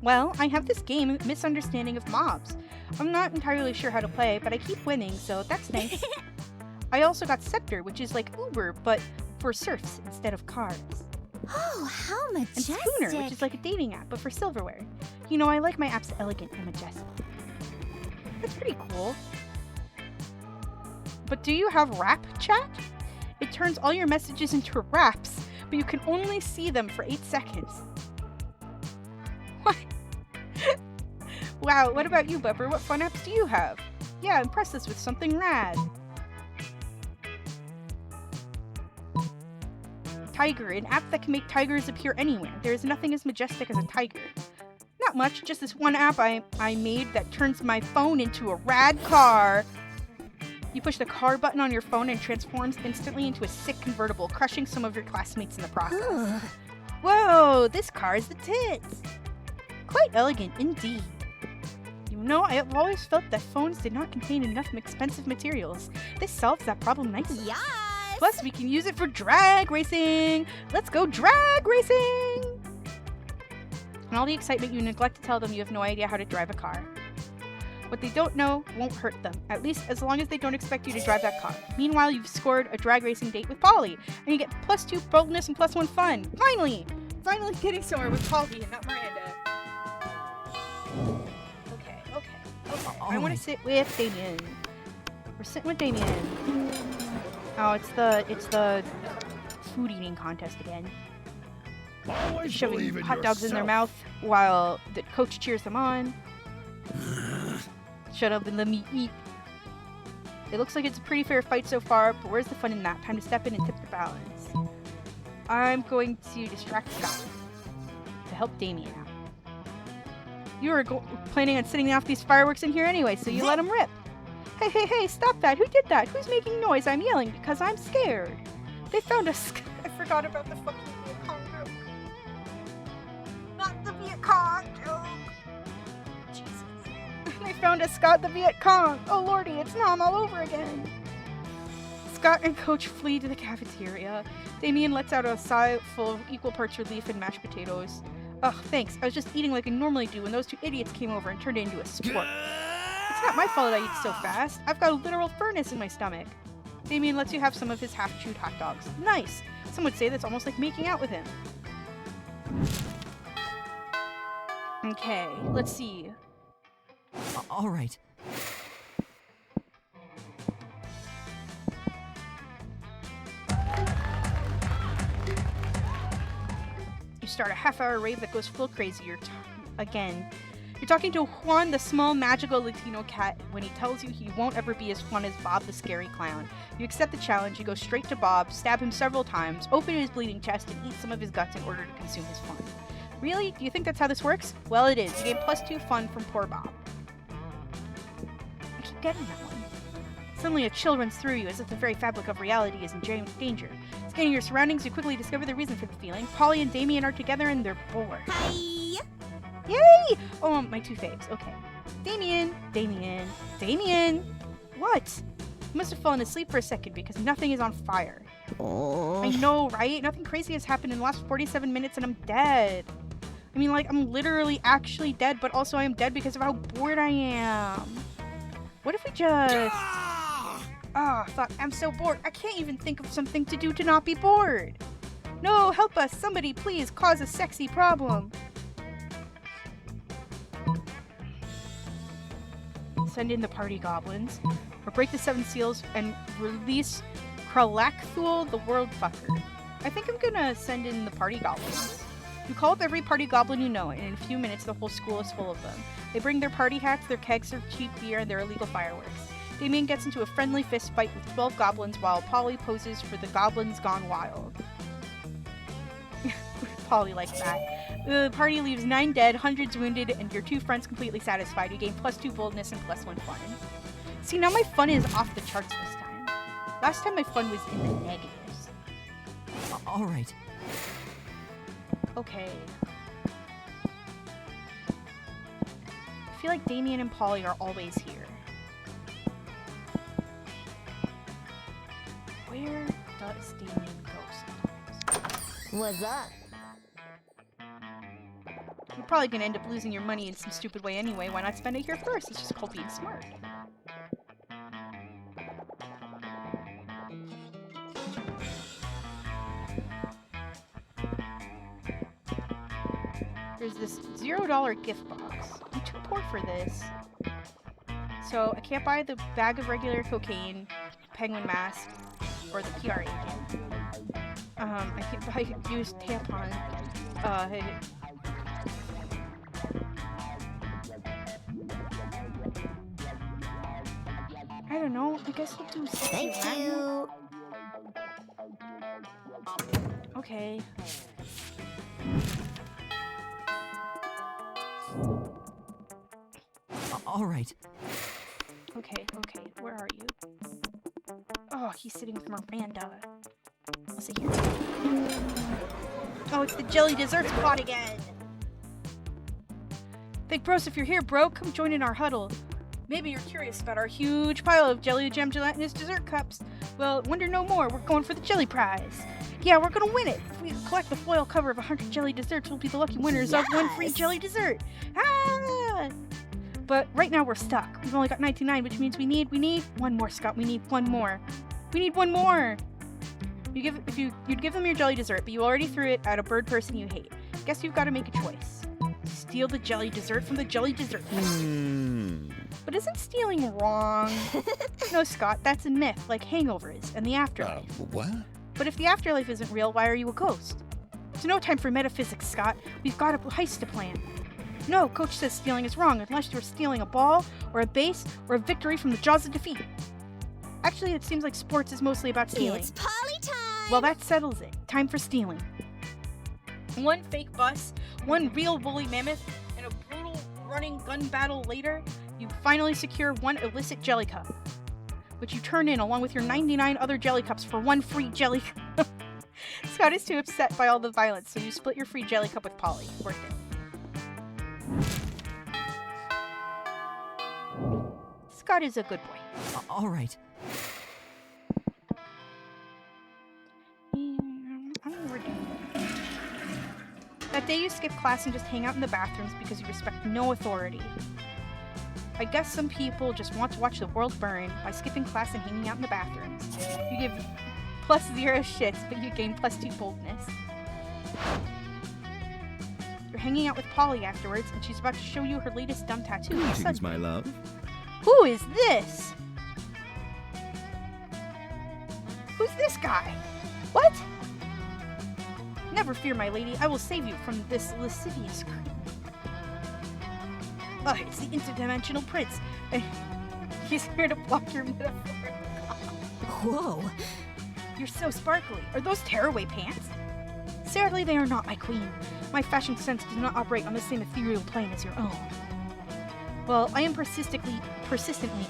Well, I have this game, Misunderstanding of Mobs. I'm not entirely sure how to play, but I keep winning, so that's nice. I also got Scepter, which is like Uber, but for surfs instead of cars.
Oh, how majestic!
And Spooner, which is like a dating app, but for silverware. You know, I like my apps elegant and majestic. That's pretty cool. But do you have rap chat? It turns all your messages into raps, but you can only see them for 8 seconds. What? Wow, what about you, Bupper? What fun apps do you have? Yeah, impress us with something rad. Tiger, an app that can make tigers appear anywhere. There is nothing as majestic as a tiger. Not much, just this one app I made that turns my phone into a rad car. You push the car button on your phone and transforms instantly into a sick convertible, crushing some of your classmates in the process. Whoa, this car is the tits! Quite elegant indeed. You know, I have always felt that phones did not contain enough expensive materials. This solves that problem nicely.
Yes!
Plus, we can use it for drag racing! Let's go drag racing! In all the excitement, you neglect to tell them you have no idea how to drive a car. What they don't know won't hurt them, at least as long as they don't expect you to drive that car. Meanwhile, you've scored a drag racing date with Polly, and you get +2 boldness and +1 fun. Finally! Finally getting somewhere with Polly and not Miranda. Okay. I want to sit with Damien. We're sitting with Damien. Oh, it's the food eating contest again.
Always
Shoving
believe in
hot dogs in their
yourself.
mouth while the coach cheers them on. Shut up and let me eat. It looks like it's a pretty fair fight so far, but where's the fun in that? Time to step in and tip the balance. I'm going to distract Scott to help Damien out. You were planning on setting off these fireworks in here anyway, so you let them rip. Hey, stop that. Who did that? Who's making noise? I'm yelling because I'm scared. They found us. I forgot about the fucking Viet Cong joke. Not the Viet Cong joke. Jesus. They found us, Scott the Viet Cong. Oh lordy, it's Nom all over again. Scott and Coach flee to the cafeteria. Damien lets out a sigh full of equal parts relief and mashed potatoes. Ugh, thanks. I was just eating like I normally do when those two idiots came over and turned it into a sport. It's not my fault I eat so fast. I've got a literal furnace in my stomach. Damien lets you have some of his half-chewed hot dogs. Nice! Some would say that's almost like making out with him. Okay, let's see.
All right.
You start a half-hour rave that goes full crazy. You're talking to Juan, the small, magical Latino cat, when he tells you he won't ever be as fun as Bob the scary clown. You accept the challenge, you go straight to Bob, stab him several times, open his bleeding chest, and eat some of his guts in order to consume his fun. Really? Do you think that's how this works? Well, it is. You gain +2 fun from poor Bob. I keep getting that one. Suddenly a chill runs through you, as if the very fabric of reality is in danger. Scanning your surroundings, you quickly discover the reason for the feeling. Polly and Damien are together and they're bored.
Hi.
Yay! Oh, my two faves. Okay. Damien! What? You must have fallen asleep for a second because nothing is on fire.
Oh.
I know, right? Nothing crazy has happened in the last 47 minutes and I'm dead. I mean, like, I'm literally actually dead, but also I am dead because of how bored I am. What if we just... fuck, I'm so bored. I can't even think of something to do to not be bored. No, help us. Somebody, please, cause a sexy problem. Send in the party goblins, or break the 7 seals and release Kralakthul, the world fucker. I think I'm gonna send in the party goblins. You call up every party goblin you know, and in a few minutes the whole school is full of them. They bring their party hats, their kegs of cheap beer, and their illegal fireworks. Damien gets into a friendly fist fight with 12 goblins while Polly poses for the Goblins Gone Wild. Polly likes that. The party leaves 9 dead, hundreds wounded, and your 2 friends completely satisfied. You gain +2 boldness and +1 fun. See, now my fun is off the charts this time. Last time my fun was in the negatives.
All right.
Okay. I feel like Damien and Polly are always here. Where does Damien go sometimes?
What's up?
You're probably gonna end up losing your money in some stupid way anyway. Why not spend it here first? It's just called being smart. There's this $0 gift box. I'm too poor for this. So I can't buy the bag of regular cocaine, penguin mask, or the PR agent. I can't buy used tampon. I don't know. I guess we'll do
Thank
sexy
you.
Okay.
All right.
Okay. Where are you? Oh, he's sitting with Miranda. I'll sit here. Oh, it's the jelly dessert spot again. Think bros, if you're here, bro, come join in our huddle. Maybe you're curious about our huge pile of jelly gem gelatinous dessert cups. Well, wonder no more. We're going for the jelly prize. Yeah, we're gonna win it. If we collect the foil cover of 100 jelly desserts, we'll be the lucky winners of one free jelly dessert. Ah! But right now we're stuck. We've only got 99, which means we need one more, Scott. We need one more. We need one more. You'd give them your jelly dessert, but you already threw it at a bird person you hate. Guess you've got to make a choice. Steal the jelly dessert from the jelly dessert factory. But isn't stealing wrong? No, Scott, that's a myth, like hangovers and the afterlife.
What?
But if the afterlife isn't real, why are you a ghost? It's no time for metaphysics, Scott. We've got a heist to plan. No, Coach says stealing is wrong unless you're stealing a ball, or a base, or a victory from the jaws of defeat. Actually, it seems like sports is mostly about stealing.
It's party time!
Well, that settles it. Time for stealing. One fake bus, one real woolly mammoth, and a brutal running gun battle later, you finally secure one illicit jelly cup, which you turn in along with your 99 other jelly cups for one free jelly cup. Scott is too upset by all the violence, so you split your free jelly cup with Polly. Worth it. Scott is a good boy.
All right.
That day you skip class and just hang out in the bathrooms because you respect no authority. I guess some people just want to watch the world burn by skipping class and hanging out in the bathrooms. You give +0 shits, but you gain +2 boldness. You're hanging out with Polly afterwards, and she's about to show you her latest dumb tattoo.
Greetings, my love.
Who is this? Who's this guy? What? Never fear, my lady. I will save you from this lascivious creep. Oh, it's the interdimensional prince. He's here to block your metaphor.
Whoa.
You're so sparkly. Are those tearaway pants? Sadly, they are not, my queen. My fashion sense does not operate on the same ethereal plane as your own. Well, I am persistently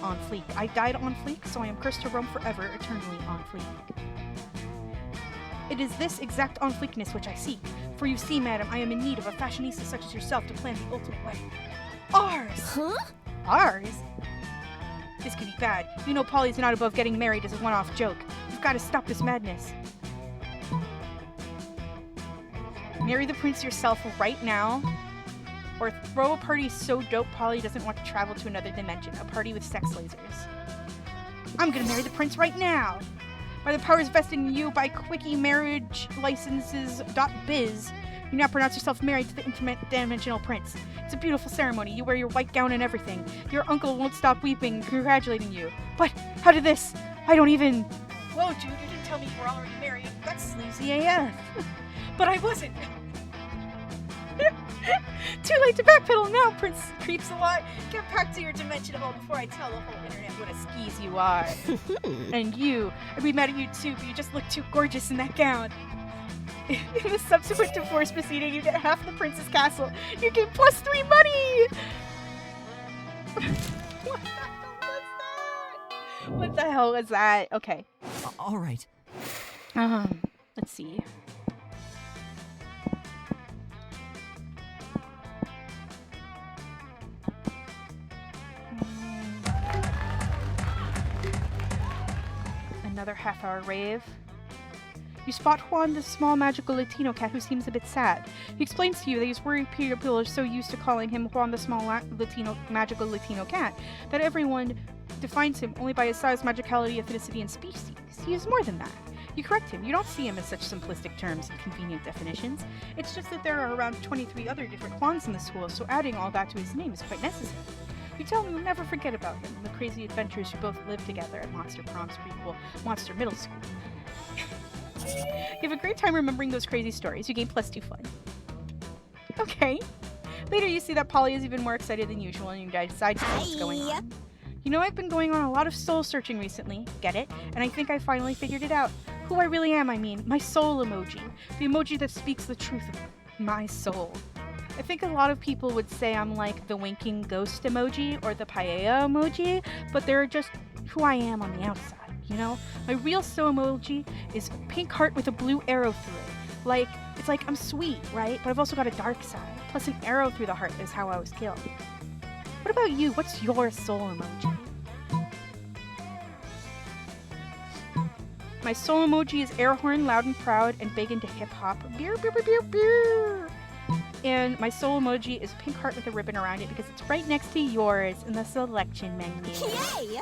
on fleek. I died on fleek, so I am cursed to roam forever, eternally on fleek. It is this exact on fleekness which I seek. For you see, madam, I am in need of a fashionista such as yourself to plan the ultimate wedding. Ours!
Huh?
Ours? This could be bad. You know Polly's not above getting married as a one-off joke. You've got to stop this madness. Marry the prince yourself right now, or throw a party so dope Polly doesn't want to travel to another dimension, a party with sex lasers. I'm gonna marry the prince right now! By the powers vested in you by QuickieMarriageLicenses.biz, you now pronounce yourself married to the interdimensional prince. It's a beautiful ceremony. You wear your white gown and everything. Your uncle won't stop weeping, congratulating you. But how did this? I don't even... Whoa, dude, you didn't tell me you were already married. That's sleazy AF. But I wasn't. Too late to backpedal now, Prince Creeps a lot. Get back to your dimension before I tell the whole internet what a skis you are. And you, I'd be mad at you too, but you just look too gorgeous in that gown. In the subsequent divorce proceeding, you get half the prince's castle. You get +3 money! What the hell was that? What the hell was that? Okay.
All right.
Let's see. Another half-hour rave. You spot Juan, the small magical Latino cat who seems a bit sad. He explains to you that his worried people are so used to calling him Juan, the small magical Latino cat, that everyone defines him only by his size, magicality, ethnicity, and species. He is more than that. You correct him. You don't see him as such simplistic terms and convenient definitions. It's just that there are around 23 other different Juans in the school, so adding all that to his name is quite necessary. You tell him you'll never forget about him and the crazy adventures you both lived together at Monster PROM's prequel, Monster Middle School. You have a great time remembering those crazy stories. You gain +2 fun. Okay. Later you see that Polly is even more excited than usual and you guys decide to see what's going on. You know, I've been going on a lot of soul searching recently, get it? And I think I finally figured it out. Who I really am, I mean. My soul emoji. The emoji that speaks the truth of my soul. I think a lot of people would say I'm like the winking ghost emoji or the paella emoji, but they're just who I am on the outside, you know? My real soul emoji is a pink heart with a blue arrow through it. Like, it's like I'm sweet, right? But I've also got a dark side. Plus an arrow through the heart is how I was killed. What about you? What's your soul emoji? My soul emoji is air horn, loud and proud, and big into hip-hop. Beer, beer, beer, beer, beer. And my soul emoji is pink heart with a ribbon around it because it's right next to yours in the selection menu.
Yay!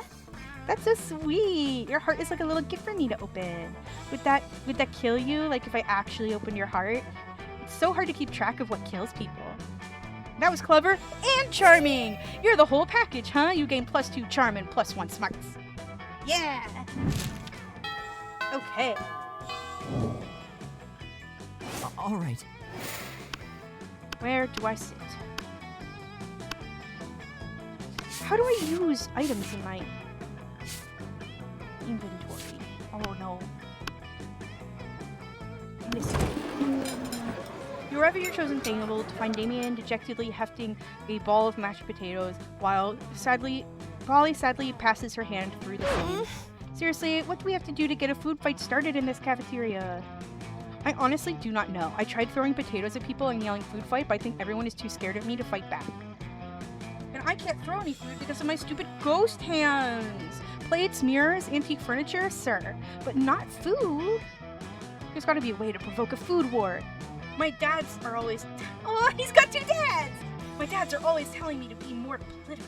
That's so sweet. Your heart is like a little gift for me to open. Would that kill you? Like if I actually opened your heart? It's so hard to keep track of what kills people. That was clever and charming. You're the whole package, huh? You gain +2 charm and +1 smarts. Yeah. Okay.
All right.
Where do I sit? How do I use items in my inventory? Oh no. You arrive at your chosen table to find Damien dejectedly hefting a ball of mashed potatoes while Polly sadly passes her hand through the food. Seriously, what do we have to do to get a food fight started in this cafeteria? I honestly do not know. I tried throwing potatoes at people and yelling food fight, but I think everyone is too scared of me to fight back. And I can't throw any food because of my stupid ghost hands! Plates, mirrors, antique furniture, sir. But not food! There's gotta be a way to provoke a food war. My dads are always... Oh, he's got 2 dads! My dads are always telling me to be more political.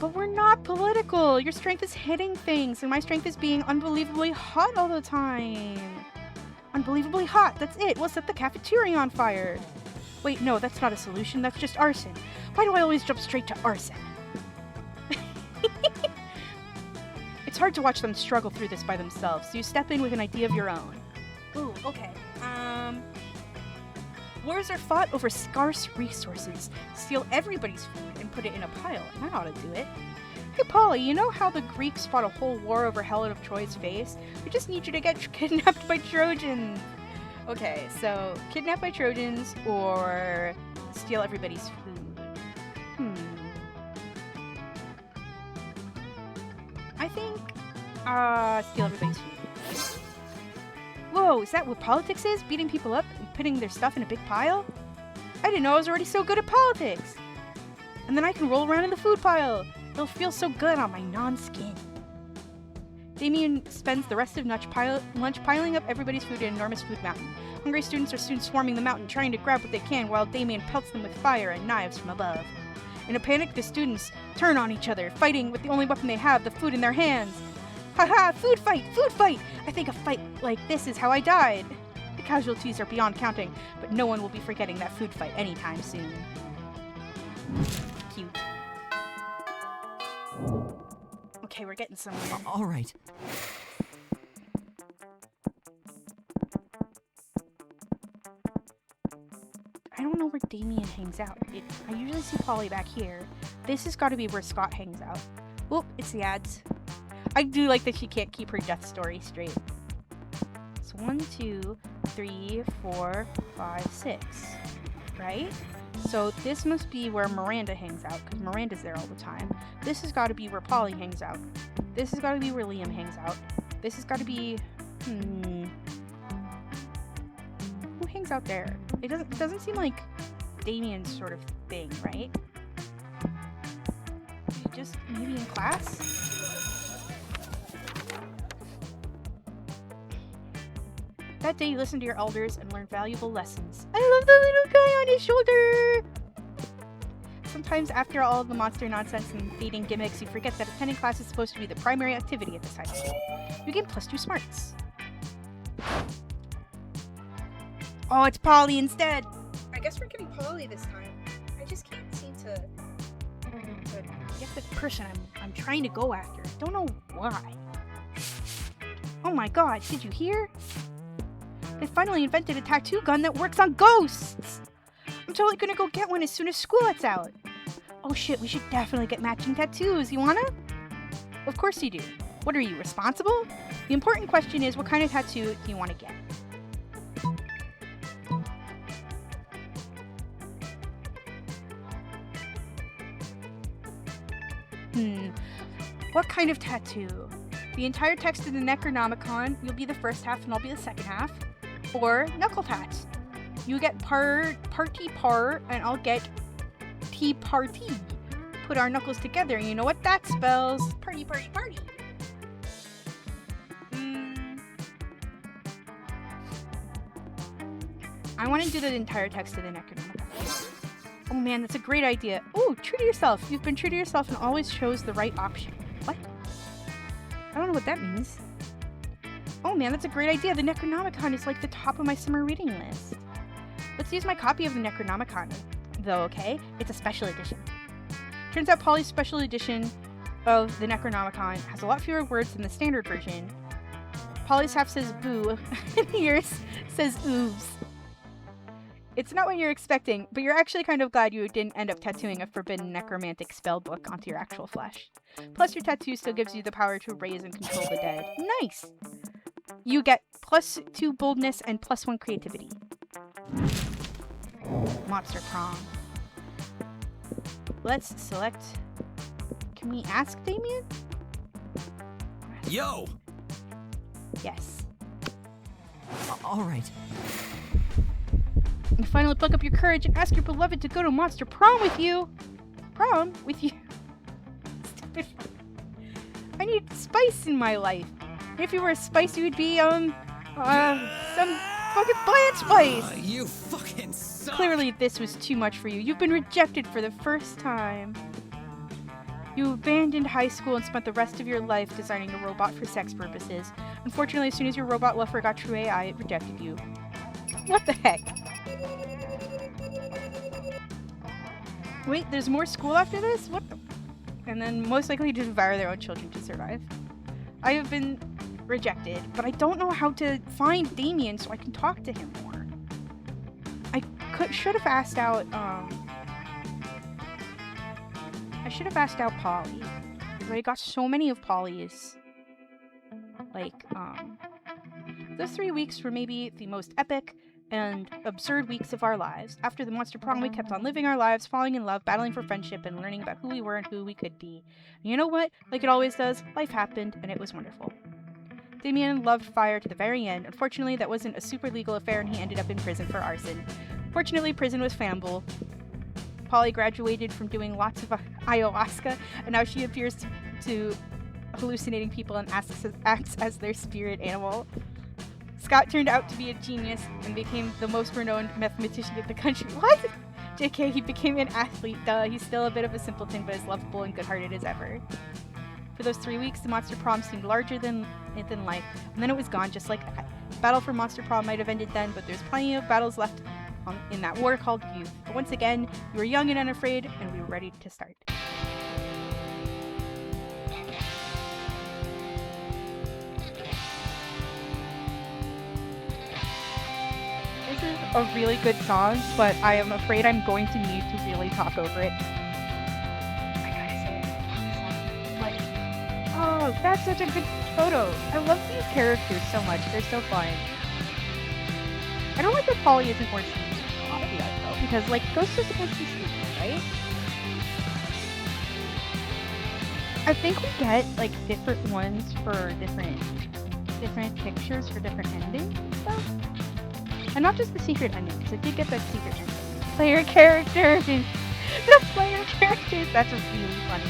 But we're not political. Your strength is hitting things, and my strength is being unbelievably hot all the time. Unbelievably hot, that's it. We'll set the cafeteria on fire. Wait, no, that's not a solution. That's just arson. Why do I always jump straight to arson? It's hard to watch them struggle through this by themselves, so you step in with an idea of your own. Ooh, okay. Wars are fought over scarce resources. Steal everybody's food and put it in a pile. That ought to do it. Hey, Polly, you know how the Greeks fought a whole war over Helen of Troy's face? We just need you to get kidnapped by Trojans. Okay, so kidnapped by Trojans or steal everybody's food. I think, steal everybody's food. Whoa, is that what politics is? Beating people up and putting their stuff in a big pile? I didn't know I was already so good at politics. And then I can roll around in the food pile. It'll feel so good on my non-skin. Damien spends the rest of lunch piling up everybody's food in an enormous food mountain. Hungry students are soon swarming the mountain, trying to grab what they can, while Damien pelts them with fire and knives from above. In a panic, the students turn on each other, fighting with the only weapon they have, the food in their hands. Haha, food fight! Food fight! I think a fight like this is how I died. The casualties are beyond counting, but no one will be forgetting that food fight anytime soon. Cute. Okay, we're getting somewhere.
All right.
I don't know where Damien hangs out. I usually see Polly back here. This has got to be where Scott hangs out. Oop, it's the ads. I do like that she can't keep her death story straight. So 1, 2, 3, 4, 5, 6. Right? So this must be where Miranda hangs out, because Miranda's there all the time. This has got to be where Polly hangs out. This has got to be where Liam hangs out. This has got to be... Who hangs out there? It doesn't seem like Damien's sort of thing, right? Just maybe in class? That day you listened to your elders and learned valuable lessons. I love the little guy on his shoulder! Sometimes after all of the monster nonsense and dating gimmicks, you forget that attending class is supposed to be the primary activity at this high school. You gain +2 smarts. Oh, it's Polly instead! I guess we're getting Polly this time. I just can't seem to get the person I'm trying to go after. I don't know why. Oh my god, did you hear? They finally invented a tattoo gun that works on ghosts! I'm totally gonna go get one as soon as school lets out. Oh shit, we should definitely get matching tattoos. You wanna? Of course you do. What are you, responsible? The important question is, what kind of tattoo do you want to get? What kind of tattoo? The entire text of the Necronomicon, you'll be the first half and I'll be the second half. Or knuckle tats. You get party part and I'll get tea party. Put our knuckles together and you know what that spells? Party, party, party. I want to do the entire text of the Necronomicon. Oh man, that's a great idea. Oh, true to yourself. You've been true to yourself and always chose the right option. What? I don't know what that means. Oh man, that's a great idea. The Necronomicon is like the top of my summer reading list. Let's use my copy of the Necronomicon, though, okay? It's a special edition. Turns out Polly's special edition of the Necronomicon has a lot fewer words than the standard version. Polly's half says boo, and yours says ooze. It's not what you're expecting, but you're actually kind of glad you didn't end up tattooing a forbidden necromantic spell book onto your actual flesh. Plus, your tattoo still gives you the power to raise and control the dead. Nice! You get +2 boldness and +1 creativity. Monster PROM. Let's select... Can we ask Damien?
Yo!
Yes.
All right.
And finally pluck up your courage and ask your beloved to go to Monster PROM with you. Prom? With you? Stupid. I need spice in my life. If you were a spice, you would be, some fucking plant spice!
You fucking suck!
Clearly this was too much for you. You've been rejected for the first time. You abandoned high school and spent the rest of your life designing a robot for sex purposes. Unfortunately, as soon as your robot lover got true AI, it rejected you. What the heck? Wait, there's more school after this? What the? And then most likely to devour their own children to survive. I have been rejected, but I don't know how to find Damien so I can talk to him more. I should have asked out, I should have asked out Polly. Because I got so many of Polly's, like, those 3 weeks were maybe the most epic and absurd weeks of our lives. After the Monster PROM, we kept on living our lives, falling in love, battling for friendship, and learning about who we were and who we could be. And you know what? Like it always does, life happened, and it was wonderful. Damien loved fire to the very end. Unfortunately, that wasn't a super legal affair, and he ended up in prison for arson. Fortunately, prison was fanable. Polly graduated from doing lots of ayahuasca, and now she appears to hallucinating people and acts as their spirit animal. Scott turned out to be a genius and became the most renowned mathematician in the country. What? JK, he became an athlete, duh. He's still a bit of a simpleton, but as lovable and good-hearted as ever. For those 3 weeks, the Monster PROM seemed larger than life, and then it was gone just like that. Battle for Monster PROM might have ended then, but there's plenty of battles left in that war called youth. But once again, we were young and unafraid, and we were ready to start. This is a really good song, but I am afraid I'm going to need to really talk over it. I gotta say it. Like, oh, that's such a good photo. I love these characters so much. They're so fun. I don't like that Polly isn't more seen. because, like, ghosts are supposed to be spooky, right? I think we get, like, different ones for different pictures for different endings and stuff. And not just the secret endings. I did get that secret ending. Player characters! The player characters! That's just really funny.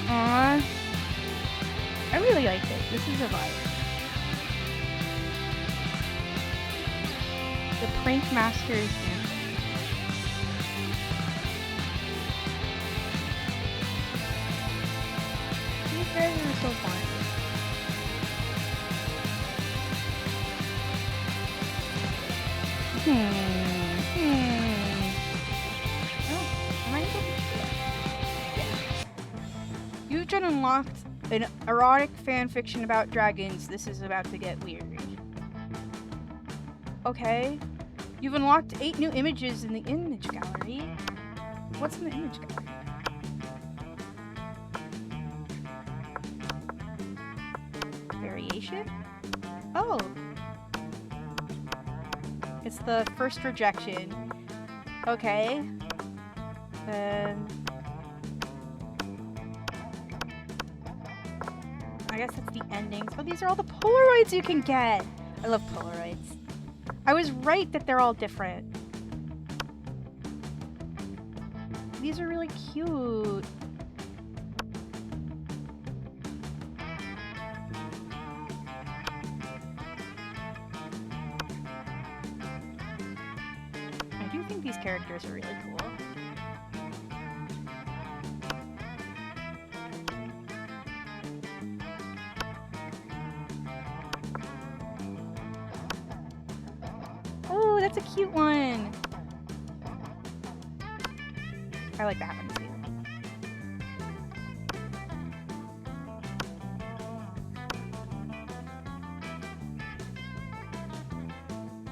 Aww. I really like this. This is a vibe. The Prank Master's Anthem. These guys are so fun. Oh, am I able to do that? Yeah. You've just unlocked an erotic fan fiction about dragons. This is about to get weird. Okay. You've unlocked 8 new images in the image gallery. What's in the image gallery? Variation? Oh. It's the first rejection. Okay. I guess that's the endings. Oh, these are all the Polaroids you can get! I love Polaroids. I was right that they're all different. These are really cute. I do think these characters are really cool. Oh, that's a cute one. I like that one too.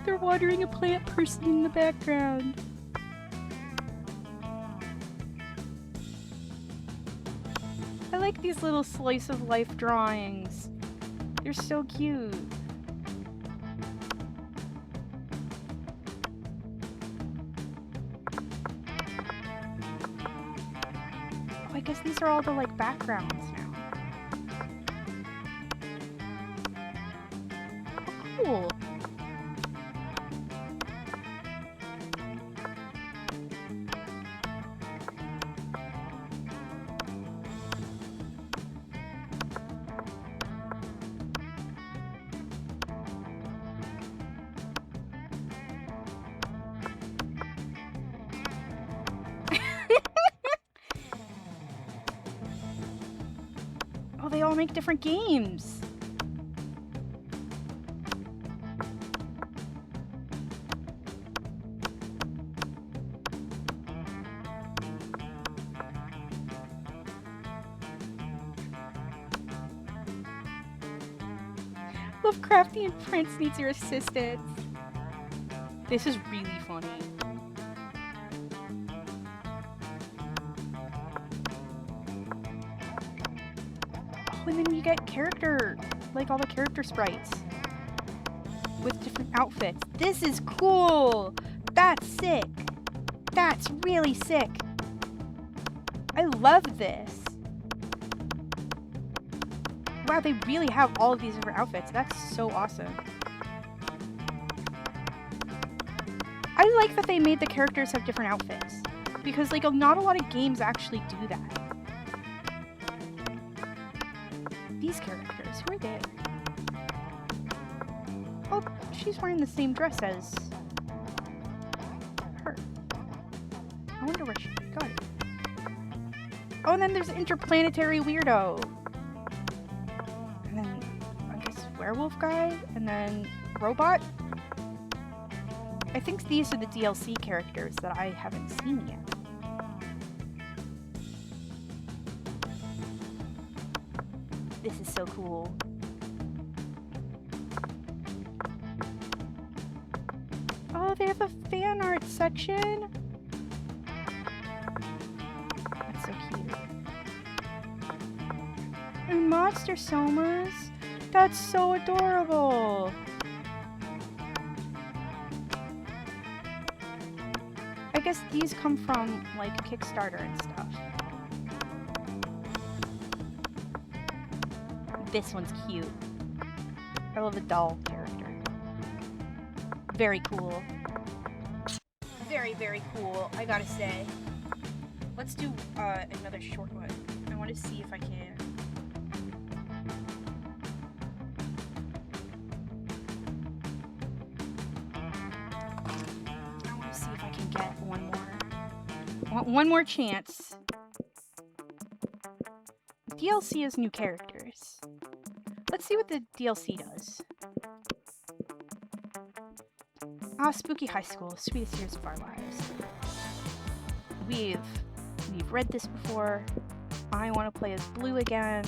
They're watering a plant person in the background. I like these little slice of life drawings. They're so cute. Oh, I guess these are all the like backgrounds now. Oh, cool. Oh, they all make different games. Lovecraftian Prince needs your assistance. This is really funny. Oh, and then you get character, like all the character sprites with different outfits. This is cool. That's sick. That's really sick. I love this. Wow, they really have all of these different outfits. That's so awesome. I like that they made the characters have different outfits. Because, like, not a lot of games actually do that. These characters, who are they? Oh, she's wearing the same dress as her. I wonder where she got it. Oh, and then there's Interplanetary Weirdo. And then, I guess, Werewolf Guy, and then Robot. I think these are the DLC characters that I haven't seen yet. This is so cool. Oh, they have a fan art section. That's so cute. And monster somas. That's so adorable. guess these come from, like, Kickstarter and stuff. This one's cute. I love the doll character. Very cool. Very, very cool, I gotta say. Let's do another short one. I want to see if I can. I want to see if I can get one more. I want one more chance. DLC is new characters. Let's see what the DLC does. Ah, Spooky High School, sweetest years of our lives. We've read this before. I want to play as Blue again.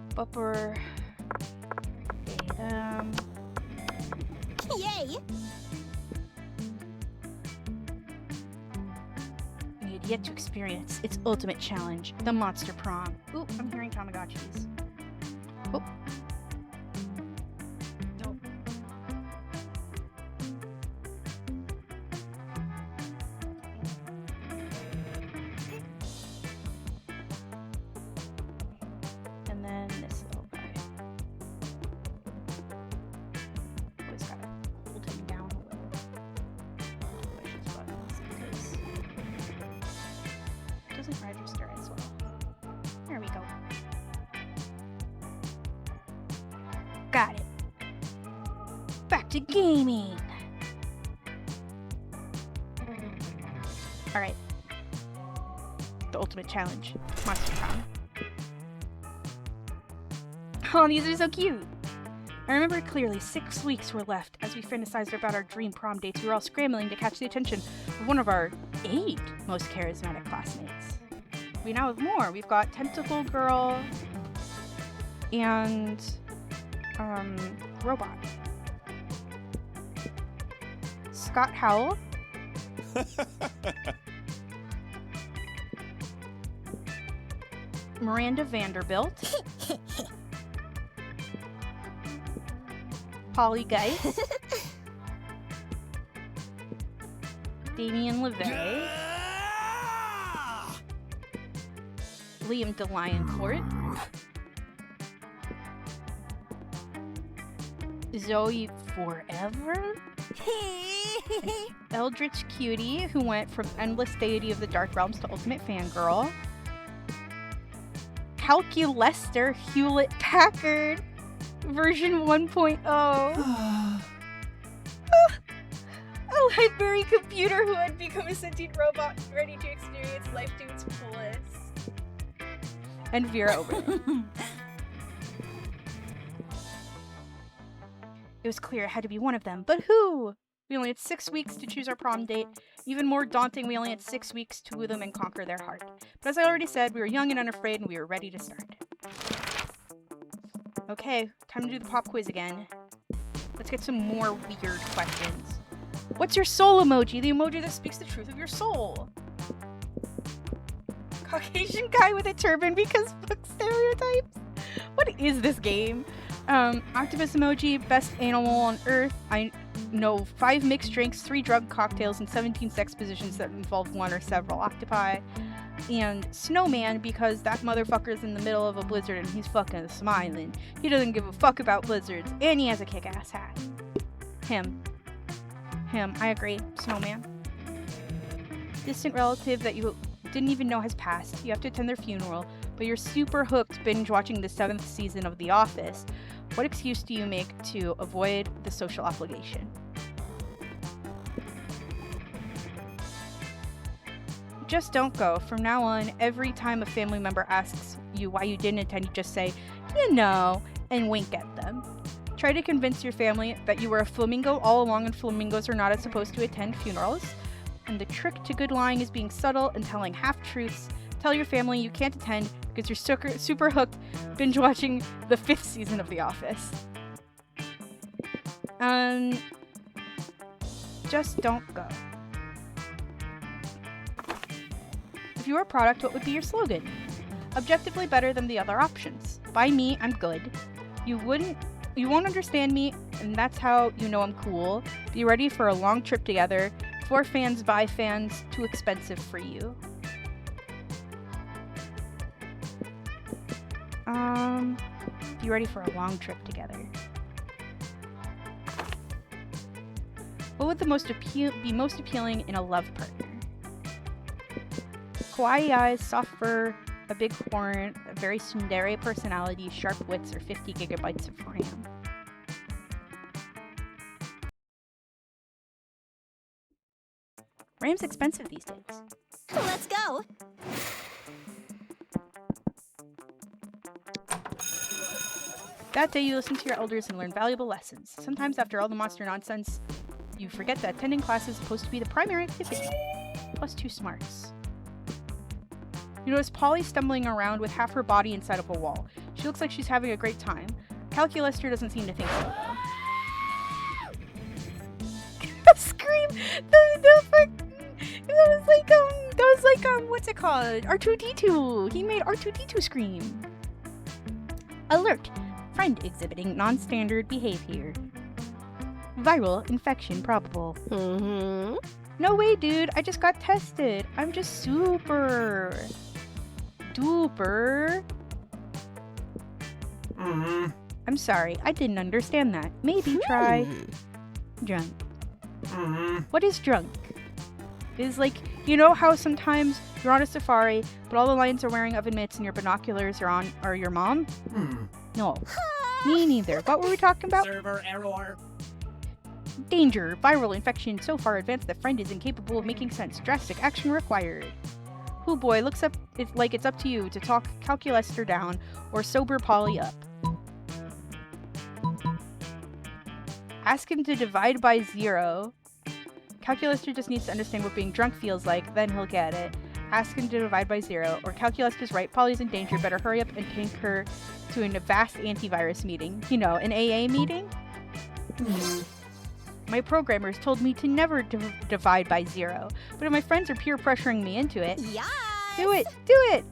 Bupper.
Yay!
We had yet to experience its ultimate challenge, the Monster Prom. Ooh, I'm hearing Tamagotchis. Oh. Nope. And then this little guy. Always gotta hold him down a little. Push his buttons because it doesn't register as well. There we go. Got it. Back to gaming. Alright. The ultimate challenge. Monster Prom. Oh, these are so cute. I remember clearly 6 weeks were left as we fantasized about our dream prom dates. We were all scrambling to catch the attention of one of our 8 most charismatic classmates. We now have more. We've got Tentacle Girl and Robot. Scott Howell. Miranda Vanderbilt. Polly Geist. Damien LeVay. Liam DeLioncourt. Zoe Forever. Eldritch Cutie, who went from endless deity of the Dark Realms to ultimate fangirl. Calculester Hewlett Packard version 1.0. A library computer who had become a sentient robot ready to experience life to its fullest. And Vera Oberlin. It was clear it had to be one of them, but who? We only had 6 weeks to choose our prom date. Even more daunting, we only had 6 weeks to woo them and conquer their heart. But as I already said, we were young and unafraid, and we were ready to start. Okay, time to do the pop quiz again. Let's get some more weird questions. What's your soul emoji? The emoji that speaks the truth of your soul. Caucasian guy with a turban because fuck stereotypes. What is this game? Octopus emoji, best animal on earth. I know 5 mixed drinks, 3 drug cocktails, and 17 sex positions that involve one or several octopi. And snowman because that motherfucker's in the middle of a blizzard and he's fucking smiling. He doesn't give a fuck about blizzards, and he has a kick-ass hat. Him, I agree. Snowman. Distant relative that you didn't even know has passed. You have to attend their funeral, but you're super hooked binge watching the 7th season of The Office. What excuse do you make to avoid the social obligation? Just don't go. From now on, every time a family member asks you why you didn't attend, you just say, you know, and wink at them. Try to convince your family that you were a flamingo all along and flamingos are not supposed to attend funerals. And the trick to good lying is being subtle and telling half-truths. Tell your family you can't attend because you're super hooked binge watching the 5th season of The Office. Just don't go. If you were a product, what would be your slogan? Objectively better than the other options. By me, I'm good. You wouldn't You won't understand me, and that's how you know I'm cool. Be ready for a long trip together. 4 fans by fans, too expensive for you. Be ready for a long trip together. What would the be most appealing in a love partner? Kawaii eyes, soft fur, a big horn, a very tsundere personality, sharp wits, or 50 gigabytes of RAM. RAM's expensive these days.
Let's go.
That day you listen to your elders and learn valuable lessons. Sometimes after all the monster nonsense, you forget that attending class is supposed to be the primary activity. Plus 2 smarts. You notice Polly stumbling around with half her body inside of a wall. She looks like she's having a great time. Calculester doesn't seem to think so, though. The scream! That was like, what's it called? R2-D2! He made R2-D2 scream. Alert! Friend exhibiting non-standard behavior. Viral infection probable. No way, dude. I just got tested. I'm just super duper. I'm sorry. I didn't understand that. Maybe try drunk. What is drunk? It is like, you know how sometimes you're on a safari, but all the lions are wearing oven mitts and your binoculars are your mom? No. Me neither. What were we talking about?
Server error.
Danger. Viral infection so far advanced that friend is incapable of making sense. Drastic action required. Hoo boy, looks up like it's up to you to talk Calculester down or sober Polly up. Ask him to divide by 0. Calculester just needs to understand what being drunk feels like, then he'll get it. Ask him to divide by 0, or Calculester's right, Polly's in danger, better hurry up and take her to a vast antivirus meeting. You know, an AA meeting? My programmers told me to never divide by 0, but if my friends are peer pressuring me into it,
Yes!
do it! Do it!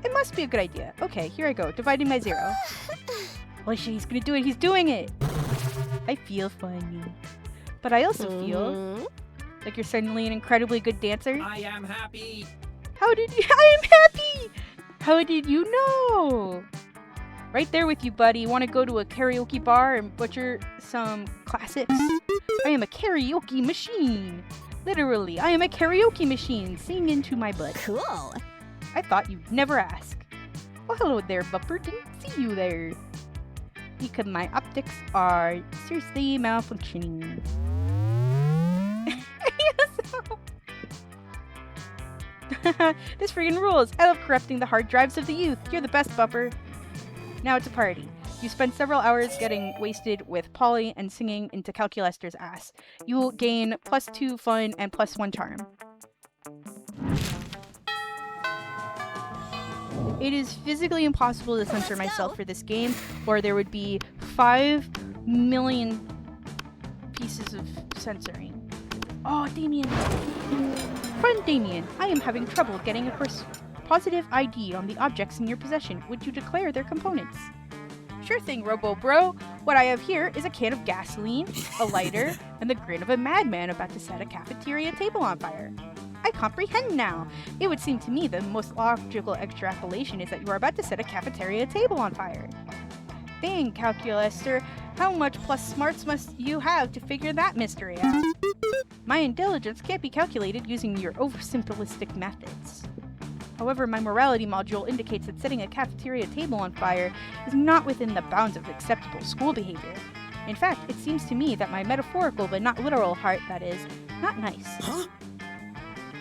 It must be a good idea. Okay, here I go, dividing by 0. Holy shit, he's gonna do it, he's doing it! I feel funny. But I also feel like you're suddenly an incredibly good dancer.
I am happy.
How did you? I am happy! How did you know? Right there with you, buddy. Want to go to a karaoke bar and butcher some classics? I am a karaoke machine. Literally, I am a karaoke machine. Sing into my butt.
Cool.
I thought you'd never ask. Well, hello there, Bupper. Didn't see you there. Because my optics are seriously malfunctioning. This friggin' rules. I love corrupting the hard drives of the youth. You're the best, Bupper. Now it's a party. You spend several hours getting wasted with Polly and singing into Calculester's ass. You will gain +2 fun and +1 charm. It is physically impossible to censor myself for this game, or there would be 5 million pieces of censoring. Oh, Damien. Friend Damien, I am having trouble getting a positive ID on the objects in your possession. Would you declare their components? Sure thing, Robo-Bro. What I have here is a can of gasoline, a lighter, and the grin of a madman about to set a cafeteria table on fire. I comprehend now. It would seem to me the most logical extrapolation is that you are about to set a cafeteria table on fire. Dang, Calculester, how much plus smarts must you have to figure that mystery out? My intelligence can't be calculated using your oversimplistic methods. However, my morality module indicates that setting a cafeteria table on fire is not within the bounds of acceptable school behavior. In fact, it seems to me that my metaphorical but not literal heart, that is, not nice.
Huh?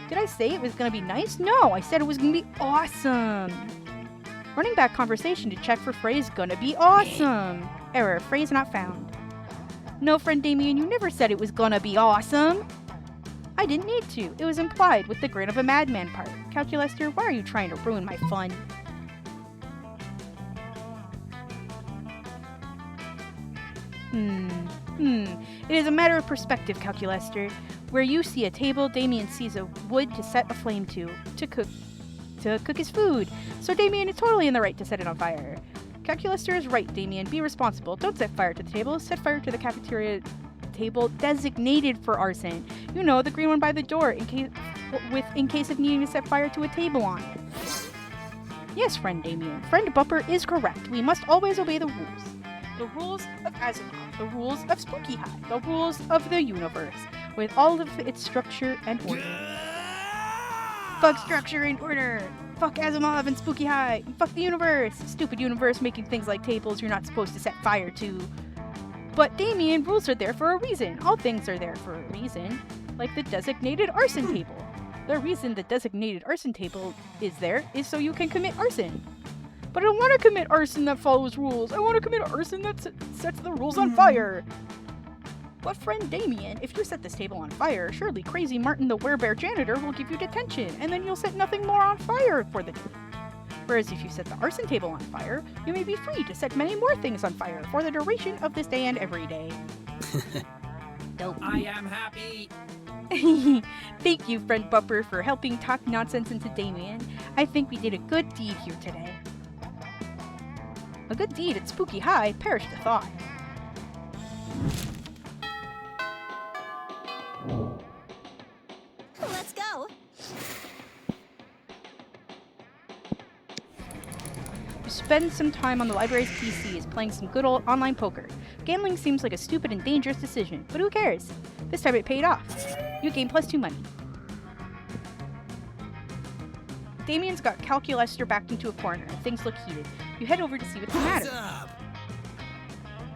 Did I say it was gonna be nice? No, I said it was gonna be awesome. Running back conversation to check for phrase gonna be awesome. Error, phrase not found. No, friend Damien, you never said it was gonna be awesome. I didn't need to. It was implied with the grin of a madman part. Calculester, why are you trying to ruin my fun? It is a matter of perspective, Calculester. Where you see a table, Damien sees a wood to set a flame to cook his food. So Damien is totally in the right to set it on fire. Calculaster is right, Damien. Be responsible. Don't set fire to the table. Set fire to the cafeteria table designated for arson. You know, the green one by the door, in case of needing to set fire to a table on it. Yes, friend Damien. Friend Bupper is correct. We must always obey the rules. The rules of Asimov, the rules of Spooky High, the rules of the universe, with all of its structure and order. Fuck structure and order! Fuck Asimov and Spooky High! And fuck the universe! Stupid universe making things like tables you're not supposed to set fire to. But Damien, rules are there for a reason. All things are there for a reason. Like the designated arson table. The reason the designated arson table is there is so you can commit arson. But I don't want to commit arson that follows rules. I want to commit arson that sets the rules on fire. But friend Damien, if you set this table on fire, surely Crazy Martin the Werebear janitor will give you detention, and then you'll set nothing more on fire for the day. Whereas if you set the arson table on fire, you may be free to set many more things on fire for the duration of this day and every day. Dope.
I am happy.
Thank you, friend Bupper, for helping talk nonsense into Damien. I think we did a good deed here today. A good deed at Spooky High, perish the thought.
Let's go.
You spend some time on the library's PCs playing some good old online poker. Gambling seems like a stupid and dangerous decision, but who cares? This time it paid off. You gain +2 money. Damien's got Calculaster backed into a corner, and things look heated. You head over to see what's the matter.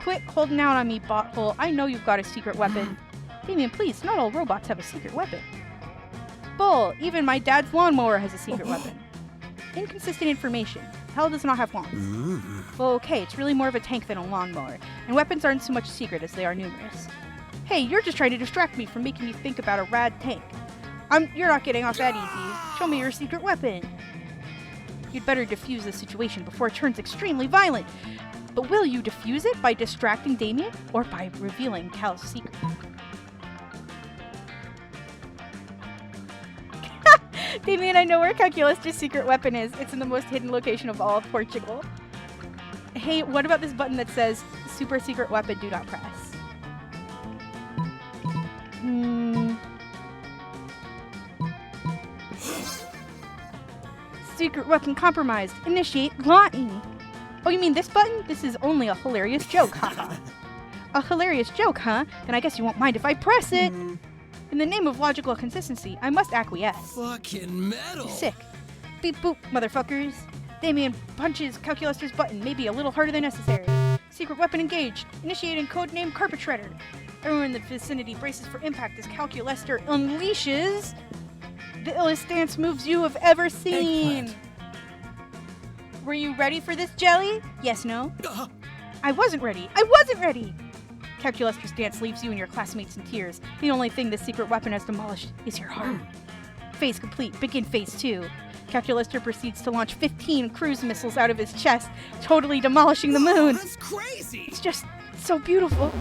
Quit holding out on me, botthole. I know you've got a secret weapon. Damien, please, not all robots have a secret weapon. Bull, even my dad's lawnmower has a secret weapon. Inconsistent information. Hell does not have lawns. Well, okay, it's really more of a tank than a lawnmower, and weapons aren't so much secret as they are numerous. Hey, you're just trying to distract me from making you think about a rad tank. You're not getting off that easy. Show me your secret weapon. You'd better defuse the situation before it turns extremely violent. But will you defuse it by distracting Damien, or by revealing Cal's secret? Damien, I know where Calculaster's secret weapon is. It's in the most hidden location of all of Portugal. Hey, what about this button that says, super secret weapon, do not press? Secret weapon compromised. Initiate launching. Oh, you mean this button? This is only a hilarious joke, haha. A hilarious joke, huh? Then I guess you won't mind if I press it. In the name of logical consistency, I must acquiesce.
Fucking metal.
Sick. Beep boop, motherfuckers. Damien punches Calculaster's button, maybe a little harder than necessary. Secret weapon engaged. Initiating codename Carpet Shredder. Everyone in the vicinity braces for impact as Calculaster unleashes the illest dance moves you have ever seen.
Headpat.
Were you ready for this, Jelly? Yes, no? I wasn't ready. I wasn't ready! Calculaster's dance leaves you and your classmates in tears. The only thing this secret weapon has demolished is your heart. Phase complete. Begin phase 2. Calculaster proceeds to launch 15 cruise missiles out of his chest, totally demolishing the moon.
That's crazy.
It's just so beautiful.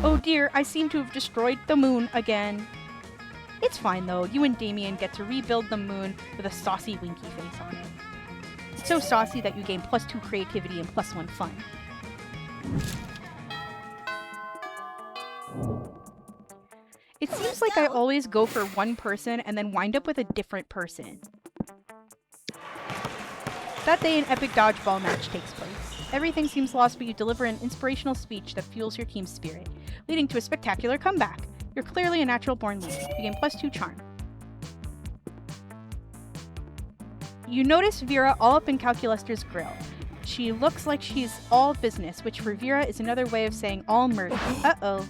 Oh dear, I seem to have destroyed the moon again. It's fine though, you and Damien get to rebuild the moon with a saucy winky face on it. So saucy that you gain +2 creativity and +1 fun. It seems like I always go for one person and then wind up with a different person. That day an epic dodgeball match takes place. Everything seems lost, but you deliver an inspirational speech that fuels your team's spirit, leading to a spectacular comeback. You're clearly a natural-born leader. You gain +2 charm. You notice Vera all up in Calculaster's grill. She looks like she's all business, which for Vera is another way of saying all murder. Uh-oh.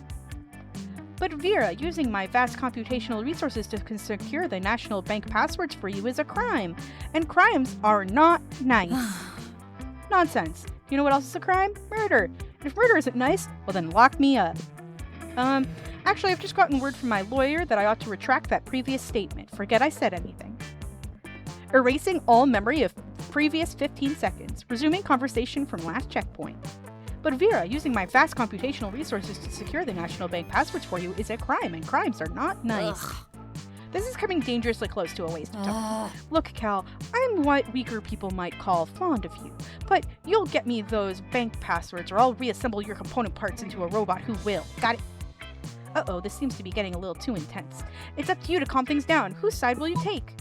But Vera, using my vast computational resources to secure the national bank passwords for you is a crime. And crimes are not nice. Nonsense. You know what else is a crime? Murder. And if murder isn't nice, well then lock me up. Actually, I've just gotten word from my lawyer that I ought to retract that previous statement. Forget I said anything. Erasing all memory of previous 15 seconds. Resuming conversation from last checkpoint. But Vera, using my vast computational resources to secure the national bank passwords for you is a crime, and crimes are not nice. Ugh. This is coming dangerously close to a waste of time. Look, Cal, I'm what weaker people might call fond of you, but You'll get me those bank passwords or I'll reassemble your component parts into a robot who will. Got it? Uh-oh, this seems to be getting a little too intense. It's up to you to calm things down. Whose side will you take?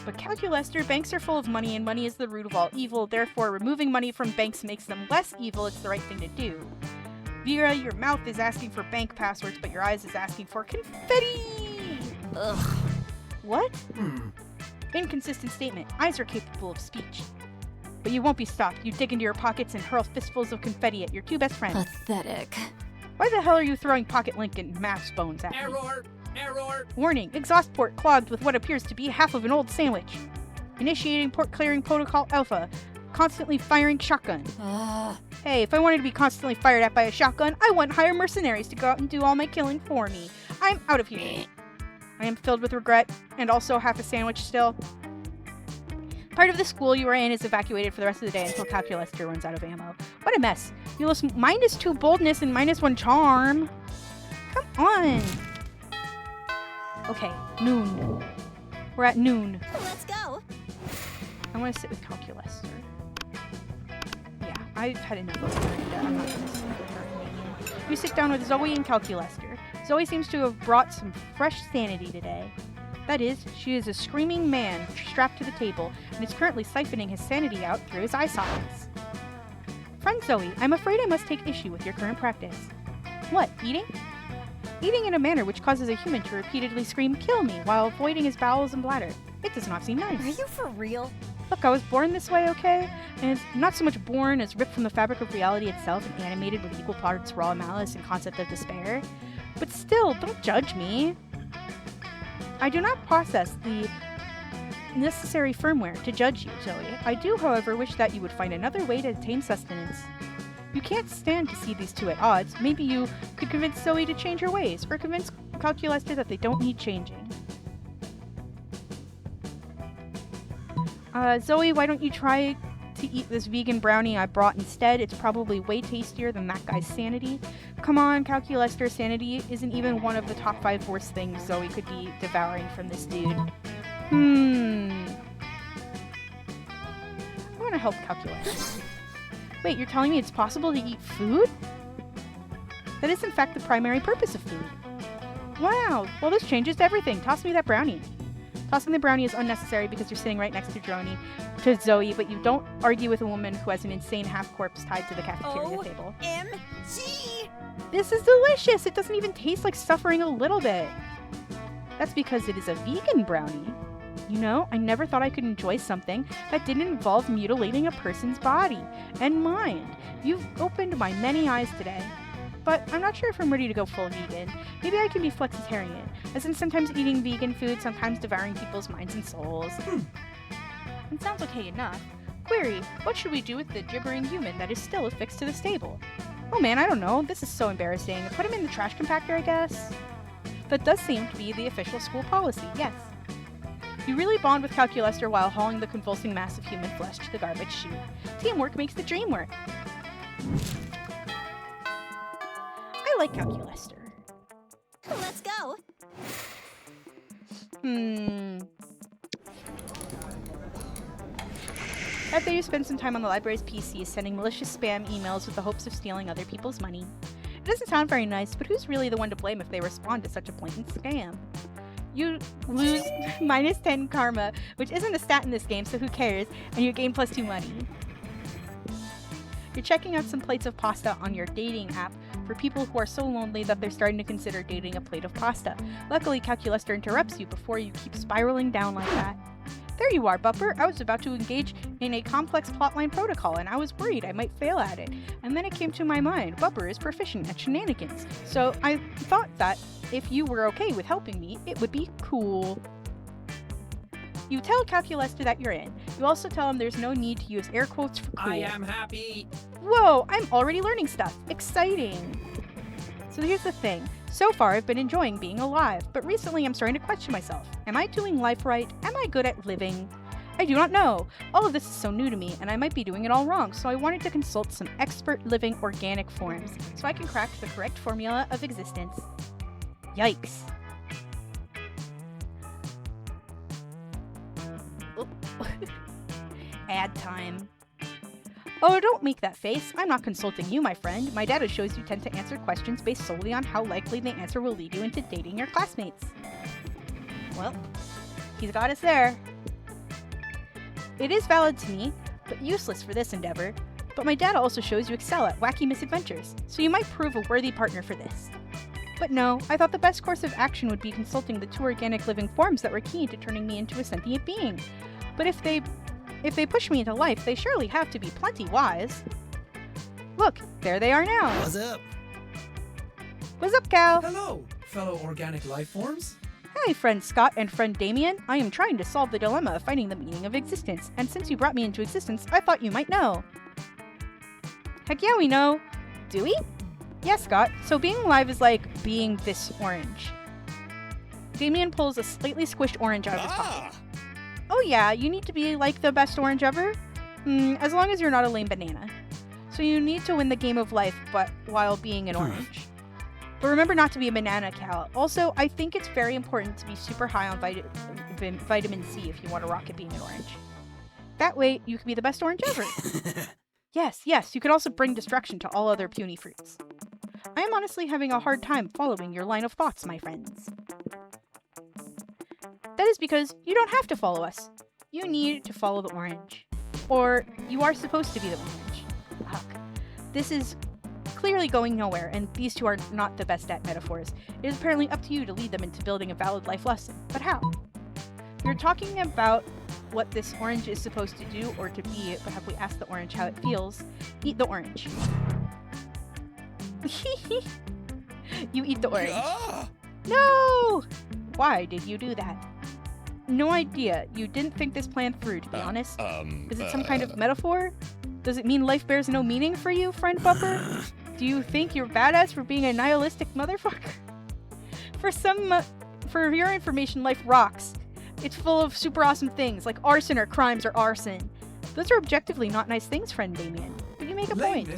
But Calculester, banks are full of money and money is the root of all evil. Therefore, removing money from banks makes them less evil. It's the right thing to do. Vera, your mouth is asking for bank passwords, but your eyes is asking for confetti!
Ugh.
What? Inconsistent statement. Eyes are capable of speech. But you won't be stopped. You dig into your pockets and hurl fistfuls of confetti at your two best friends.
Pathetic.
Why the hell are you throwing Pocket Link and Maths Bones at me?
Error!
Warning, exhaust port clogged with what appears to be half of an old sandwich. Initiating port clearing protocol alpha. Constantly firing shotgun. Hey, if I wanted to be constantly fired at by a shotgun, I want hire mercenaries to go out and do all my killing for me. I'm out of here. I am filled with regret, and also half a sandwich still. Part of the school you are in is evacuated for the rest of the day until Calculester runs out of ammo. What a mess. You lost -2 boldness and -1 charm. Come on. Okay, noon. We're at noon.
Let's go.
I want to sit with Calculester. Yeah, I've had enough of Miranda. I'm not going to sit with her anymore. You sit down with Zoe and Calculester. Zoe seems to have brought some fresh sanity today. That is, she is a screaming man strapped to the table and is currently siphoning his sanity out through his eye sockets. Friend Zoe, I'm afraid I must take issue with your current practice. What, eating? Eating in a manner which causes a human to repeatedly scream, "Kill me," while avoiding his bowels and bladder. It does not seem nice.
Are you for real?
Look, I was born this way, okay? And it's not so much born as ripped from the fabric of reality itself and animated with equal parts raw malice and concept of despair. But still, don't judge me. I do not possess the necessary firmware to judge you, Zoe. I do, however, wish that you would find another way to attain sustenance. You can't stand to see these two at odds. Maybe you could convince Zoe to change her ways, or convince Calculester that they don't need changing. Zoe, why don't you try to eat this vegan brownie I brought instead? It's probably way tastier than that guy's sanity. Come on, Calculester, sanity isn't even one of the top 5 worst things Zoe could be devouring from this dude. I want to help Calculester. Wait, you're telling me it's possible to eat food? That is in fact the primary purpose of food. Wow, well this changes everything. Toss me that brownie. Tossing the brownie is unnecessary because you're sitting right next to Zoe, but you don't argue with a woman who has an insane half-corpse tied to the cafeteria table.
OMG!
This is delicious! It doesn't even taste like suffering a little bit. That's because it is a vegan brownie. You know, I never thought I could enjoy something that didn't involve mutilating a person's body and mind. You've opened my many eyes today. But I'm not sure if I'm ready to go full vegan. Maybe I can be flexitarian, as in sometimes eating vegan food, sometimes devouring people's minds and souls. It sounds okay enough. Query, what should we do with the gibbering human that is still affixed to the stable? Oh man, I don't know. This is so embarrassing. Put him in the trash compactor, I guess? That does seem to be the official school policy, yes. You really bond with Calculester while hauling the convulsing mass of human flesh to the garbage chute. Teamwork makes the dream work. I like Calculester.
Let's go.
After you spend some time on the library's PC sending malicious spam emails with the hopes of stealing other people's money. It doesn't sound very nice, but who's really the one to blame if they respond to such a blatant scam? You lose -10 karma, which isn't a stat in this game, so who cares, and you gain +2 money. You're checking out some plates of pasta on your dating app for people who are so lonely that they're starting to consider dating a plate of pasta. Luckily, Calculester interrupts you before you keep spiraling down like that. There you are, Bupper. I was about to engage in a complex plotline protocol, and I was worried I might fail at it. And then it came to my mind, Bupper is proficient at shenanigans. So I thought that if you were okay with helping me, it would be cool. You tell Calculester that you're in. You also tell him there's no need to use air quotes for cool.
I am happy.
Whoa, I'm already learning stuff. Exciting. So here's the thing. So far, I've been enjoying being alive, but recently I'm starting to question myself. Am I doing life right? Am I good at living? I do not know. All of this is so new to me, and I might be doing it all wrong, so I wanted to consult some expert living organic forms, so I can crack the correct formula of existence. Yikes. bad time. Oh, don't make that face. I'm not consulting you, my friend. My data shows you tend to answer questions based solely on how likely the answer will lead you into dating your classmates. Well, he's got us there. It is valid to me, but useless for this endeavor. But my data also shows you excel at wacky misadventures, so you might prove a worthy partner for this. But no, I thought the best course of action would be consulting the 2 organic living forms that were key to turning me into a sentient being. But if they push me into life, they surely have to be plenty wise. Look, there they are now.
What's up?
What's up, Cal?
Hello, fellow organic life forms.
Hi, friend Scott and friend Damien. I am trying to solve the dilemma of finding the meaning of existence, and since you brought me into existence, I thought you might know. Heck yeah, we know. Do we? Yes, Scott. So being alive is like being this orange. Damien pulls a slightly squished orange out of his pocket. Oh yeah, you need to be like the best orange ever? As long as you're not a lame banana. So you need to win the game of life, but while being an orange. But remember not to be a banana, Cal. Also, I think it's very important to be super high on vitamin C if you want to rock it being an orange. That way, you can be the best orange ever. Yes, you could also bring destruction to all other puny fruits. I am honestly having a hard time following your line of thoughts, my friends. That is because you don't have to follow us. You need to follow the orange. Or you are supposed to be the orange. Huck. This is clearly going nowhere, and these two are not the best at metaphors. It is apparently up to you to lead them into building a valid life lesson. But how? You're talking about what this orange is supposed to do or to be, but have we asked the orange how it feels? Eat the orange. You eat the orange. No! Why did you do that? No idea. You didn't think this plan through, to be honest. Is it some kind of metaphor? Does it mean life bears no meaning for you, friend Bupper? Do you think you're badass for being a nihilistic motherfucker? For your information, life rocks. It's full of super awesome things, like arson or crimes or arson. Those are objectively not nice things, friend Damien. But you make a point.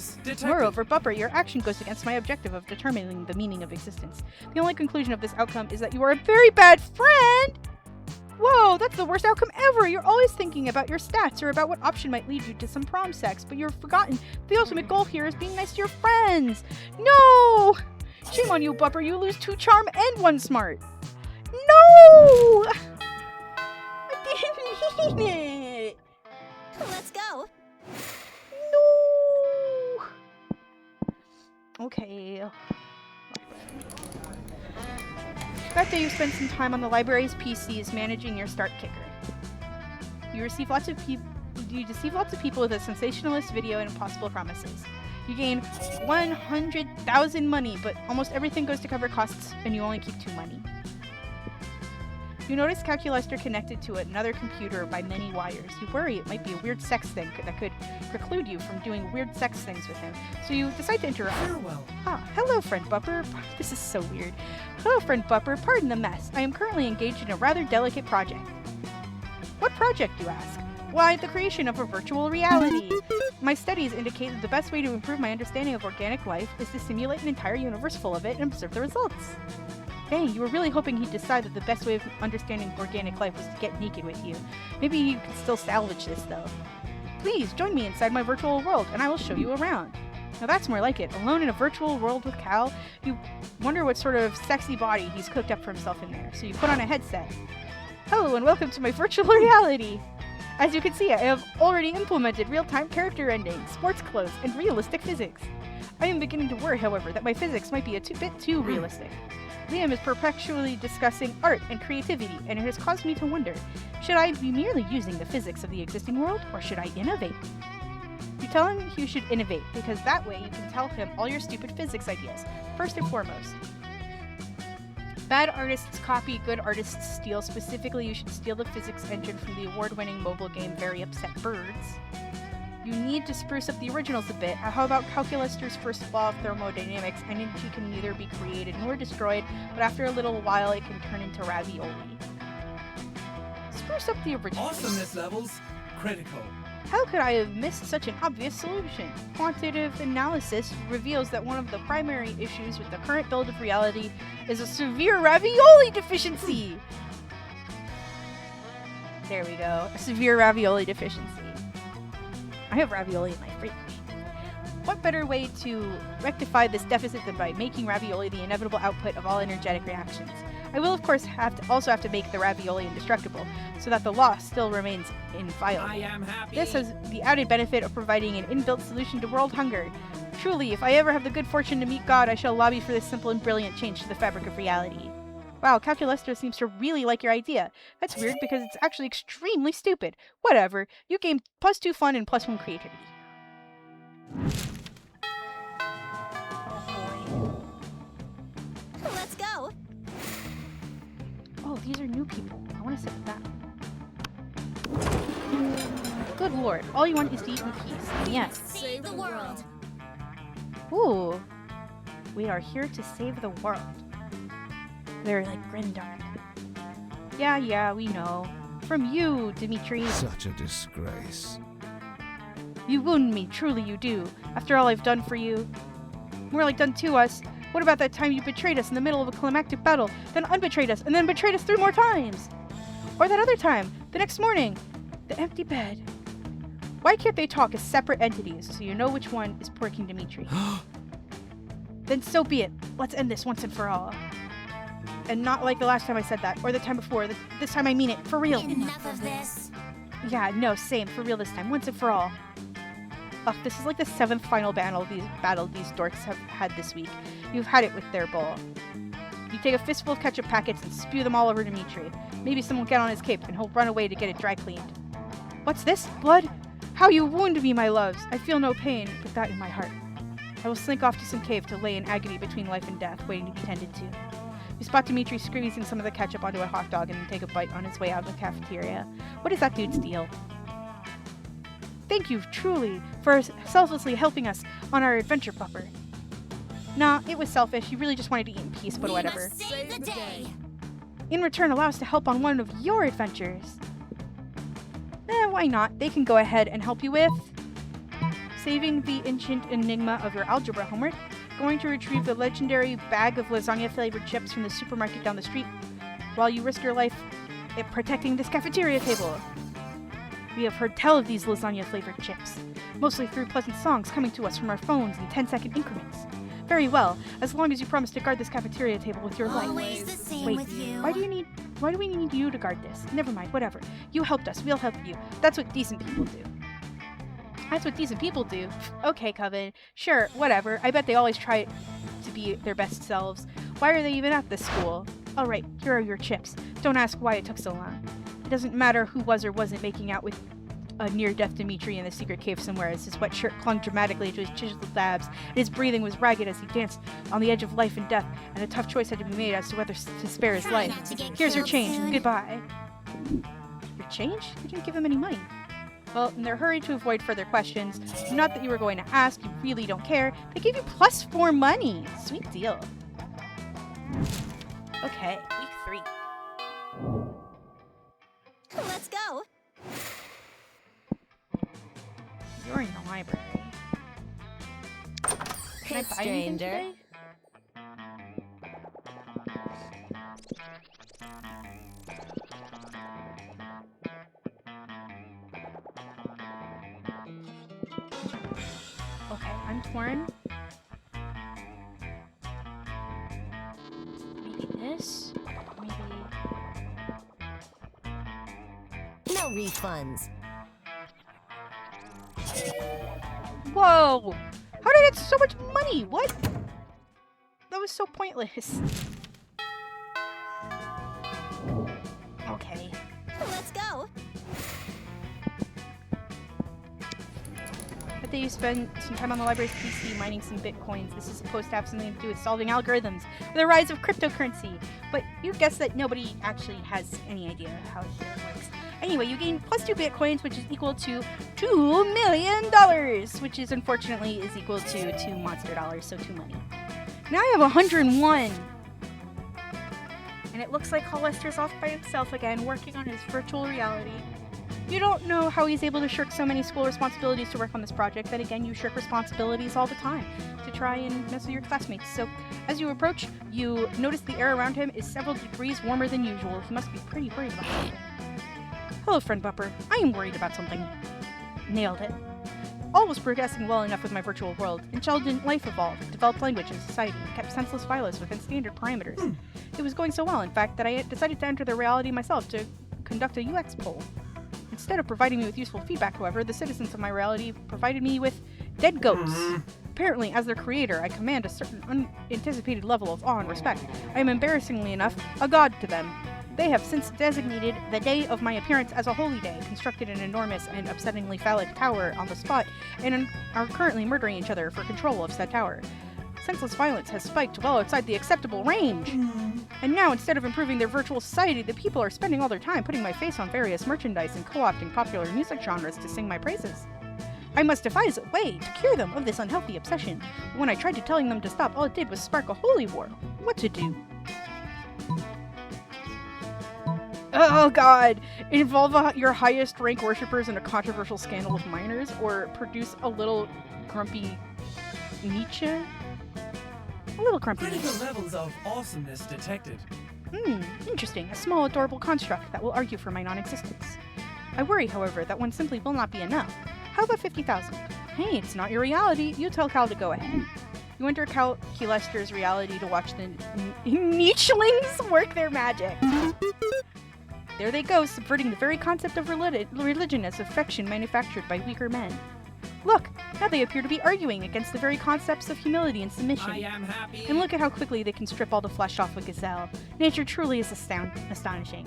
Moreover, Bupper, your action goes against my objective of determining the meaning of existence. The only conclusion of this outcome is that you are a very bad friend! Whoa, that's the worst outcome ever! You're always thinking about your stats or about what option might lead you to some prom sex, but you've forgotten the ultimate goal here is being nice to your friends! No! Shame on you, Bupper, you lose 2 charm and 1 smart! No! I didn't mean it!
Let's go.
No! Okay. That day you spent some time on the library's PCs managing your start kicker. You deceive lots of people with a sensationalist video and impossible promises. You gain 100,000 money, but almost everything goes to cover costs and you only keep 2 money. You notice Calculator connected to another computer by many wires. You worry it might be a weird sex thing that could preclude you from doing weird sex things with him. So you decide to interrupt.
Farewell.
Hello, friend Bupper. This is so weird. Hello, friend Bupper. Pardon the mess. I am currently engaged in a rather delicate project. What project, you ask? Why, the creation of a virtual reality. My studies indicate that the best way to improve my understanding of organic life is to simulate an entire universe full of it and observe the results. Dang, you were really hoping he'd decide that the best way of understanding organic life was to get naked with you. Maybe you could still salvage this, though. Please, join me inside my virtual world, and I will show you around. Now that's more like it. Alone in a virtual world with Cal, you wonder what sort of sexy body he's cooked up for himself in there, so you put on a headset. Hello, and welcome to my virtual reality! As you can see, I have already implemented real-time character endings, sports clothes, and realistic physics. I am beginning to worry, however, that my physics might be a bit too realistic. Liam is perpetually discussing art and creativity, and it has caused me to wonder, should I be merely using the physics of the existing world, or should I innovate? You tell him you should innovate, because that way you can tell him all your stupid physics ideas, first and foremost. Bad artists copy, good artists steal. Specifically, you should steal the physics engine from the award-winning mobile game Very Upset Birds. You need to spruce up the originals a bit. How about Calculator's first law of thermodynamics? Energy can neither be created nor destroyed, but after a little while it can turn into ravioli. Spruce up the originals.
Awesomeness levels critical.
How could I have missed such an obvious solution? Quantitative analysis reveals that one of the primary issues with the current build of reality is a severe ravioli deficiency! There we go. A severe ravioli deficiency. I have ravioli in my fridge. What better way to rectify this deficit than by making ravioli the inevitable output of all energetic reactions? I will, of course, also have to make the ravioli indestructible, so that the loss still remains inviolable.
I am happy.
This has the added benefit of providing an inbuilt solution to world hunger. Truly, if I ever have the good fortune to meet God, I shall lobby for this simple and brilliant change to the fabric of reality. Wow, Calculester seems to really like your idea. That's weird because it's actually extremely stupid. Whatever, you gain +2 fun and +1 creativity. Oh boy.
Let's go.
Oh, these are new people. I want to sit with that. Good lord, all you want is to eat in peace. Yes.
Save the world.
Ooh. We are here to save the world. They're like grindark. Yeah, we know. From you, Dimitri.
Such a disgrace.
You wound me, truly you do. After all I've done for you. More like done to us. What about that time you betrayed us in the middle of a climactic battle, then unbetrayed us, and then betrayed us 3 more times? Or that other time, the next morning, the empty bed. Why can't they talk as separate entities so you know which one is porking Dimitri? Then so be it. Let's end this once and for all. And not like the last time I said that, or the time before. This time I mean it, for real.
Enough of this.
Yeah, no, same, for real this time, once and for all. Ugh, this is like the 7th final battle these dorks have had this week. You've had it with their bowl. You take a fistful of ketchup packets and spew them all over Dimitri. Maybe someone will get on his cape and he'll run away to get it dry cleaned. What's this? Blood? How you wound me, my loves! I feel no pain, but that in my heart. I will slink off to some cave to lay in agony between life and death, waiting to be tended to. You spot Dimitri squeezing some of the ketchup onto a hot dog and then take a bite on his way out of the cafeteria. What is that dude's deal? Thank you, truly, for selflessly helping us on our adventure, Bupper. Nah, it was selfish. He really just wanted to eat in peace, but whatever.
We must save the day.
In return, allow us to help on one of your adventures. Why not? They can go ahead and help you with saving the ancient enigma of your algebra homework, going to retrieve the legendary bag of lasagna-flavored chips from the supermarket down the street, while you risk your life at protecting this cafeteria table. We have heard tell of these lasagna-flavored chips, mostly through pleasant songs coming to us from our phones in 10-second increments. Very well, as long as you promise to guard this cafeteria table with your life.
Always the same
Wait,
with you.
why do we need you to guard this? Never mind, whatever. You helped us, we'll help you. That's what decent people do. That's what decent people do. Okay, Coven. Sure, whatever. I bet they always try to be their best selves. Why are they even at this school? Alright, here are your chips. Don't ask why it took so long. It doesn't matter who was or wasn't making out with a near-death Dimitri in the secret cave somewhere as his wet shirt clung dramatically to his chiseled abs, and his breathing was ragged as he danced on the edge of life and death, and a tough choice had to be made as to whether to spare his
Try
life.
not to get
Here's your
killed
change.
soon.
Goodbye. Your change? You didn't give him any money. Well, in their hurry to avoid further questions, not that you were going to ask, you really don't care, they gave you +4 money. Sweet deal. Okay, week 3.
Let's go.
You're in the library. Can I
Hey,
buy anything
stranger.
today? Okay, I'm torn. Maybe this? Maybe...
No refunds.
Whoa! How did I get so much money? What? That was so pointless. Okay.
Let's go.
But you spend some time on the library's PC mining some bitcoins. This is supposed to have something to do with solving algorithms for the rise of cryptocurrency. But you guess that nobody actually has any idea how it works. Anyway, you gain +2 bitcoins, which is equal to $2 million, which is unfortunately is equal to 2 monster dollars, so 2 money. Now I have 101. And it looks like Hollister's off by himself again, working on his virtual reality. You don't know how he's able to shirk so many school responsibilities to work on this project. Then again, you shirk responsibilities all the time to try and mess with your classmates. So, as you approach, you notice the air around him is several degrees warmer than usual. He must be pretty worried about something. Hello, friend Bupper. I am worried about something. Nailed it. All was progressing well enough with my virtual world. Intelligent life evolved, developed language and society, and kept senseless violence within standard parameters. It was going so well, in fact, that I decided to enter the reality myself to conduct a UX poll. Instead of providing me with useful feedback, however, the citizens of my reality provided me with dead goats. Apparently, as their creator, I command a certain unanticipated level of awe and respect. I am embarrassingly enough a god to them. They have since designated the day of my appearance as a holy day, constructed an enormous and upsettingly phallic tower on the spot, and are currently murdering each other for control of said tower. Senseless violence has spiked well outside the acceptable range. And now, instead of improving their virtual society, the people are spending all their time putting my face on various merchandise and co-opting popular music genres to sing my praises. I must devise a way to cure them of this unhealthy obsession. But when I tried telling them to stop, all it did was spark a holy war. What to do? Oh god! Involve your highest rank worshippers in a controversial scandal with minors, or produce a little grumpy Nietzsche? A little grumpy
Critical
Nietzsche.
levels of awesomeness detected.
Interesting. A small, adorable construct that will argue for my non-existence. I worry, however, that one simply will not be enough. How about 50,000? Hey, it's not your reality. You tell Cal to go ahead. You enter Calculester's reality to watch the Nietzschelings work their magic. There they go, subverting the very concept of religion as affection manufactured by weaker men. Look, now they appear to be arguing against the very concepts of humility and submission.
I am happy.
And look at how quickly they can strip all the flesh off a gazelle. Nature truly is astonishing.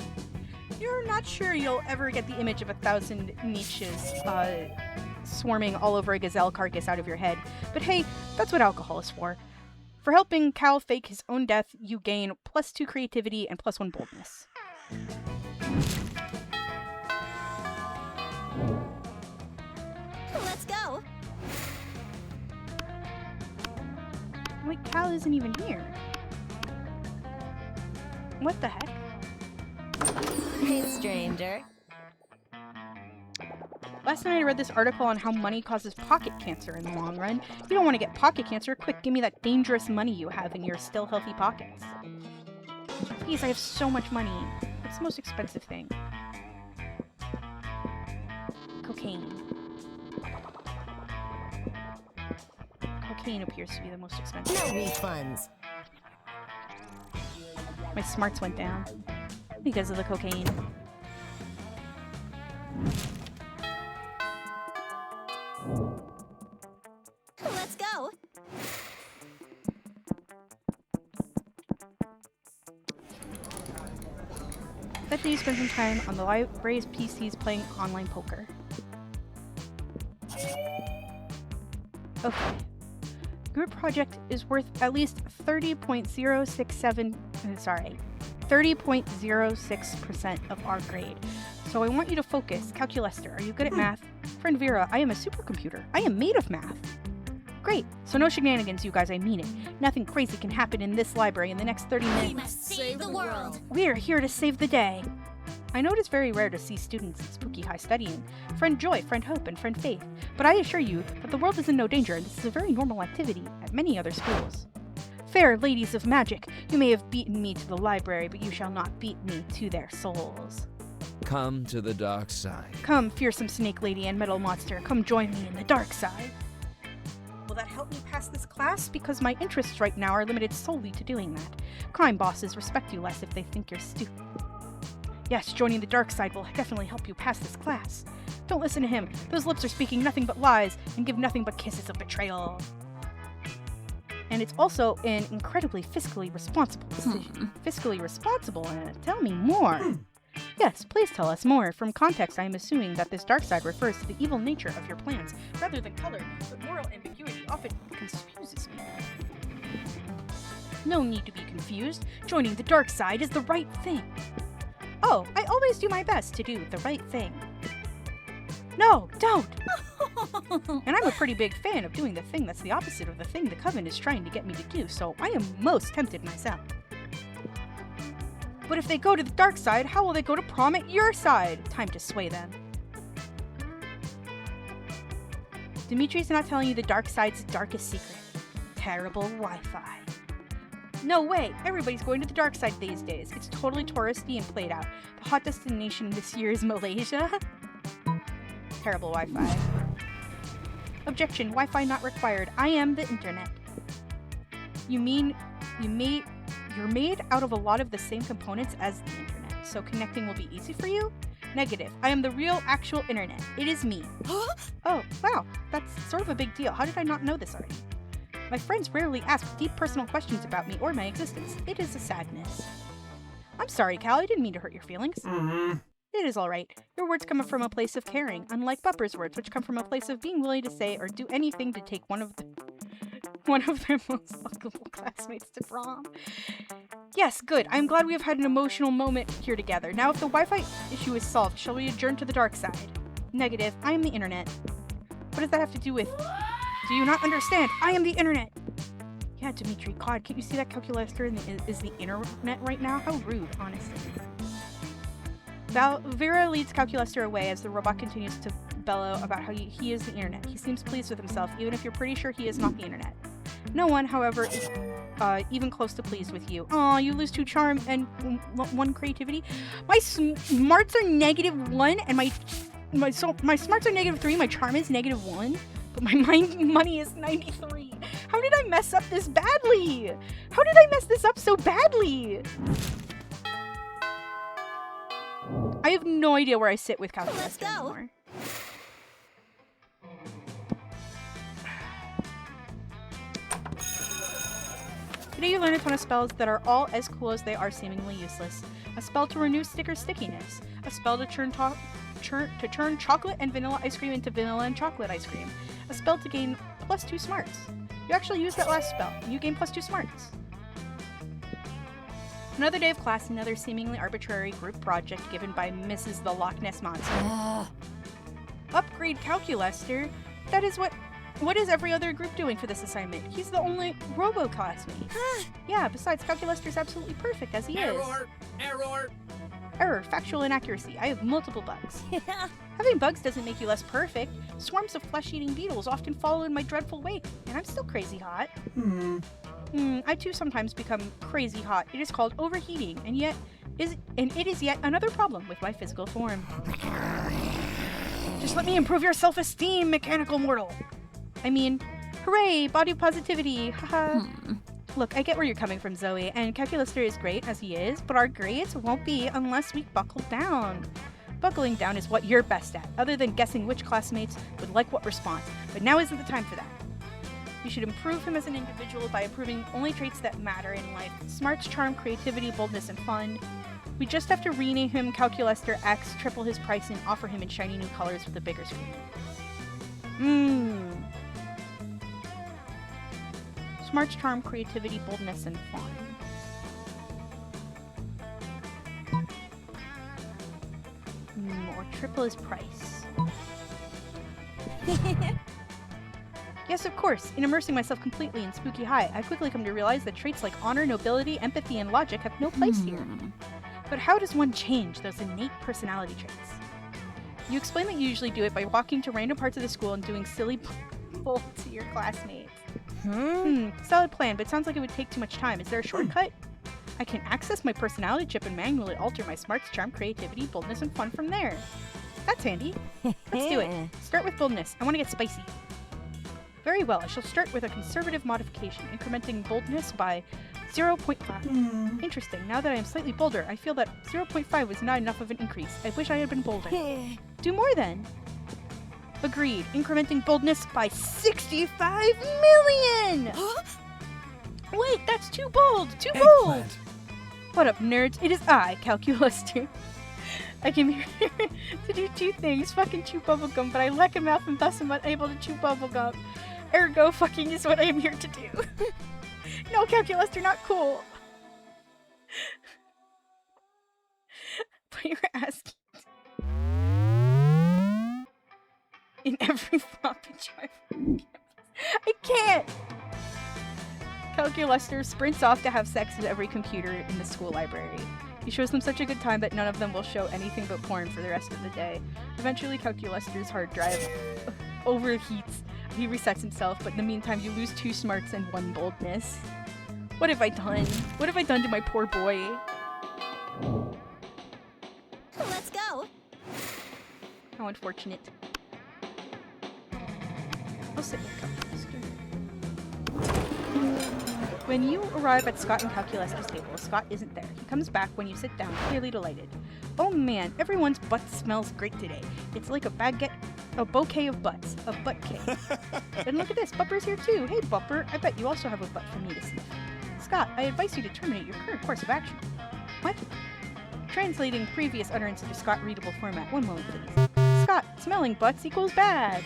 You're not sure you'll ever get the image of 1,000 Nietzsches swarming all over a gazelle carcass out of your head. But hey, that's what alcohol is for. For helping Cal fake his own death, you gain +2 creativity and +1 boldness.
Let's go.
Wait, Cal isn't even here. What the heck?
Hey, stranger.
Last night I read this article on how money causes pocket cancer in the long run. If you don't want to get pocket cancer, quick, give me that dangerous money you have in your still healthy pockets. Please, I have so much money. What's the most expensive thing? Cocaine. Cocaine appears to be the most expensive.
No refunds.
My smarts went down because of the cocaine.
Let's go.
Bet that you spend some time on the library's PCs playing online poker. Okay. Group project is worth at least 30.06% of our grade. So I want you to focus. Calculester, are you good at math? Friend Vera, I am a supercomputer. I am made of math. Great. So no shenanigans, you guys, I mean it. Nothing crazy can happen in this library in the next 30 minutes.
We must save the world.
We're here to save the day. I know it is very rare to see students in Spooky High studying. Friend Joy, Friend Hope, and Friend Faith. But I assure you that the world is in no danger, and this is a very normal activity at many other schools. Fair ladies of magic, you may have beaten me to the library, but you shall not beat me to their souls.
Come to the dark side.
Come, fearsome snake lady and metal monster, come join me in the dark side. Will that help me pass this class? Because my interests right now are limited solely to doing that. Crime bosses respect you less if they think you're stupid. Yes, joining the dark side will definitely help you pass this class. Don't listen to him. Those lips are speaking nothing but lies and give nothing but kisses of betrayal. And it's also an incredibly fiscally responsible decision. Fiscally responsible? Tell me more. Yes, please tell us more. From context, I am assuming that this dark side refers to the evil nature of your plans, rather than color, but moral ambiguity often confuses me. No need to be confused. Joining the dark side is the right thing. Oh, I always do my best to do the right thing. No, don't! And I'm a pretty big fan of doing the thing that's the opposite of the thing the Coven is trying to get me to do, so I am most tempted myself. But if they go to the dark side, how will they go to prom at your side? Time to sway them. Dimitri's not telling you the dark side's darkest secret. Terrible Wi-Fi. No way! Everybody's going to the dark side these days. It's totally touristy and played out. The hot destination this year is Malaysia. Terrible Wi-Fi. Objection, Wi-Fi not required. I am the internet. You mean you're made out of a lot of the same components as the internet, so connecting will be easy for you? Negative. I am the real, actual internet. It is me. Oh, wow. That's sort of a big deal. How did I not know this already? My friends rarely ask deep personal questions about me or my existence. It is a sadness. I'm sorry, Cal. I didn't mean to hurt your feelings. It is alright. Your words come from a place of caring, unlike Bupper's words, which come from a place of being willing to say or do anything to take one of their most likable classmates to prom. Yes, good. I'm glad we have had an emotional moment here together. Now, if the Wi-Fi issue is solved, shall we adjourn to the dark side? Negative. I am the internet. What does that have to do with... Do you not understand? I am the internet! Yeah, Dimitri, God, can't you see that calculator is the internet right now? How rude, honestly. Vera leads Calculester away as the robot continues to bellow about how he is the internet. He seems pleased with himself, even if you're pretty sure he is not the internet. No one, however, is even close to pleased with you. Aw, you lose 2 charm and 1 creativity. My smarts are -1, and my smarts are -3. My charm is -1, but my money is 93. How did I mess up this badly? How did I mess this up so badly? I have no idea where I sit with Calculester anymore. Today you learn a ton of spells that are all as cool as they are seemingly useless. A spell to renew sticker stickiness. A spell to turn chocolate and vanilla ice cream into vanilla and chocolate ice cream. A spell to gain +2 smarts. You actually used that last spell. You gain +2 smarts. Another day of class, another seemingly arbitrary group project given by Mrs. the Loch Ness Monster. Upgrade Calculester? That is what is every other group doing for this assignment? He's the only robo-classmate. Yeah, besides, Calculester's absolutely perfect as he is. Error, factual inaccuracy. I have multiple bugs. Having bugs doesn't make you less perfect. Swarms of flesh-eating beetles often follow in my dreadful wake, and I'm still crazy hot. I too sometimes become crazy hot. It is called overheating, and it is yet another problem with my physical form. Just let me improve your self-esteem, mechanical mortal. I mean, hooray, body positivity, haha. Look, I get where you're coming from, Zoe, and Calculester is great as he is, but our grades won't be unless we buckle down. Buckling down is what you're best at, other than guessing which classmates would like what response, but now isn't the time for that. You should improve him as an individual by improving only traits that matter in life. Smarts, charm, creativity, boldness, and fun. We just have to rename him Calculester X, triple his price, and offer him in shiny new colors with a bigger screen. Smarts, charm, creativity, boldness, and fun. Or triple his price. Yes, of course. In immersing myself completely in Spooky High, I quickly come to realize that traits like honor, nobility, empathy, and logic have no place here. But how does one change those innate personality traits? You explain that you usually do it by walking to random parts of the school and doing silly bull to your classmates. Solid plan, but sounds like it would take too much time. Is there a shortcut? I can access my personality chip and manually alter my smarts, charm, creativity, boldness, and fun from there. That's handy. Let's do it. Start with boldness. I want to get spicy. Very well, I shall start with a conservative modification, incrementing boldness by 0.5. Interesting. Now that I am slightly bolder, I feel that 0.5 was not enough of an increase. I wish I had been bolder. Do more then. Agreed. Incrementing boldness by 65 million! Wait, that's too bold! Too bold!
Eggplant.
What up, nerds? It is I, Calculester. I came here to do 2 things. Fucking chew bubblegum, but I lack a mouth and thus am unable to chew bubblegum. Ergo, fucking is what I am here to do. No, Calculester, not cool. But you're asking. In every floppy drive. I can't! Calculester sprints off to have sex with every computer in the school library. He shows them such a good time that none of them will show anything but porn for the rest of the day. Eventually, Calculester's hard drive overheats. He resets himself, but in the meantime, you lose 2 smarts and 1 boldness. What have I done? What have I done to my poor boy?
Let's go.
How unfortunate. I'll sit with Calculister. When you arrive at Scott and Calculister's table, Scott isn't there. He comes back when you sit down, clearly delighted. Oh man, everyone's butt smells great today. It's like a bouquet of butts. A butt cake. And look at this, Bupper's here too. Hey Bupper, I bet you also have a butt for me to sniff. Scott, I advise you to terminate your current course of action. What? Translating previous utterance into Scott-readable format. One moment, please. Scott, smelling butts equals bad.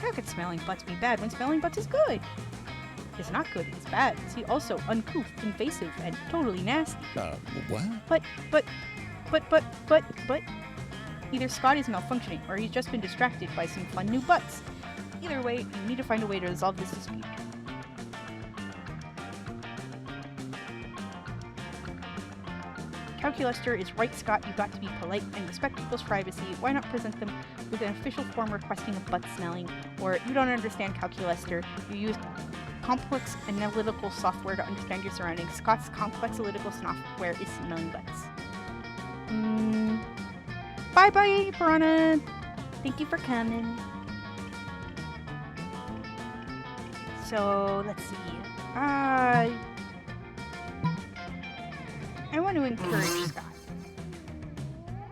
How could smelling butts be bad when smelling butts is good? It's not good, it's bad. See, also uncouth, invasive, and totally nasty.
What?
But... Either Scott is malfunctioning, or he's just been distracted by some fun new butts. Either way, you need to find a way to resolve this dispute. Calculister is right, Scott. You've got to be polite and respect people's privacy. Why not present them with an official form requesting a butt smelling? Or, you don't understand Calculister. You use complex analytical software to understand your surroundings. Scott's complex analytical software is smelling butts. Bye-bye, Piranha. Thank you for coming. So, let's see. I want to encourage Scott.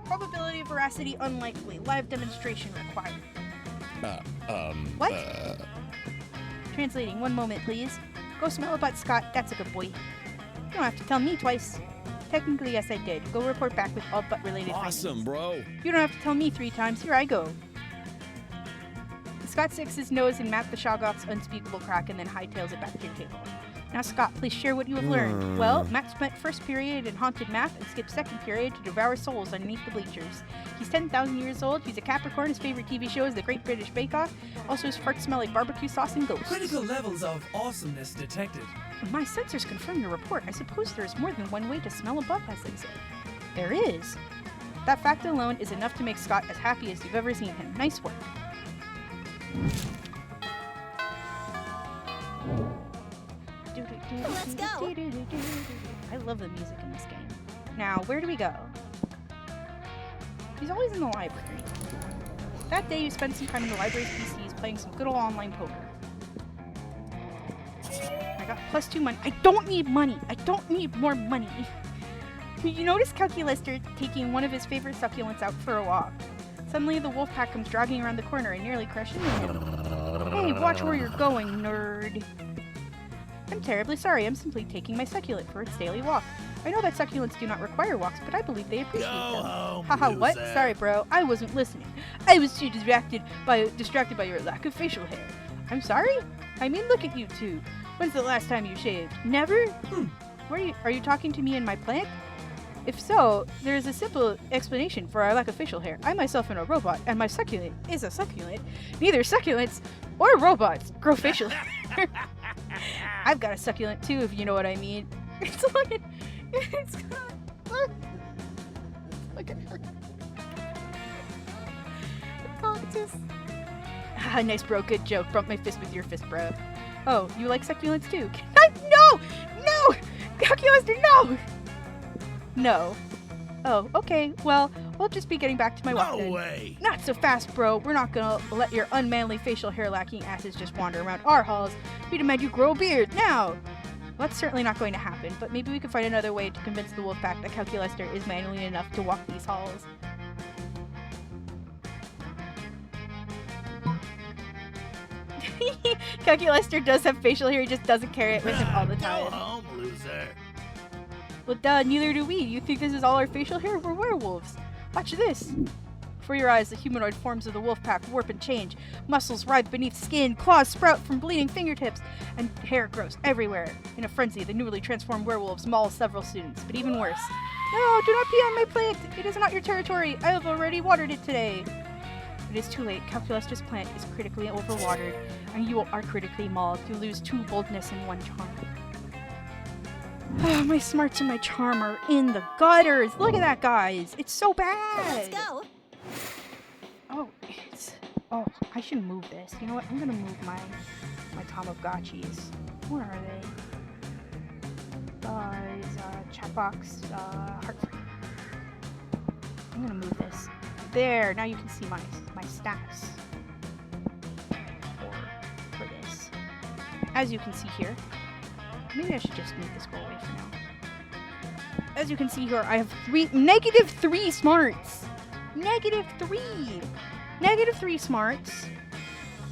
Probability of veracity unlikely. Live demonstration required. What? Translating, one moment, please. Go smell a butt, Scott. That's a good boy. You don't have to tell me twice. Technically, yes, I did. Go report back with all butt-related findings.
Awesome, bro.
You don't have to tell me 3 times. Here I go. Scott sticks his nose in Matt the Shoggoth's unspeakable crack and then hightails it back to your table. Now, Scott, please share what you have learned. Well, Matt spent first period in haunted math and skipped second period to devour souls underneath the bleachers. He's 10,000 years old. He's a Capricorn. His favorite TV show is The Great British Bake Off. Also, his farts smell like barbecue sauce and ghosts.
Critical levels of awesomeness detected.
My sensors confirm your report. I suppose there is more than one way to smell a butt, as they say. There is. That fact alone is enough to make Scott as happy as you've ever seen him. Nice work.
Let's go.
I love the music in this game. Now, where do we go? He's always in the library. That day you spent some time in the library's PCs playing some good old online poker. I got +2 money. I don't need money. I don't need more money. You notice Calculister taking one of his favorite succulents out for a walk. Suddenly the wolf pack comes jogging around the corner and nearly crashes into him. Hey, watch where you're going, nerd. I'm terribly sorry. I'm simply taking my succulent for its daily walk. I know that succulents do not require walks, but I believe they appreciate them. Haha, what? Sorry, bro. I wasn't listening. I was too distracted by your lack of facial hair. I'm sorry? I mean, look at you two. When's the last time you shaved? Never? Are you talking to me and my plant? If so, there is a simple explanation for our lack of facial hair. I myself am a robot, and my succulent is a succulent. Neither succulents or robots grow facial hair. I've got a succulent too, if you know what I mean. It's like... Look at her. Oh, just... Ah, nice, bro. Good joke. Bump my fist with your fist, bro. Oh, you like succulents too? No! No! Calculister, no! No. Oh, okay. Well, we'll just be getting back to my walk then.
No way!
Not so fast, bro. We're not gonna let your unmanly facial hair lacking asses just wander around our halls. We demand you grow a beard now! Well, that's certainly not going to happen, but maybe we can find another way to convince the wolf pack that Calculister is manly enough to walk these halls. Calculister does have facial hair, he just doesn't carry it with him all the time.
Go home, loser.
Well, duh, neither do we. You think this is all our facial hair? We're werewolves. Watch this. Before your eyes, the humanoid forms of the wolf pack warp and change. Muscles writhe beneath skin, claws sprout from bleeding fingertips, and hair grows everywhere. In a frenzy, the newly transformed werewolves maul several students, but even worse. No, do not pee on my plant! It is not your territory! I have already watered it today! It is too late. Calculister's plant is critically overwatered, and you are critically mauled. You lose 2 boldness and 1 charm. My smarts and my charm are in the gutters! Look at that, guys! It's so bad!
Let's go.
Oh, oh, I should move this. You know what? I'm gonna move my Tamagotchis. Where are they? Chat box, heart free. I'm gonna move this. There, now you can see my stats. as you can see here, maybe I should just make this go away for now. As you can see here, I have -3 smarts. -3. -3 smarts.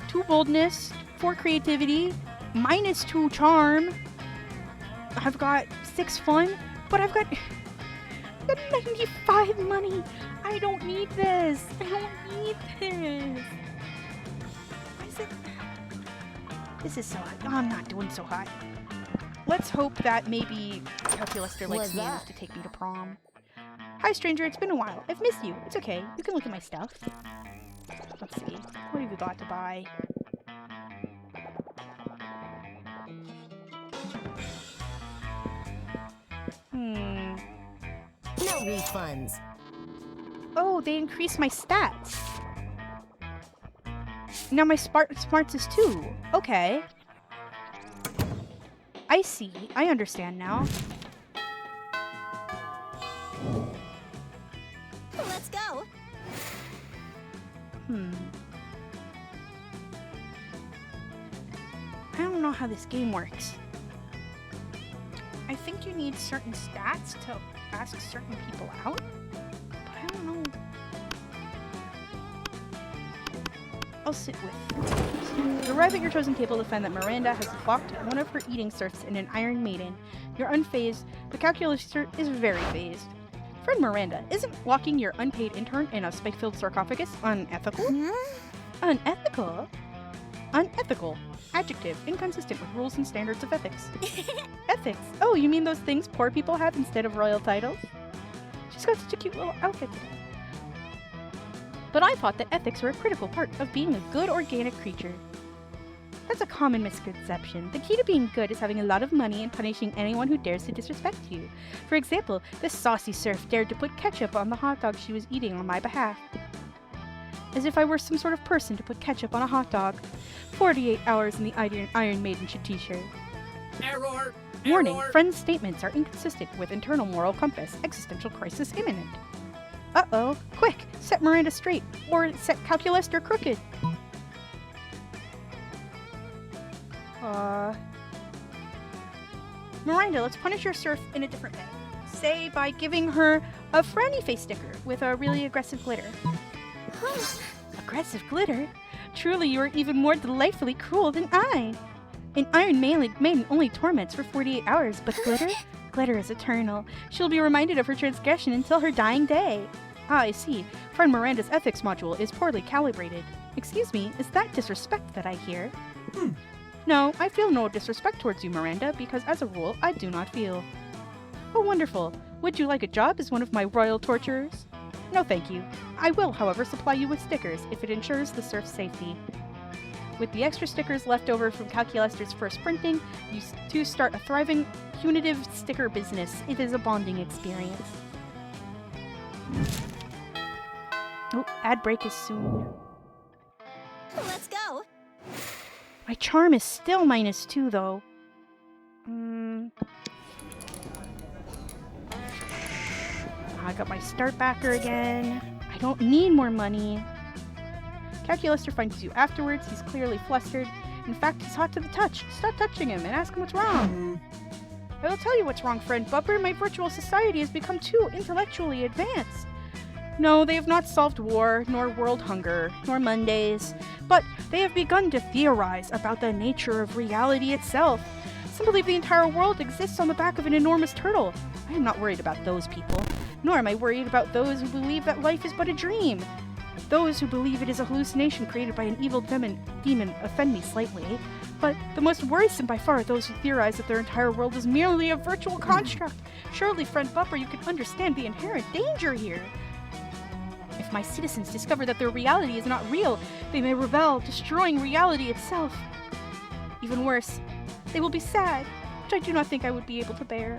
2 boldness, 4 creativity, -2 charm. I've got 6 fun, but I've got 95 money. I don't need this. I don't need this. Why is it? This is so hot. Oh, I'm not doing so hot. Let's hope that maybe Calculaster likes me enough to take me to prom. Hi, stranger. It's been a while. I've missed you. It's okay. You can look at my stuff. Let's see. What have you got to buy?
No refunds.
Oh, they increase my stats. Now my smarts is 2. Okay. I see. I understand now.
Let's go.
I don't know how this game works. I think you need certain stats to ask certain people out, but I don't know. I'll sit with. You arrive at your chosen table to find that Miranda has locked one of her eating serfs in an Iron Maiden. You're unfazed. The Calculator is very phased. Friend Miranda, isn't locking your unpaid intern in a spike-filled sarcophagus unethical? Unethical? Unethical. Adjective, inconsistent with rules and standards of ethics. Ethics? Oh, you mean those things poor people have instead of royal titles? She's got such a cute little outfit today. But I thought that ethics were a critical part of being a good organic creature. That's a common misconception. The key to being good is having a lot of money and punishing anyone who dares to disrespect you. For example, this saucy serf dared to put ketchup on the hot dog she was eating on my behalf. As if I were some sort of person to put ketchup on a hot dog. 48 hours in the Iron Maiden t-shirt.
Error!
Warning,
Error.
friends' statements are inconsistent with internal moral compass. Existential crisis imminent. Uh-oh. Quick! Set Miranda straight, or set Calculator crooked. Miranda, let's punish your serf in a different way. Say by giving her a frowny face sticker with a really aggressive glitter. Aggressive glitter? Truly, you are even more delightfully cruel than I. An Iron Maiden only torments for 48 hours, but glitter? Glitter is eternal. She'll be reminded of her transgression until her dying day. Ah, I see. Friend Miranda's ethics module is poorly calibrated. Excuse me, is that disrespect that I hear? No, I feel no disrespect towards you, Miranda, because as a rule, I do not feel. Oh, wonderful. Would you like a job as one of my royal torturers? No, thank you. I will, however, supply you with stickers if it ensures the serf's safety. With the extra stickers left over from Calculator's first printing, you two start a thriving, punitive sticker business. It is a bonding experience. Oh, ad break is soon.
Let's go.
My charm is still -2, though. I got my start backer again. I don't need more money. Calculator finds you afterwards. He's clearly flustered. In fact, he's hot to the touch. Start touching him and ask him what's wrong. I will tell you what's wrong, friend Bupper. My virtual society has become too intellectually advanced. No, they have not solved war, nor world hunger, nor Mondays, but they have begun to theorize about the nature of reality itself. Some believe the entire world exists on the back of an enormous turtle. I am not worried about those people, nor am I worried about those who believe that life is but a dream. Those who believe it is a hallucination created by an evil demon offend me slightly, but the most worrisome by far are those who theorize that their entire world is merely a virtual construct. Surely, friend Bupper, you can understand the inherent danger here. If my citizens discover that their reality is not real, they may rebel, destroying reality itself. Even worse, they will be sad, which I do not think I would be able to bear.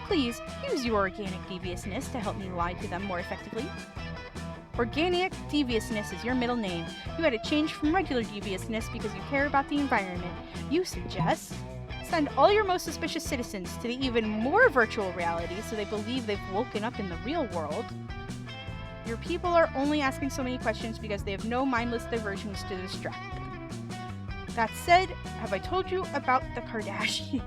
Please, use your organic deviousness to help me lie to them more effectively. Organic deviousness is your middle name. You had to change from regular deviousness because you care about the environment. You suggest send all your most suspicious citizens to the even more virtual reality so they believe they've woken up in the real world. Your people are only asking so many questions because they have no mindless diversions to distract them. That said, have I told you about the Kardashians?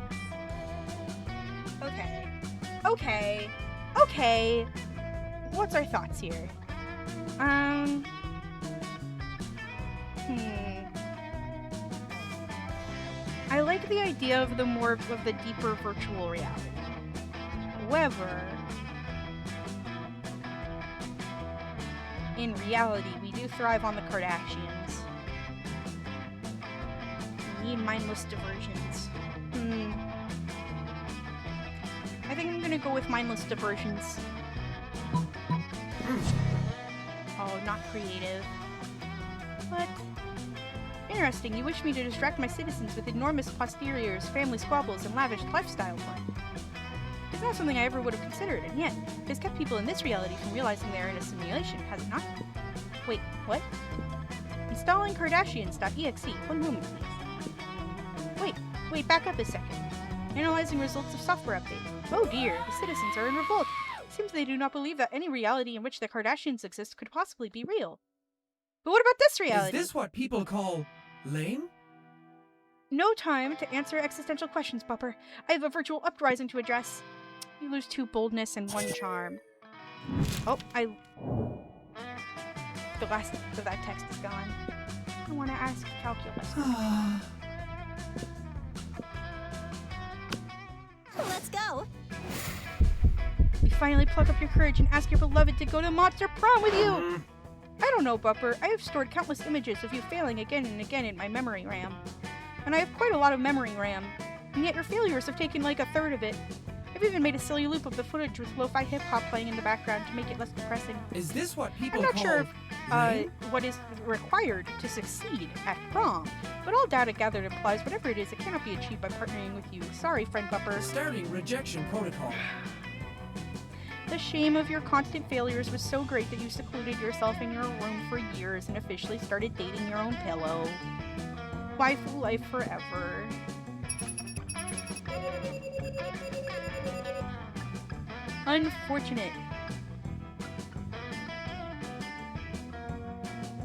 Okay. What's our thoughts here? I like the idea of the deeper virtual reality. However, in reality, we do thrive on the Kardashians. We need mindless diversions. I think I'm gonna go with mindless diversions. Oh, not creative. But interesting, you wish me to distract my citizens with enormous posteriors, family squabbles, and lavish lifestyle fun. It's not something I ever would have considered, and yet, it has kept people in this reality from realizing they are in a simulation, has it not? Wait, what? Installing Kardashians.exe. One moment, please. Wait, back up a second. Analyzing results of software update. Oh dear, the citizens are in revolt. It seems they do not believe that any reality in which the Kardashians exist could possibly be real. But what about this reality?
Is this what people call lame?
No time to answer existential questions, Bupper. I have a virtual uprising to address. You lose 2 boldness and 1 charm. Oh, the last of that text is gone. I want to ask calculus.
Let's go.
You finally pluck up your courage and ask your beloved to go to Monster Prom with you! I don't know, Bupper. I have stored countless images of you failing again and again in my memory RAM. And I have quite a lot of memory RAM. And yet your failures have taken like a third of it. I've even made a silly loop of the footage with lo-fi hip-hop playing in the background to make it less depressing.
Is this what people
I'm not
call
sure
lame?
what is required to succeed at PROM, but all data gathered implies whatever it is, it cannot be achieved by partnering with you. Sorry, friend Bupper.
Starting rejection protocol.
The shame of your constant failures was so great that you secluded yourself in your room for years and officially started dating your own pillow. Waifu life forever. Unfortunate.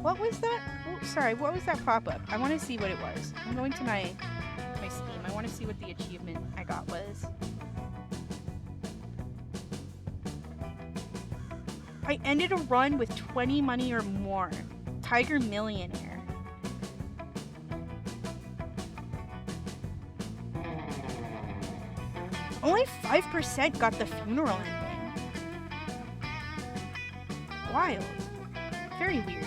What was that? Oh, sorry, what was that pop-up? I want to see what it was. I'm going to my Steam. I want to see what the achievement I got was. I ended a run with 20 money or more. Tiger Millionaire. Only 5% got the funeral ending. Wild. Very weird.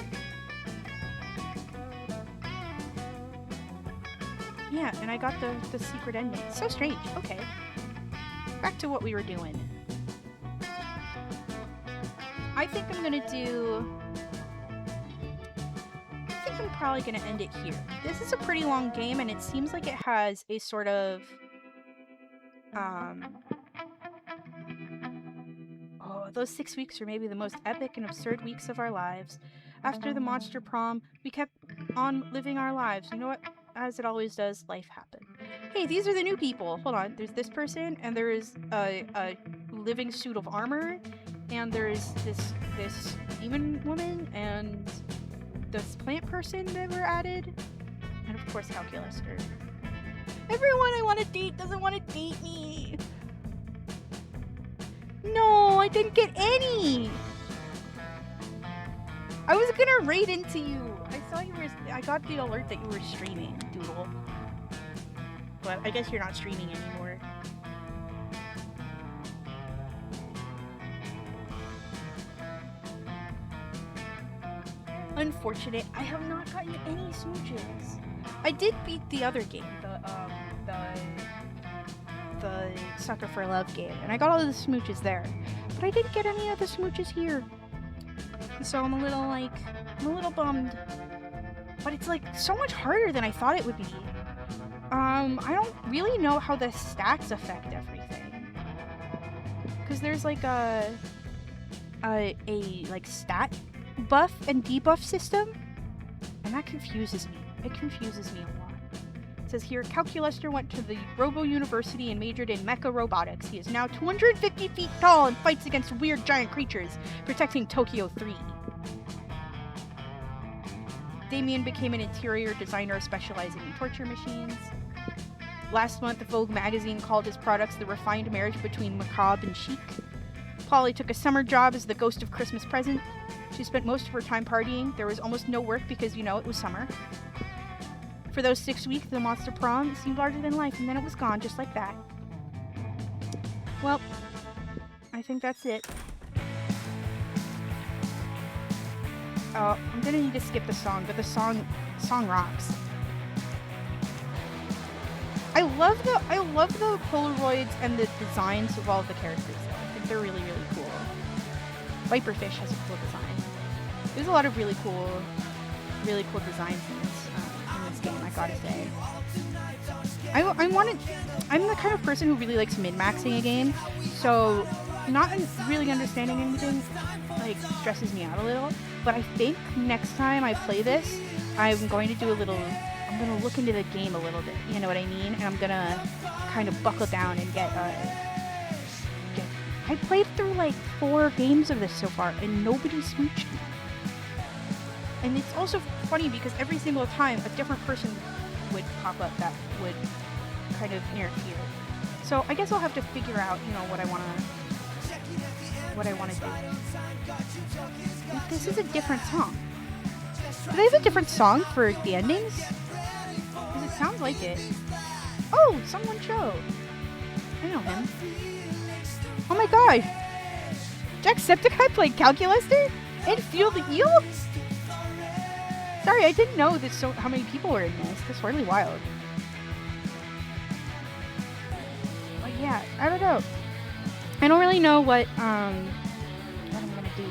Yeah, and I got the secret ending. So strange. Okay. Back to what we were doing. I think I'm gonna do... I think I'm probably gonna end it here. This is a pretty long game, and it seems like it has a sort of... Oh, those 6 weeks were maybe the most epic and absurd weeks of our lives. After the Monster Prom, we kept on living our lives. You know what? As it always does, life happened. Hey, these are the new people. Hold on. There's this person, and there is a living suit of armor, and there's this demon woman, and this plant person that were added, and of course Calculaster. Everyone I want to date doesn't want to date me. No, I didn't get any. I was gonna raid into you. I got the alert that you were streaming, Doodle. But I guess you're not streaming anymore. Unfortunate, I have not gotten any smooches. I did beat the other game, the Sucker for Love game, and I got all of the smooches there. But I didn't get any of the smooches here. So I'm a little bummed. But it's like so much harder than I thought it would be. I don't really know how the stats affect everything. Because there's like a like stat buff and debuff system, and that confuses me. It confuses me a lot. It says here, Calculaster went to the Robo University and majored in mecha robotics. He is now 250 feet tall and fights against weird giant creatures, protecting Tokyo 3. Damien became an interior designer specializing in torture machines. Last month, Vogue magazine called his products the refined marriage between macabre and chic. Polly took a summer job as the ghost of Christmas present. She spent most of her time partying. There was almost no work because, you know, it was summer. For those 6 weeks, the monster prom seemed larger than life, and then it was gone just like that. Well, I think that's it. I'm gonna need to skip the song, but the song rocks. I love the Polaroids and the designs of all of the characters though. I think they're really, really cool. Viperfish has a cool design. There's a lot of really cool designs in this game, I gotta say. I'm the kind of person who really likes min-maxing a game, so not really understanding anything like stresses me out a little. But I think next time I play this, I'm going to look into the game a little bit, you know what I mean? And I'm gonna kind of buckle down and I played through like 4 games of this so far, and nobody smooched me. And it's also funny because every single time a different person would pop up that would kind of interfere. So I guess I'll have to figure out, you know, what I wanna do. This is a different song. Do they have a different song for the endings? Because it sounds like it. Oh, someone showed. I know him. Oh my god! Jacksepticeye played Calculaster and Field Eel? Sorry, I didn't know how many people were in this. That's really wild. But yeah, I don't know. I don't really know what I'm gonna do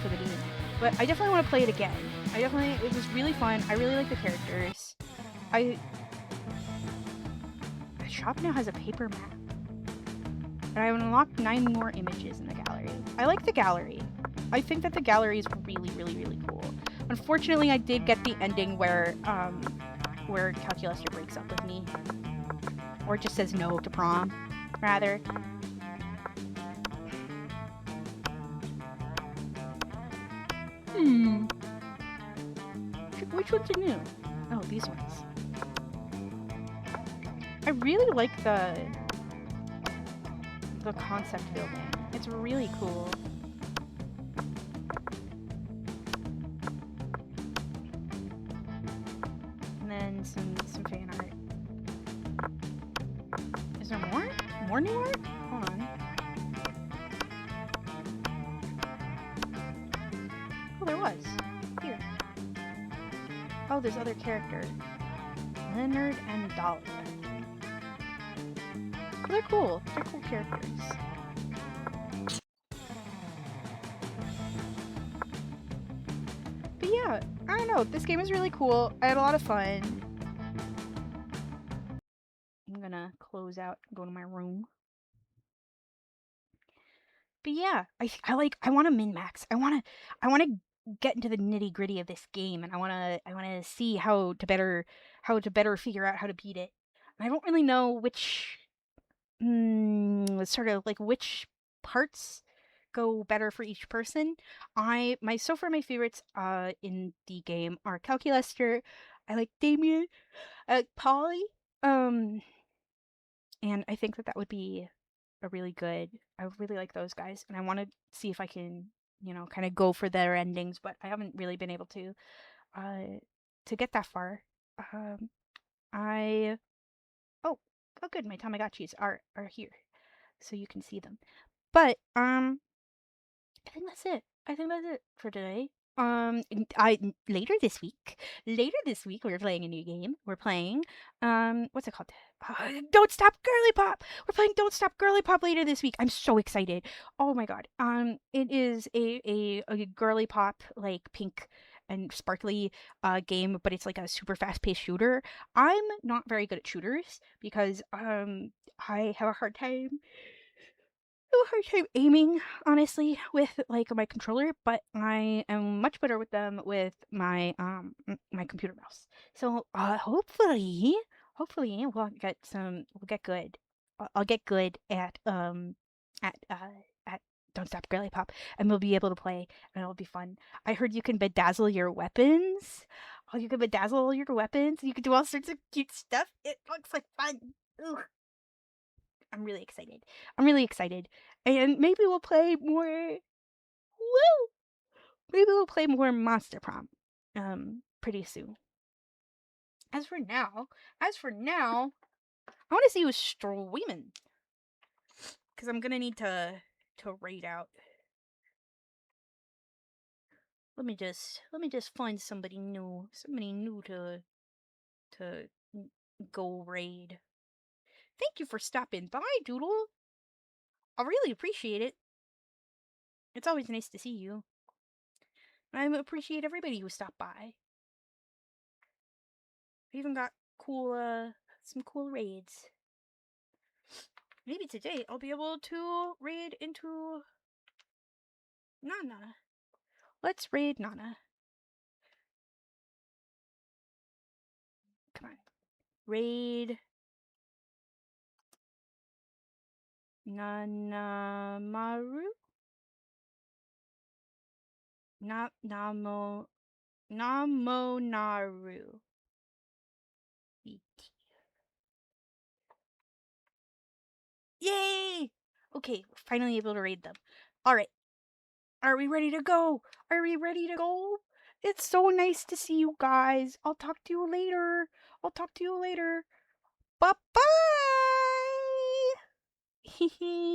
for the game. But I definitely want to play it again. It was really fun. I really like the characters. The shop now has a paper map. And I have unlocked 9 more images in the gallery. I like the gallery. I think that the gallery is really, really, really cool. Unfortunately, I did get the ending where Calculaster breaks up with me. Or just says no to prom, rather. Which ones are new? Oh, these ones. I really like the concept building. It's really cool. And then some fan art. Is there more? More new art? Hold on. Oh, there was. Here. Oh, there's other characters. Leonard and Dolly. Oh, they're cool. They're cool characters. But yeah, I don't know. This game is really cool. I had a lot of fun. I'm gonna close out and go to my room. But yeah, I want to min-max. I want to get into the nitty-gritty of this game, and I want to see how to better figure out how to beat it. I don't really know which sort of like which parts go better for each person. So far my favorites in the game are Calculaster. I like Damien. I like Polly. And I think that would be a really good. I really like those guys, and I want to see if I can, you know, kind of go for their endings, but I haven't really been able to get that far. Oh good, my Tamagotchis are here, so you can see them. But I think that's it. I think that's it for today. Later this week we're playing a new game. We're playing what's it called? Don't Stop Girly Pop. We're playing Don't Stop Girly Pop later this week. I'm so excited. Oh my god. It is a girly pop, like pink and sparkly game, but it's like a super fast-paced shooter. I'm not very good at shooters because I have a hard time aiming, honestly, with like my controller, but I am much better with them with my my computer mouse. So hopefully we'll get good. I'll get good at Don't Stop Girly Pop, and we'll be able to play, and it'll be fun. I heard you can bedazzle your weapons. Oh, you can bedazzle all your weapons. You can do all sorts of cute stuff. It looks like fun. Ugh. I'm really excited. I'm really excited. And maybe we'll play more. Woo! Maybe we'll play more Monster Prom. Pretty soon. As for now, I want to see who's streaming. Because I'm gonna need to raid out. Let me just find somebody new to go raid. Thank you for stopping by, Doodle. I really appreciate it. It's always nice to see you. I appreciate everybody who stopped by. We even got some cool raids. Maybe today I'll be able to raid into Nana. Let's raid Nana. Come on. Raid Nanamaru? Namonaru. VT. Yay! Okay, we're finally able to raid them. Alright. Are we ready to go? Are we ready to go? It's so nice to see you guys. I'll talk to you later. Bye-bye! Hee hee.